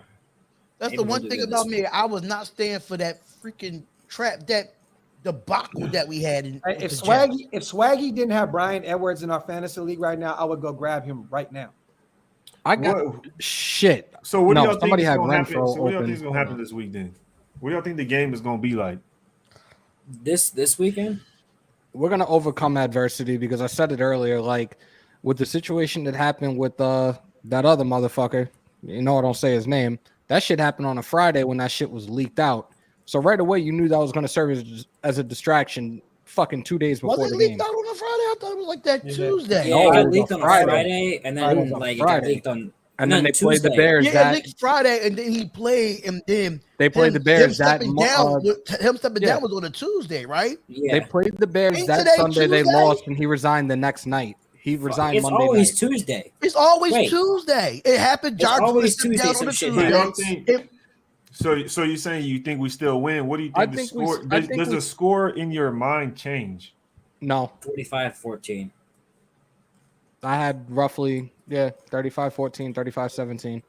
That's maybe the we'll one do thing good about this me. I was not staying for that freaking trap, that debacle that we had. Hey, if Swaggy didn't have Brian Edwards in our fantasy league right now, I would go grab him right now. I got What- shit. So what do No, y'all think somebody is had going to happen? Renfro So what do y'all open. think is going to happen this week then? What do y'all think the game is going to be like? this weekend. We're gonna overcome adversity because I said it earlier. Like with the situation that happened with that other motherfucker, you know, I don't say his name. That shit happened on a Friday when that shit was leaked out. So right away, you knew that was gonna serve as a distraction. Fucking 2 days before Was it the leaked game. out on a Friday? I thought it was like that Yeah. Tuesday. Yeah, No, it it got was leaked a on a Friday. Friday, and Friday was then on like it Friday. got leaked on. And then they played the Tuesday. Bears. Yeah, it that leaked Friday, and then he played, and then they played the Bears. That stepping down yeah. was on a Tuesday, right? They Yeah, played the Bears Ain't that today Sunday. They Tuesday? lost, and he resigned the next night. He resigned it's Monday always night. Tuesday. It's always Wait. Tuesday. It happened. It's John always stepped Tuesday, down some on a shit So Tuesday. y'all happens. think? So you're saying you think we still win? What do you think? I The think we- score I does, think does we- the score in your mind change? No, 45-14. I had roughly 35-14, 35-17.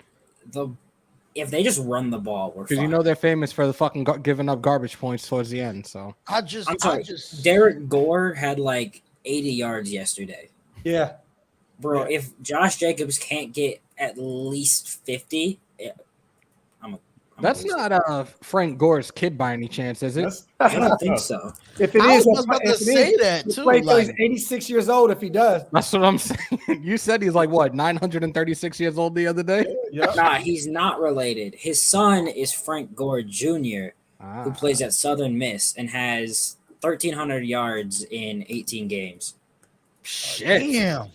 If they just run the ball, we're Because fine. you know they're famous for the fucking giving up garbage points towards the end. So I just, I'm sorry. I just. Derek Gore had like 80 yards yesterday. Yeah. Bro, Yeah. if Josh Jacobs can't get at least 50, that's not Frank Gore's kid by any chance, is it? I don't think so. If it I is, was about to say that he'll too. play till he's Like, 86 years old if he does. That's what I'm saying. You said he's like what 936 years old the other day. Yeah. Nah, he's not related. His son is Frank Gore Jr., who plays at Southern Miss and has 1,300 yards in 18 games. Shit. damn.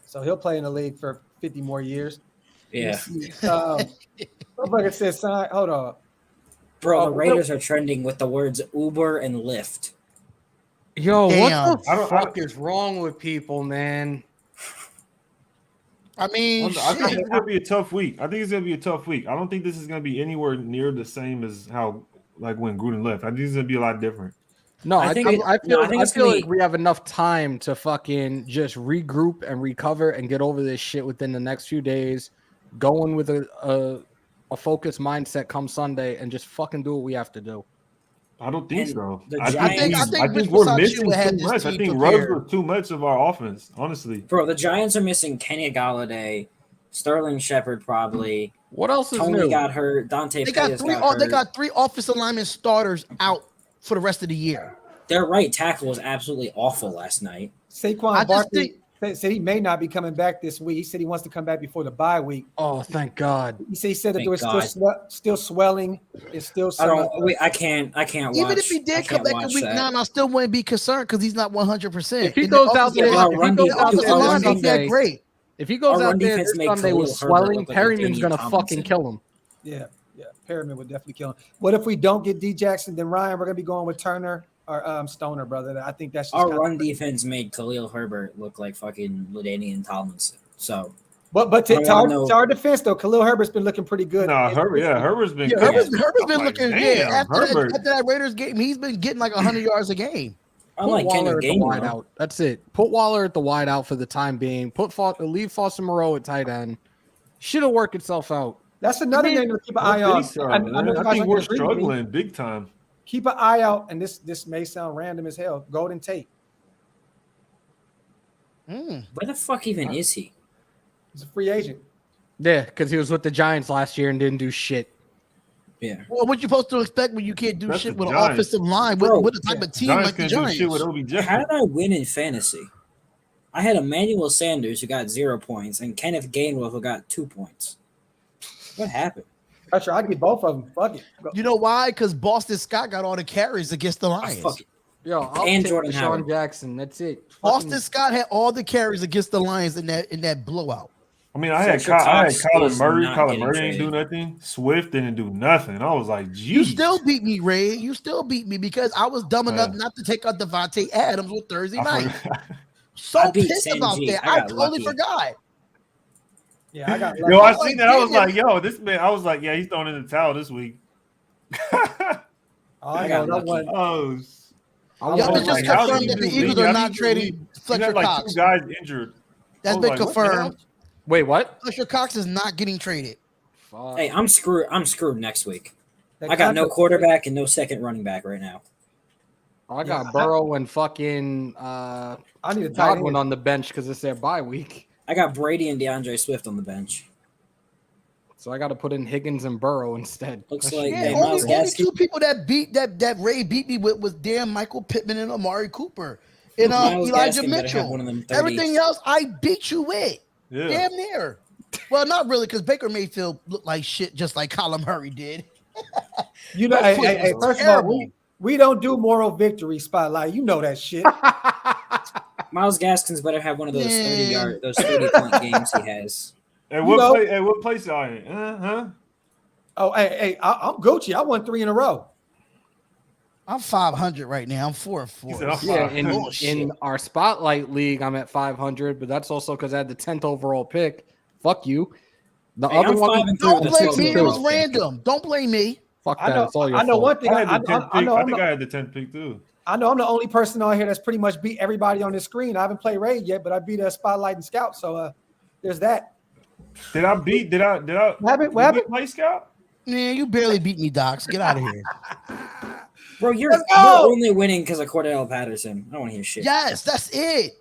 So he'll play in the league for 50 more years. Yeah. Motherfucker said, sign. Hold on. Bro, Oh, the Raiders are trending with the words Uber and Lyft. Yo, Damn. what the fuck is wrong with people, man? I mean, I think shit. it's gonna be a tough week. I don't think this is gonna be anywhere near the same as how like when Gruden left. I think it's gonna be a lot different. No, I think feel it's gonna like be- we have enough time to fucking just regroup and recover and get over this shit within the next few days. Going with a focused mindset come Sunday and just fucking do what we have to do. I don't think And so. the I Giants- think Rich we're Bisaccia missing had too this much. I team think prepared. Ruggs was too much of our offense, honestly. Bro, the Giants are missing Kenny Galladay, Sterling Shepard probably. What else is Tony new? got hurt. Dante They got Pettis three. got They hurt. got 3 offensive lineman starters out for the rest of the year. Their right tackle was absolutely awful last night. I Saquon just Barkley said he may not be coming back this week. He said he wants to come back before the bye week. Oh, thank God. He said that Thank there was God. still swelling. It's still I some. don't. I can't watch. Even if he I did come can't back in watch week that. 9, I still wouldn't be concerned because he's not 100%. If he goes out there, our if run he goes defense- out dude, there our offensive run line's not that Sunday, great. if he goes Our out run there defense this made Sunday Khalil with Herbert swelling, look like Perryman's Ladainian gonna Tomlinson. fucking kill him. Yeah. Perriman would definitely kill him. What if we don't get D Jackson? Then Ryan, we're gonna be going with Turner or Stoner, brother. I think that's just Our kinda- run defense made Khalil Herbert look like fucking Ladainian Tomlinson. So, But I don't wanna know- to our defense though, Khalil Herbert's been looking pretty good. No, Herbert's been. Yeah, cooking. Herbert's I'm been like, looking damn, good. After Herbert. that Raiders game, he's been getting like 100 yards a game. I Put like Waller Kenneth at the wide Gainwell. out. That's it. Put Waller at the wide out for the time being. Leave Foster Moreau at tight end. Should have worked itself out. That's another I mean, name to keep an eye on. I think we're struggling big time. Keep an eye out, and this may sound random as hell. Golden Tate. Where the fuck even is he? He's a free agent. Yeah, because he was with the Giants last year and didn't do shit. Yeah. Well, what you supposed to expect when you can't do That's shit the with an Giants. offensive line Bro, with a type of team Giants like the can do Giants? shit with OBJ. How did I win in fantasy? I had Emmanuel Sanders who got 0 points and Kenneth Gainwell who got 2 points. What happened? I'd get both of them. Fuck it. You know why? Because Boston Scott got all the carries against the I Lions. fucking Yo, I'll And take Jordan Deshaun Howard. Jackson. That's it. Austin Fucking- Scott had all the carries against the Lions in that blowout. I mean, Fletcher I had Cox Colin is Murray. not Colin getting Murray ain't do traded. nothing. Swift didn't do nothing. I was like, geez. You still beat me, Ray. You still beat me because I was dumb enough not to take out Devontae Adams on Thursday night. So I beat pissed about Sanjay. that. I I got totally lucky. forgot. Yeah, I got. Yo, I Like, seen that. I was damn. like, yo, this man. I was like, yeah, he's throwing in the towel this week. I got know that lucky. one. Oh, I Y'all was just like, how confirmed did that you the do- Eagles how are did not you trading do- You Fletcher had like Cox. two guys injured. That's I was been like, what the confirmed. hell? Wait, what? Fletcher Cox is not getting traded. Fuck. Hey, I'm screwed. I'm screwed next week. That I got no contract- quarterback and no second running back right now. I got Yeah, Burrow and fucking I need a tight Godwin end. on the bench because it's their bye week. I got Brady and DeAndre Swift on the bench. So I got to put in Higgins and Burrow instead. Looks That like- shit- Yeah, Hey, only Myles Gaskin. two people that Ray beat me with was damn Michael Pittman and Amari Cooper and Myles Elijah Gaskin better have Mitchell. one of them 30s. Everything else I beat you with. Yeah. Damn near. Well, not really, because Baker Mayfield looked like shit, just like Colin Murray did. You know, That hey, was first of all, terrible. we don't do moral victory spotlight. You know that shit. Miles Gaskin's better have one of those Man. 30-point games he has. Hey, know- what place are you in? Huh? Oh, hey, I'm Gucci. I won 3 in a row. I'm 500 right now. I'm 4-4. He said, I'm Yeah, fine. in Bullshit. our spotlight league, I'm at 500, but that's also because I had the 10th overall pick. Fuck you. The Hey, other I'm one, 5 and 3 Don't with the blame 12 me. It was overall pick. random. Don't blame me. fuck I that. know. It's all your I know fault. one thing. I had the 10th I pick. know. I I'm think the, I had the 10th pick too. I know I'm the only person on here that's pretty much beat everybody on this screen. I haven't played Raid yet, but I beat a Spotlight and Scout. So there's that. Did I? What happened? Did What happened? we play Scout? Man, you barely beat me, Docs. Get out of here. Bro, you're Let's go! only winning because of Cordell Patterson. I don't want to hear shit. Yes, that's it.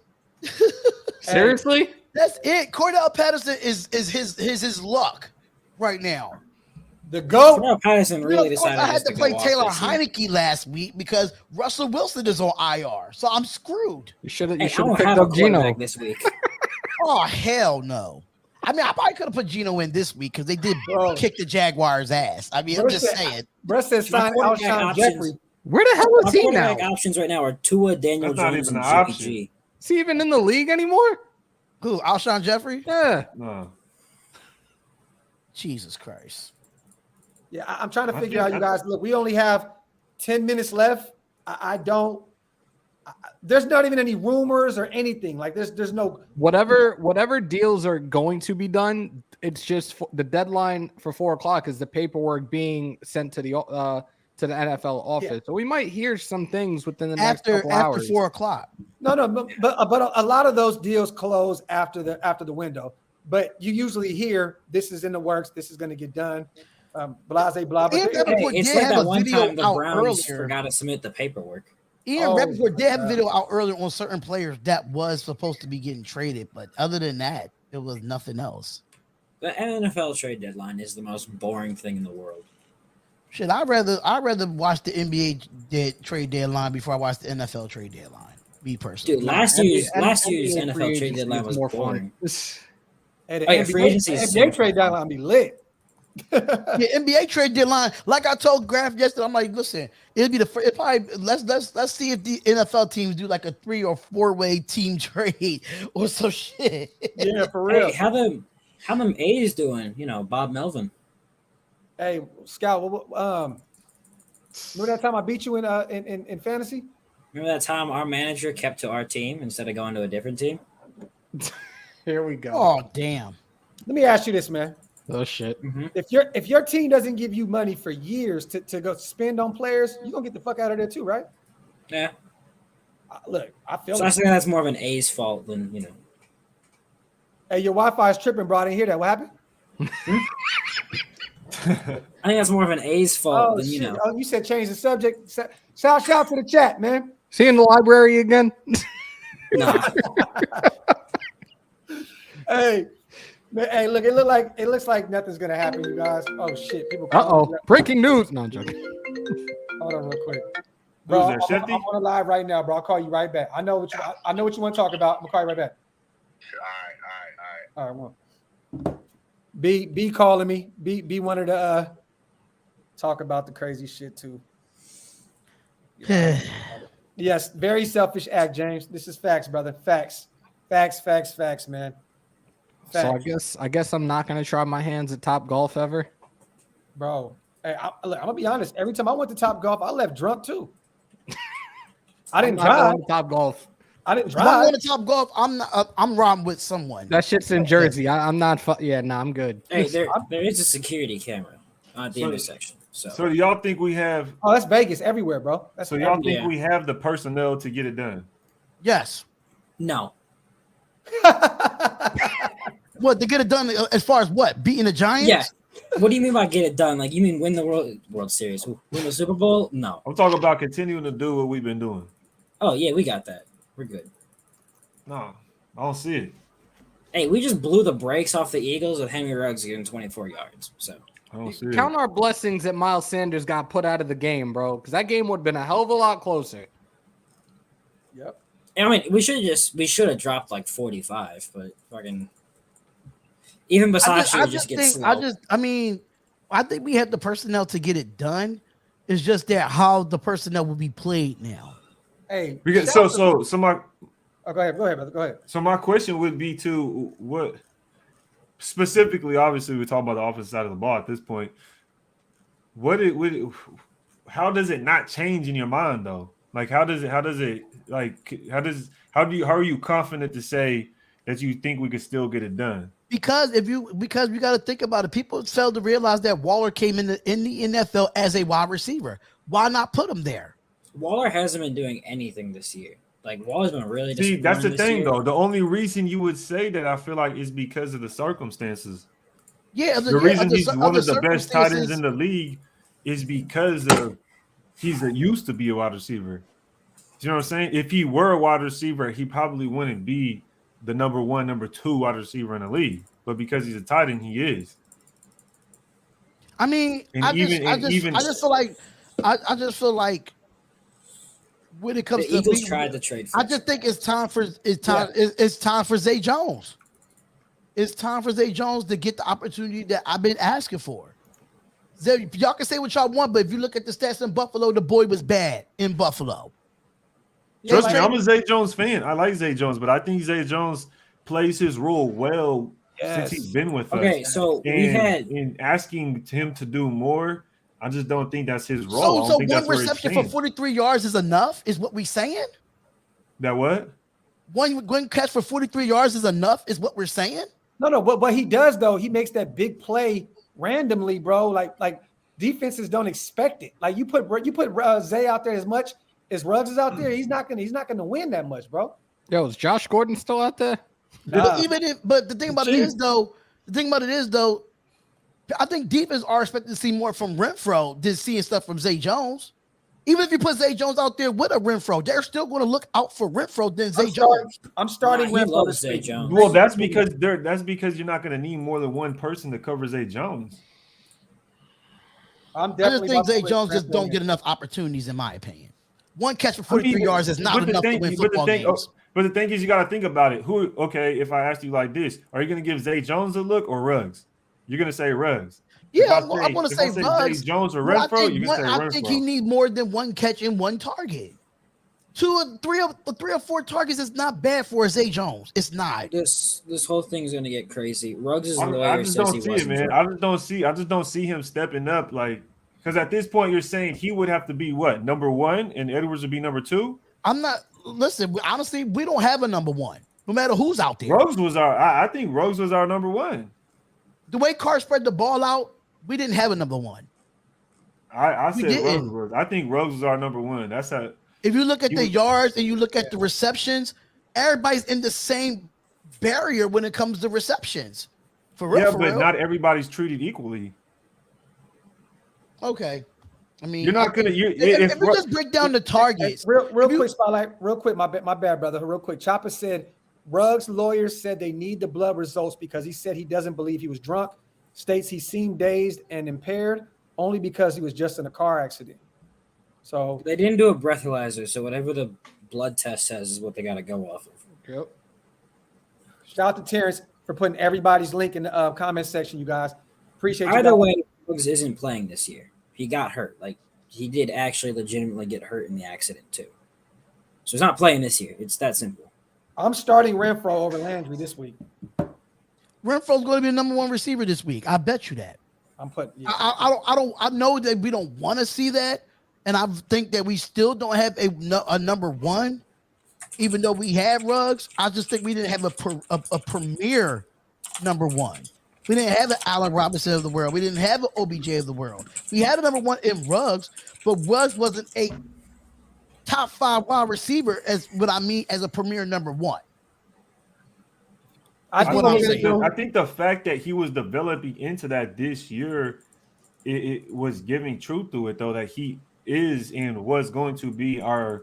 Seriously? That's it. Cordell Patterson is his luck right now. The GOAT. Cordell Patterson really Of course, decided I had just to to play go off Taylor this year. Heineke last week because Russell Wilson is on IR, so I'm screwed. You should have Hey, I picked don't have up a Gino. quarterback this week. Oh hell no! I mean, I probably could have put Gino in this week because they did Bro. kick the Jaguars' ass. I mean, I'm just saying. Brett says My sign quarterback Alshon options- Jeffrey. Where the hell My is he now? quarterback options right now are Tua, Daniel That's not Jones, even and an Jimmy option. G. Is he even in the league anymore? Who? Alshon Jeffrey? Yeah. No. Jesus Christ! Yeah, I'm trying to I figure think out, you guys. Look, we only have 10 minutes left. There's not even any rumors or anything. Like there's no. Whatever deals are going to be done, it's just the deadline for 4:00 is the paperwork being sent to the NFL office. Yeah. So we might hear some things within the next couple After hours. 4:00. No, but a lot of those deals close after the window. But you usually hear this is in the works. This is going to get done. Blase, blah, blah. And blah. Hey, Rappaport it's did like have that a one video time the out Browns earlier. forgot to submit the paperwork. Ian Oh, Rappaport did have a God. video out earlier on certain players that was supposed to be getting traded, but other than that, there was nothing else. The NFL trade deadline is the most boring thing in the world. Shit, I'd rather watch the NBA trade deadline before I watch the NFL trade deadline. Me personally. Dude, last year's NBA NFL free trade agency deadline is was more boring. fun. Hey, the Oh, yeah, free agency is NBA so trade fun. deadline be lit. The NBA trade deadline, like I told Graphk yesterday, I'm like, listen, it'd be it probably let's see if the NFL teams do like a 3 or 4-way team trade or some shit. Yeah, for real. Hey, how them A's doing? You know, Bob Melvin. Hey, Scout, remember that time I beat you in fantasy? Remember that time our manager kept to our team instead of going to a different team? Here we go. Oh damn. Let me ask you this, man. Oh shit. Mm-hmm. If your team doesn't give you money for years to go spend on players, you're gonna get the fuck out of there too, right? Yeah. Look, I feel So I think that's more of an A's fault than, you know. Hey, your Wi-Fi is tripping, bro. I didn't hear that. What happened? I think that's more of an A's fault than, you shit. know. Oh, you said change the subject. Shout out to the chat, man. See you in the library again? Nah. Hey, man, hey, look, it looks like nothing's gonna happen, you guys. Oh shit, people. Uh-oh. Breaking news. No, I'm joking. Hold on, real quick, bro. Who's there, Shifty? I'm on a live right now, bro. I'll call you right back. I know what you want to talk about. I'm gonna call you right back. All right, one. B calling me. B wanted to talk about the crazy shit too. Yes, very selfish act, James. This is facts, brother. Facts, man. So Facts. I guess I'm not gonna try my hands at Top Golf ever. Bro. Hey, I'm gonna be honest. Every time I went to Top Golf, I left drunk too. I didn't I'm not drive. going to Top Golf. I didn't If I'm drive. going to Top Golf, I'm not. I'm riding with someone. That shit's in Jersey. I'm not. Yeah, no, I'm good. Hey, there is a security camera at the intersection. So do y'all think we have? Oh, that's Vegas everywhere, bro. That's So y'all everywhere. think we have the personnel to get it done? Yes. No. What, to get it done as far as what? Beating the Giants? Yeah. What do you mean by get it done? Like, you mean win the World Series, win the Super Bowl? No. I'm talking about continuing to do what we've been doing. Oh yeah, we got that. We're good. No, I don't see it. Hey, we just blew the brakes off the Eagles with Henry Ruggs getting 24 yards. So I don't see Count it. our blessings that Miles Sanders got put out of the game, bro, because that game would have been a hell of a lot closer. Yep. I mean, we should have dropped like 45, but fucking even besides I just get think slow. I think we have the personnel to get it done. It's just that how the personnel will be played now. Hey, Because shout out so my oh, go ahead, brother. Go ahead. so my question would be to what specifically? Obviously, we're talking about the offensive side of the ball at this point. How does it not change in your mind though? Like how are you confident to say that you think we could still get it done? Because we got to think about it. People fail to realize that Waller came in the NFL as a wide receiver. Why not put him there? Waller hasn't been doing anything this year. Like Waller's been really See, that's the disappointing this thing year. though. The only reason you would say that I feel like is because of the circumstances. Yeah, The reason he's one of the best tight ends in the league is because of he's used to be a wide receiver. You know what I'm saying? If he were a wide receiver, he probably wouldn't be the number one, number two wide receiver in the league. But because he's a tight end, he is. I mean, I just feel like when it comes The to Eagles tried to trade. I just think it's time for Zay Jones. It's time for Zay Jones to get the opportunity that I've been asking for. Y'all can say what y'all want, but if you look at the stats in Buffalo, the boy was bad in Buffalo. Trust me, I'm a Zay Jones fan. I like Zay Jones, but I think Zay Jones plays his role well since he's been with us. Okay, so in asking him to do more, I just don't think that's his role. So one reception for 43 yards is enough, is what we're saying? That what? One catch for 43 yards is enough, is what we're saying? No. What he does though, he makes that big play randomly, bro. Like defenses don't expect it. Like you put Zay out there as much as Ruggs is out there, he's not gonna win that much, bro. Yo, is Josh Gordon still out there? But the thing about it is though, I think defense are expected to see more from Renfro than seeing stuff from Zay Jones. Even if you put Zay Jones out there with a Renfro, they're still going to look out for Renfro than Zay Jones. I'm starting Renfro Renfro. Zay Jones. Well, that's because you're not going to need more than one person to cover Zay Jones. I just think Zay Jones just don't get enough opportunities, in my opinion. One catch for 43 yards is not enough to win football games. But the thing is, you got to think about it. If I asked you like this, are you going to give Zay Jones a look or Ruggs? You're going to say Ruggs. Yeah, I'm going to say Ruggs. Zay Jones or Renfro, you're going to say Renfro. I think he needs more than one catch and one target. Three or four targets is not bad for Zay Jones. It's not. This whole thing is going to get crazy. Ruggs' I lawyer just says don't he see it, wasn't. man. I just don't see him stepping up, like, because at this point you're saying he would have to be what, number one, and Edwards would be number two. I'm not. Listen, honestly, we don't have a number one. No matter who's out there. I think Ruggs was our number one. The way Carr spread the ball out, we didn't have a number one. I said Ruggs was. I think Ruggs was our number one. That's how. If you look at the yards and you look at the receptions, everybody's in the same barrier when it comes to receptions. For real, but not everybody's treated equally. Okay. I mean, you're not gonna. If we just break down the targets, real quick, Spotlight, real quick. My bad, brother. Real quick. Chopper said Ruggs' lawyers said they need the blood results because he said he doesn't believe he was drunk. States he seemed dazed and impaired only because he was just in a car accident. So they didn't do a breathalyzer, so whatever the blood test says is what they got to go off of. Yep. Shout out to Terrence for putting everybody's link in the comment section, you guys. Appreciate you. Either way, Ruggs isn't playing this year. He got hurt. Like, he did actually legitimately get hurt in the accident, too. So he's not playing this year. It's that simple. I'm starting Renfro over Landry this week. Renfro's going to be the number 1 receiver this week. I bet you that. I'm putting. Yeah. I know that we don't want to see that, and I think that we still don't have a number 1, even though we had Ruggs. I just think we didn't have a premier number 1. We didn't have an Allen Robinson of the world. We didn't have an OBJ of the world. We had a number 1 in Ruggs, but Ruggs wasn't a top 5 wide receiver as what I mean as a premier number 1. I think the fact that he was developing into that this year, it was giving truth to it, though, that he is and was going to be our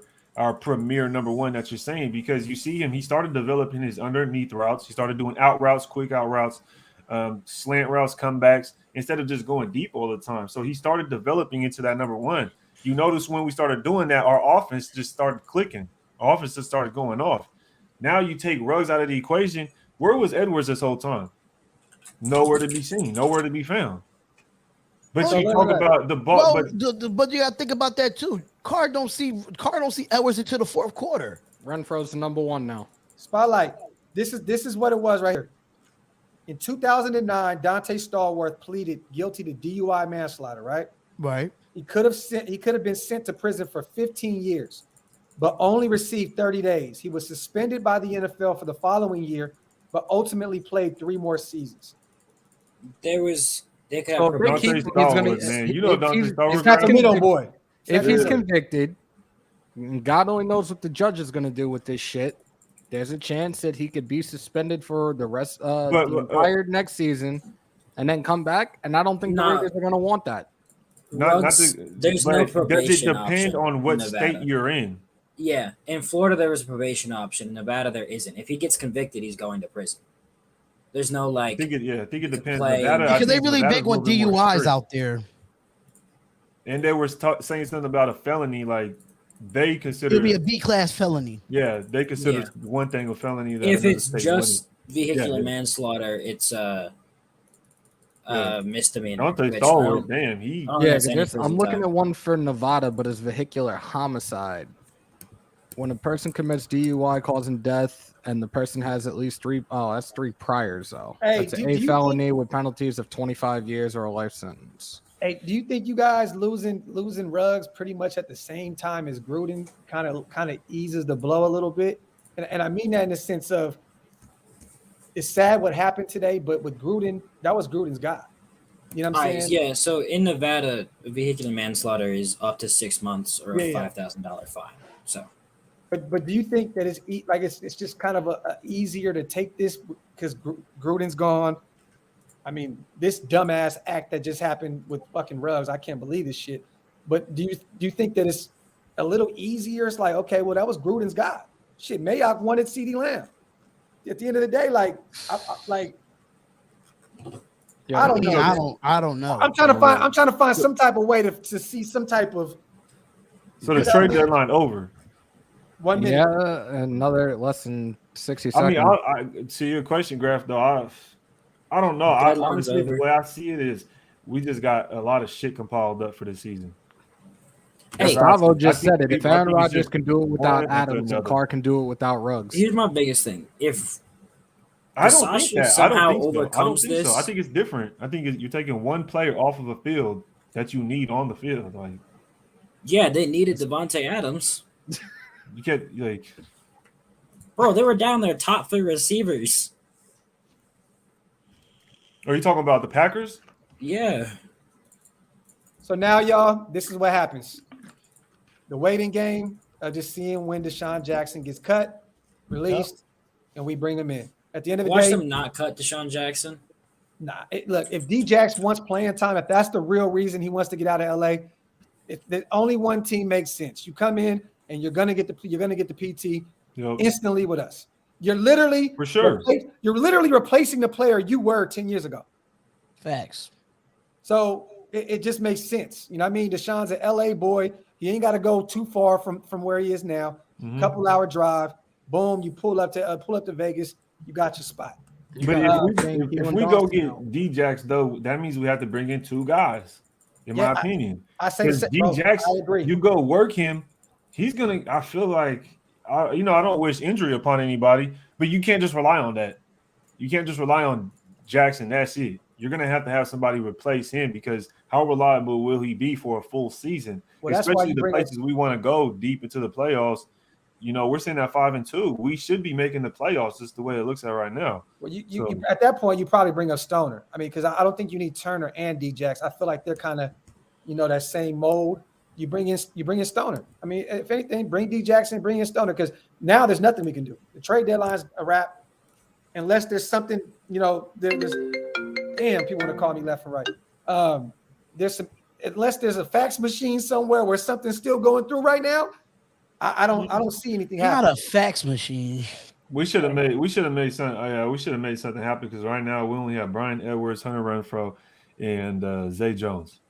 premier number 1 that you're saying, because you see him, he started developing his underneath routes. He started doing out routes, quick out routes, slant routes, comebacks, instead of just going deep all the time. So he started developing into that number 1. You notice when we started doing that, our offense just started clicking. Our offense just started going off. Now you take Ruggs out of the equation. Where was Edwards this whole time? Nowhere to be seen, nowhere to be found. But you talk about the ball, but you got to think about that too. Carr don't see Edwards until the 4th quarter. Renfro's the number 1 now. Spotlight. This is what it was right here. In 2009, Dante Stallworth pleaded guilty to DUI manslaughter. Right. Right. He could have been sent to prison for 15 years, but only received 30 days. He was suspended by the NFL for the following year, but ultimately played 3 more seasons. They could have If he's convicted, God only knows what the judge is going to do with this shit. There's a chance that he could be suspended for the rest of the entire next season and then come back. And I don't think the Raiders are going to want that. There's no probation. Does it depend on what state you're in? Yeah, in Florida there was a probation option. In Nevada there isn't. If he gets convicted, he's going to prison. There's no like. I think it depends. Nevada, because they really big on DUIs out there. And they were saying something about a felony, like they consider it'd be a B-class felony. Yeah, they consider one thing a felony. If it's just vehicular manslaughter, it's misdemeanor. Dante Stallworth, damn, I'm looking at one for Nevada, but it's vehicular homicide. When a person commits DUI causing death and the person has at least 3 priors, though. Hey, that's a felony with penalties of 25 years or a life sentence. Hey, do you think you guys losing Ruggs pretty much at the same time as Gruden kind of eases the blow a little bit? And I mean that in the sense of it's sad what happened today, but with Gruden, that was Gruden's guy. You know what I'm saying? Yeah, so in Nevada, vehicular manslaughter is up to 6 months or a $5,000 fine. So But do you think that it's just kind of a easier to take this because Gruden's gone? I mean, this dumbass act that just happened with fucking Ruggs, I can't believe this shit. But do you think that it's a little easier? It's like, okay, well, that was Gruden's guy. Shit, Mayock wanted CeeDee Lamb. At the end of the day, I don't know. I don't know. I'm trying to find some type of way to see some type of. So the trade deadline over. 1 minute. Yeah, another less than 60 seconds. I mean, to your question, Graphk, though, I don't know. I honestly, the way I see it is, we just got a lot of shit compiled up for the season. Hey, Gustavo just said it. If Aaron Rodgers can do it without Adams, and Carr can do it without Ruggs. Here's my biggest thing: if I don't think that. somehow I don't think overcomes so. this, I think it's different. I think you're taking one player off of a field that you need on the field. Like, yeah, they needed Devontae Adams. You can't bro. They were down their top 3 receivers. Are you talking about the Packers? Yeah. So now, y'all, this is what happens. The waiting game of just seeing when Deshaun Jackson gets cut, released, and we bring him in. At the end of the day, watch them not cut Deshaun Jackson. Nah, look, if D-Jax wants playing time, if that's the real reason he wants to get out of LA, only one team makes sense. You come in and you're gonna get the PT instantly with us. You're literally for sure. You're literally replacing the player you were 10 years ago. Facts. So it just makes sense. You know what I mean? Deshaun's an LA boy. He ain't got to go too far from where he is now. Mm-hmm. Couple hour drive. Boom, you pull up to Vegas. You got your spot. But if we go get D-Jax, though, that means we have to bring in 2 guys, in my opinion. I say D-Jax, you go work him, he's going to – I feel like I don't wish injury upon anybody, but you can't just rely on that. You can't just rely on Jackson. That's it. You're going to have somebody replace him because how reliable will he be for a full season? Well, that's why Especially you the bring places we want to go deep into the playoffs. We're sitting at 5-2. We should be making the playoffs just the way it looks at right now. Well, you at that point, you probably bring up Stoner. I mean, because I don't think you need Turner and Djax. I feel like they're kind of, that same mold. You bring in Stoner. I mean, if anything, bring Djax and bring in Stoner because now there's nothing we can do. The trade deadline's a wrap. Unless there's something, there's damn, people want to call me left and right. Unless there's a fax machine somewhere where something's still going through right now, I don't see anything happening. Not a fax machine. We should have made something. We should have made something happen because right now we only have Brian Edwards, Hunter Renfro, and Zay Jones.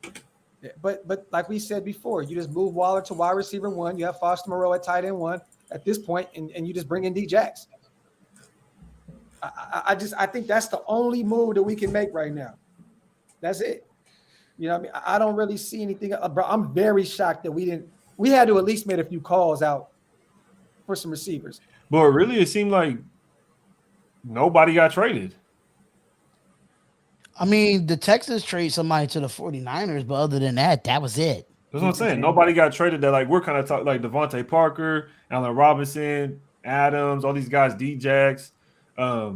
Yeah, but like we said before, you just move Waller to wide receiver 1. You have Foster Moreau at tight end 1 at this point, and you just bring in Djax. I think that's the only move that we can make right now. That's it. I don't really see anything. Bro, I'm very shocked that we had to at least make a few calls out for some receivers. But really, it seemed like nobody got traded. I mean, the Texans trade somebody to the 49ers, but other than that, that was it. That's what I'm saying. Nobody got traded. That we're kind of talking like Devontae Parker, Allen Robinson, Adams, all these guys, Djax. But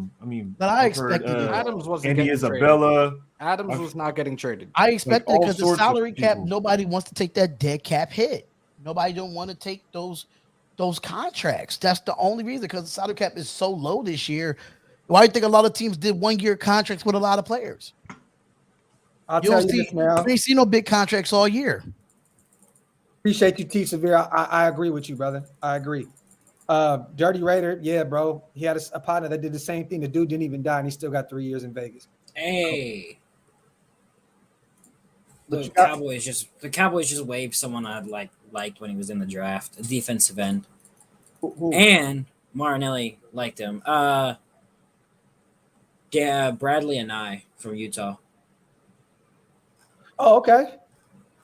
I expected Adams wasn't Andy getting Isabella. Traded. Adams was not getting traded. I expected because the salary cap, people. nobody wants to take that dead cap hit. Nobody don't want to take those contracts. That's the only reason because the salary cap is so low this year. Why do you think a lot of teams did 1-year contracts with a lot of players? I'll tell you this now. You ain't see no big contracts all year. Appreciate you, T. Severe. I agree with you, brother. I agree. Dirty Raider, yeah, bro. He had a partner that did the same thing. The dude didn't even die, and he still got 3 years in Vegas. Hey. The Cowboys just waived someone I liked when he was in the draft, a defensive end. Who? And Marinelli liked him. Bradley and I from Utah. Oh, okay.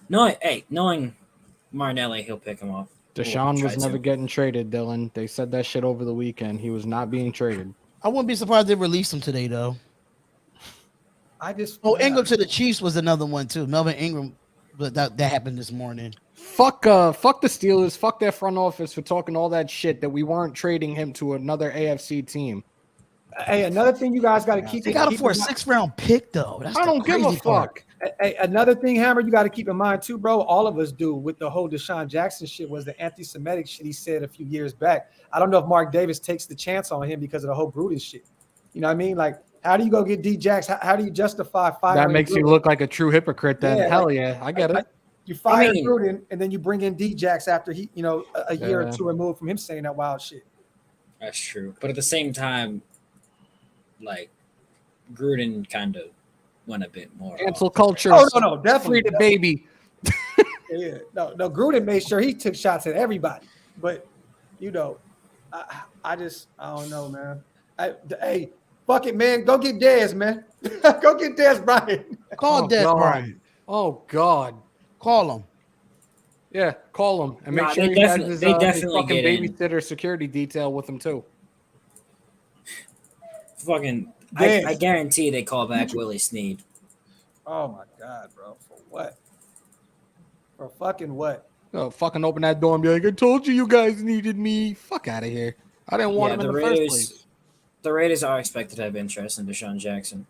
Knowing Marinelli, he'll pick him up. Deshaun was never getting traded, Dylan. They said that shit over the weekend. He was not being traded. I wouldn't be surprised they released him today, though. Ingram to the Chiefs was another one too. Melvin Ingram, but that happened this morning. Fuck the Steelers. Fuck their front office for talking all that shit that we weren't trading him to another AFC team. Hey, another thing you guys got to keep. They got him for a 6th-round pick, though. I don't give a fuck. Hey, another thing, Hammer, you got to keep in mind too, bro. All of us do with the whole Deshaun Jackson shit was the anti-Semitic shit he said a few years back. I don't know if Mark Davis takes the chance on him because of the whole Gruden shit. You know what I mean? Like, how do you go get Djax? How do you justify firing? That makes you look like a true hypocrite. Then hell yeah, I get it. You fire Gruden and then you bring in Djax after he, a year or two removed from him saying that wild shit. That's true, but at the same time, like Gruden kind of went a bit more cancel culture. Oh no, definitely the baby. Yeah, no, Gruden made sure he took shots at everybody, but I don't know, man. Hey, fuck it, man. Go get Dez, man. Go get Dez Bryant. Call Dez Bryant. Oh God, call him. Yeah, call him and make sure he has his fucking babysitter security detail with him too. Fucking, I guarantee they call back Willie Snead. Oh my God, bro! For what? For fucking what? Oh, fucking open that door and be like, I told you guys needed me. Fuck out of here. I didn't want him in the first place. The Raiders are expected to have interest in Deshaun Jackson.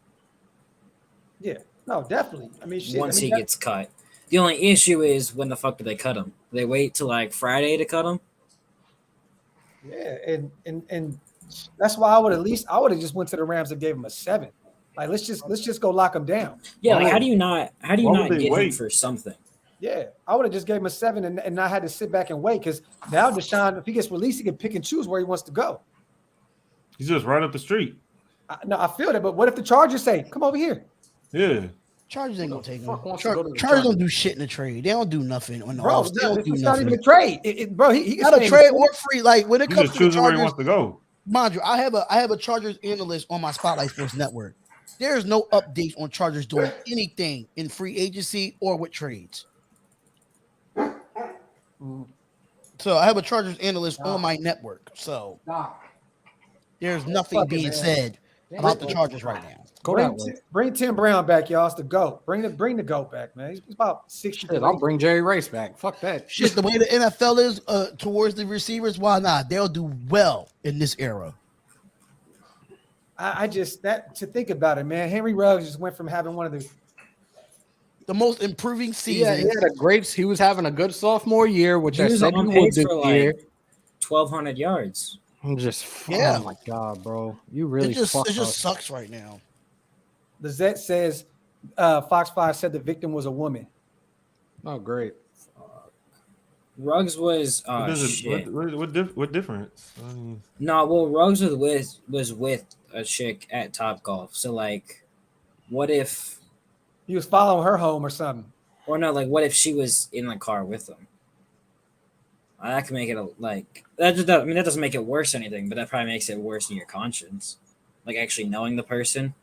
Yeah, no, definitely. I mean, once he gets cut. The only issue is when the fuck do they cut him? They wait till like Friday to cut him? Yeah, and that's why I would have just went to the Rams and gave him a 7. Like let's just go lock him down. Yeah, like how do you not get him for something? Yeah, I would have just gave him a 7 and not had to sit back and wait because now Deshaun, if he gets released, he can pick and choose where he wants to go. He's just right up the street. I feel that, but what if the Chargers say, "Come over here"? Yeah. Chargers ain't gonna take him. Chargers don't do shit in the trade. They don't do nothing on the off. They don't do nothing. Not even a trade, bro. He not a trade or free. Like when it comes to the Chargers, where he wants to go. Mind you, I have a Chargers analyst on my Spotlight Sports Network. There's no updates on Chargers doing anything in free agency or with trades. So I have a Chargers analyst on my network. So there's nothing Fuck it, being man. said about the Chargers right now. Go that way. Bring Tim Brown back, y'all. It's the GOAT. Bring the GOAT back, man. He's about 60. Shit, I'll bring Jerry Rice back. Fuck that. Shit, the way the NFL is towards the receivers, why not? They'll do well in this era. I just that to think about it, man. Henry Ruggs just went from having one of The most improving Yeah, season. he had a great. He was having a good sophomore year, which He I was said he on would pace this for year. like 1,200 yards. I'm just, Yeah. oh my god, bro, you really It just fucked us. sucks right now. the Zet says Fox 5 said the victim was a woman. Oh, great. Ruggs was What is it? shit. What difference? I mean, No, well, Ruggs was with a chick at Top Golf. So like, what if, He was following her home or something. or no, like, what if she was in the car with him? That could make it like that. I mean, that doesn't make it worse or anything, but that probably makes it worse in your conscience, like actually knowing the person.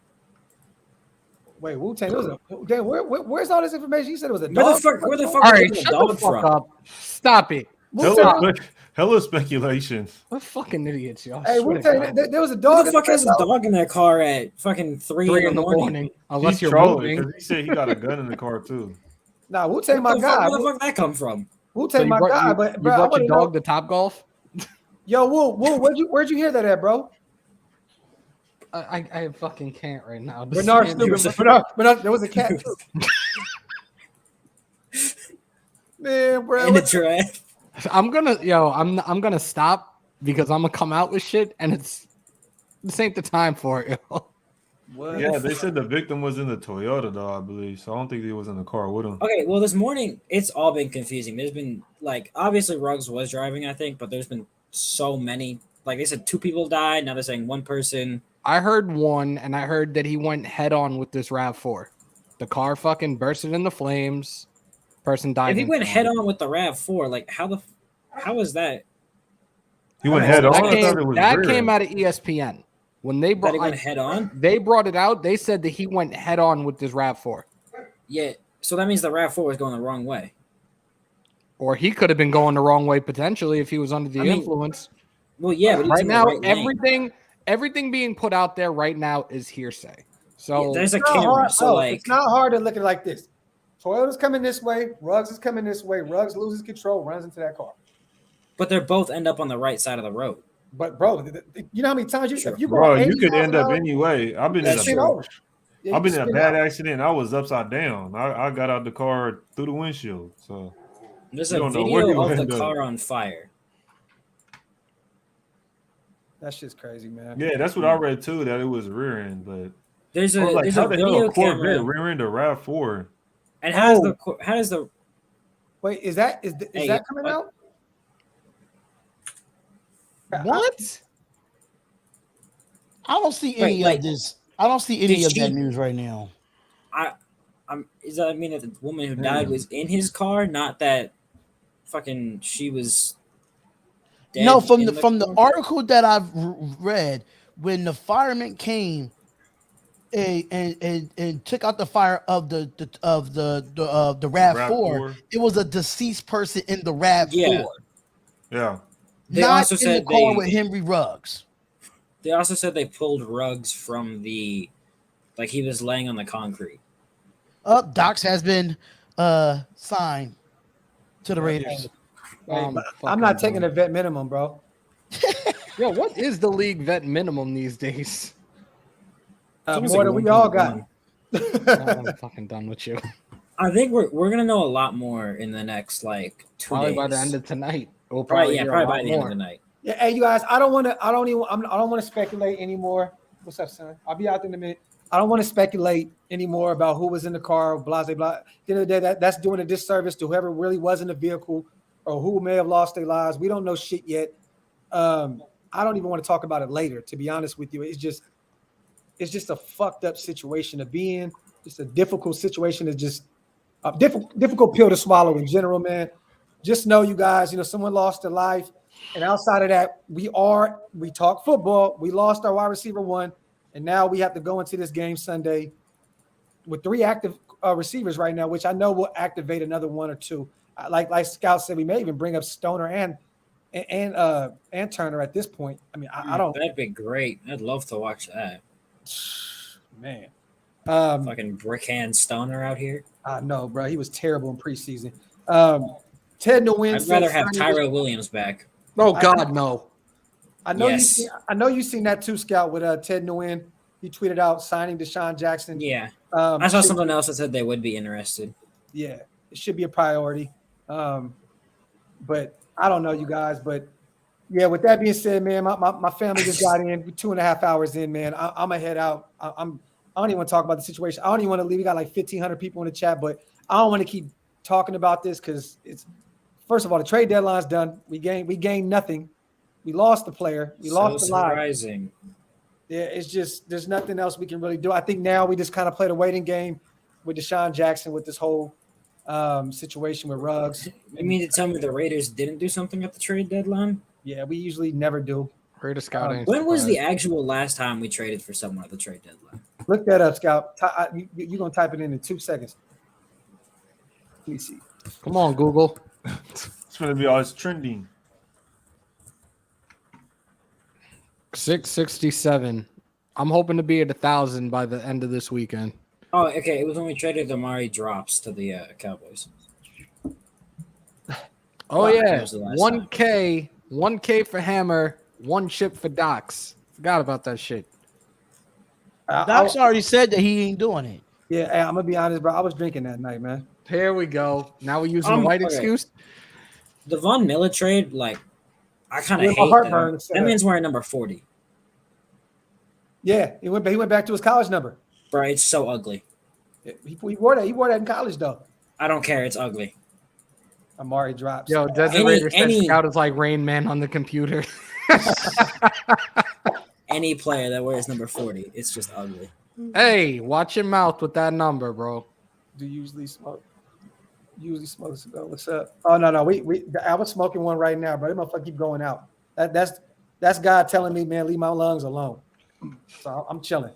Wait, Wu-Tang, where's all this information? You said it was a Where dog. the fuck All was right, the shut dog the fuck from? up. Stop it. hella speculation. What fucking idiots, y'all. Hey, Swear to Wu-Tang, God. there was a Who dog. the fuck has a dog in their car at fucking 3 in the morning? Unless He's you're trolling moving. because he said he got a gun in the car too. Nah, Wu-Tang my Where guy. the fuck that come from? Wu-Tang So my guy, but you bro, I brought wanna your dog know. to Top Golf? Yo, Wu, where'd you hear that at, bro? I fucking can't right now. Bernard stupid. Bernard, there was a cat too. Man, bro. In the draft. I'm gonna stop because I'm gonna come out with shit and this ain't the time for it. Yo. What? Yeah, they said the victim was in the Toyota though, I believe. So I don't think he was in the car with him. Okay, well, this morning it's all been confusing. There's been like obviously Ruggs was driving, I think, but there's been so many. Like they said, 2 people died. Now they're saying 1 person. I heard one, and I heard that he went head on with this RAV4. The car fucking bursted into flames. Person died. If he went instantly. head on with the RAV4, like how is that? He went head on. That I thought it was rear. came out of ESPN when they That brought he went head on? they brought it out. They said that he went head on with this RAV4, Yeah. So that means the RAV4 was going the wrong way. or he could have been going the wrong way potentially if he was under the I mean, influence. Well, yeah, but he was Right in the now, right lane. everything being put out there right now is hearsay. So Yeah, there's a It's not camera. hard- So oh, like, it's not hard to look at it like this. Toyota's coming this way, Ruggs is coming this way, Ruggs loses control, runs into that car. but they're both end up on the right side of the road. But bro, you know how many times Sure. if you go Bro, 80 you could end up miles an hour, anyway. I've been in That's a spin true. over. Yeah, I've been you in a spin bad out. accident. I was upside down. I got out the car through the windshield. So There's You a don't know where video you of the end up. car on fire. That shit's crazy, man. yeah, that's what I read too. That it was rear end, but There's I a was like, there's how a the hell video a Corvette camera. rear end a RAV4? And Oh. how does the Wait, is that Hey, that coming out? what? I don't see any like, of this. I don't see any did of that she- news right now. does that mean that the woman who died was in his car, not that fucking she was dead? No, from in the car? article that I've read, when the firemen came and took out the fire of the RAV4, RAV4. it was a deceased person in the RAV4, Yeah. Yeah. They not also in the said car they- with Henry Ruggs. They also said they pulled Ruggs from the, like he was laying on the concrete. Docs has been signed to the Raiders. I'm not taking a vet minimum, bro. Yo, what is the league vet minimum these days? It's More almost than like we all 1.1. got. I'm fucking done with you. I think we're gonna know a lot more in the next like 2 Probably days. by the end of tonight. We'll probably hear a by lot the end more. of the night. Yeah, hey, you guys, I don't want to speculate anymore. What's up, son? I'll be out there in a minute. I don't want to speculate anymore about who was in the car, blah, blah, blah. At the end of the day, that's doing a disservice to whoever really was in the vehicle or who may have lost their lives. We don't know shit yet. I don't even want to talk about it later, to be honest with you. It's just a fucked up situation to be in. Just a difficult situation. It's just a difficult pill to swallow in general, man. Just know, you guys, someone lost their life. And outside of that, we talk football. We lost our wide receiver 1, and now we have to go into this game Sunday with 3 active receivers right now, which I know will activate another 1 or 2. Like Scout said, we may even bring up Stoner and and Turner at this point. I mean, I don't. That'd be great. I'd love to watch that. Man, Fucking brickhand Stoner out here. I know, bro. He was terrible in preseason. Ted Nguyen. I'd rather have Tyrell Williams back. Oh God, no. I know Yes. I know you've seen that too, Scout, with Ted Nguyen. He tweeted out signing Deshaun Jackson. Yeah. I saw something else that said they would be interested. Yeah, it should be a priority. But I don't know, you guys. But yeah, with that being said, man, my family just got in. We're 2.5 hours in, man. I'm gonna head out. I don't even want to talk about the situation. I don't even want to leave. We got like 1,500 people in the chat, but I don't want to keep talking about this because it's first of all, the trade deadline's done. We gained nothing. We lost the player. We lost the line. Surprising. Yeah, it's just there's nothing else we can really do. I think now we just kind of played a waiting game with Deshaun Jackson with this whole situation with Ruggs. You mean to tell me the Raiders didn't do something at the trade deadline? Yeah, we usually never do. Raider scouting. When was the actual last time we traded for someone at the trade deadline? Look that up, Scout. You're going to type it in 2 seconds. Let me see. Come on, Google. It's going to be always trending. 667. I'm hoping to be at 1,000 by the end of this weekend. Oh, okay. It was when we traded Amari Drops to the Cowboys. Oh Wow, yeah, that was the last 1K for Hammer, 1 chip for Docs. Forgot about that shit. Doc's already said that he ain't doing it. Yeah, hey, I'm going to be honest, bro. I was drinking that night, man. Here we go. Now we're using a white okay. excuse. The Von Miller trade, like, I kind Yeah, of my hate heartburn that. is set That up. means wearing number 40. Yeah, he went back to his college number. Bro, it's so ugly. He wore that. He wore that in college, though. I don't care. It's ugly. Amari drops. Yo, Desert Raider says Scout is like Rain Man on the computer. Any player that wears number 40, it's just ugly. Hey, watch your mouth with that number, bro. Do you usually smoke? Usually smoke cigar. What's up? Oh no. I was smoking one right now, but that motherfucker keep going out. That's God telling me, man, leave my lungs alone. So I'm chilling.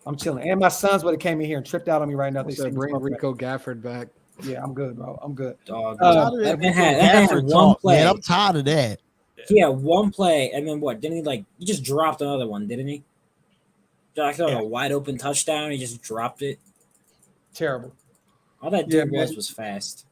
And my sons would have came in here and tripped out on me right now. They Said see me bring smoking. Rico Gafford back. Yeah, I'm good, bro. I'm good. Dog. That that man had one play. Man, I'm tired of that. He had one play, and then what? Didn't he he just dropped another one, didn't he? I thought a wide open touchdown. He just dropped it. Terrible. All that dude was fast.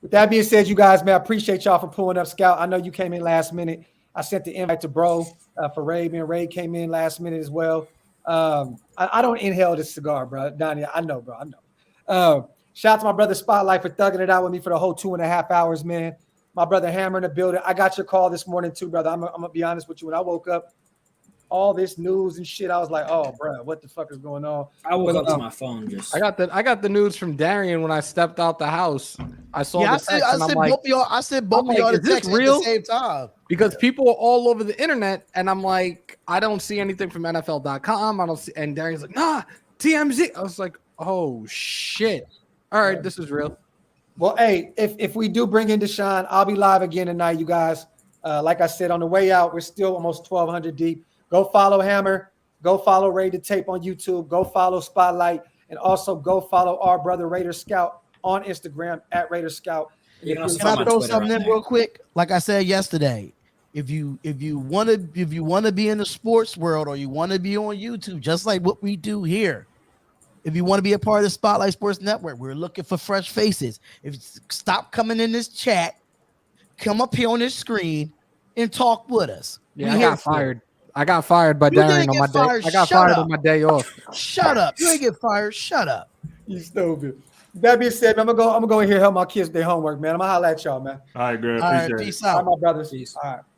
With that being said, you guys, man, I appreciate y'all for pulling up, Scout. I know you came in last minute. I sent the invite to Bro for Ray. Man, Ray came in last minute as well. I don't inhale this cigar, bro. Donnie, I know, bro. I know. Shout out to my brother Spotlight for thugging it out with me for the whole 2.5 hours, man. My brother Hammer in the building. I got your call this morning too, brother. I'm gonna be honest with you. When I woke up, all this news and shit, I was like, oh, bro, what the fuck is going on? I woke up to my phone just. I got the news from Darian when I stepped out the house. I saw the text and I'm like, I said both of y'all is the this text real? at the same time. Because people are all over the internet, and I'm like, I don't see anything from NFL.com. I don't see, and Darian's like, nah, TMZ. I was like, oh shit. All right, this is real. Well, hey, if we do bring in Deshaun, I'll be live again tonight, you guys. Like I said, on the way out, we're still almost 1,200 deep. Go follow Hammer. Go follow Ray the Tape on YouTube. Go follow Spotlight. And also go follow our brother Raider Scout on Instagram at Raider Scout. You can also Can I follow throw Twitter something on in there. real quick? Like I said yesterday, if you want to be in the sports world or you want to be on YouTube, just like what we do here. If you want to be a part of the Spotlight Sports Network, we're looking for fresh faces. Stop coming in this chat, come up here on this screen and talk with us. Yeah, I got fired. I got fired by Darian on my day. I got fired on my day off. Shut up. You ain't get fired. Shut up. You stupid. That being said, I'm gonna go in here and help my kids with their homework, man. I'm gonna holler at y'all, man. All right, Greg. All right, Appreciate it. peace All right, out. my brothers. Peace. All right.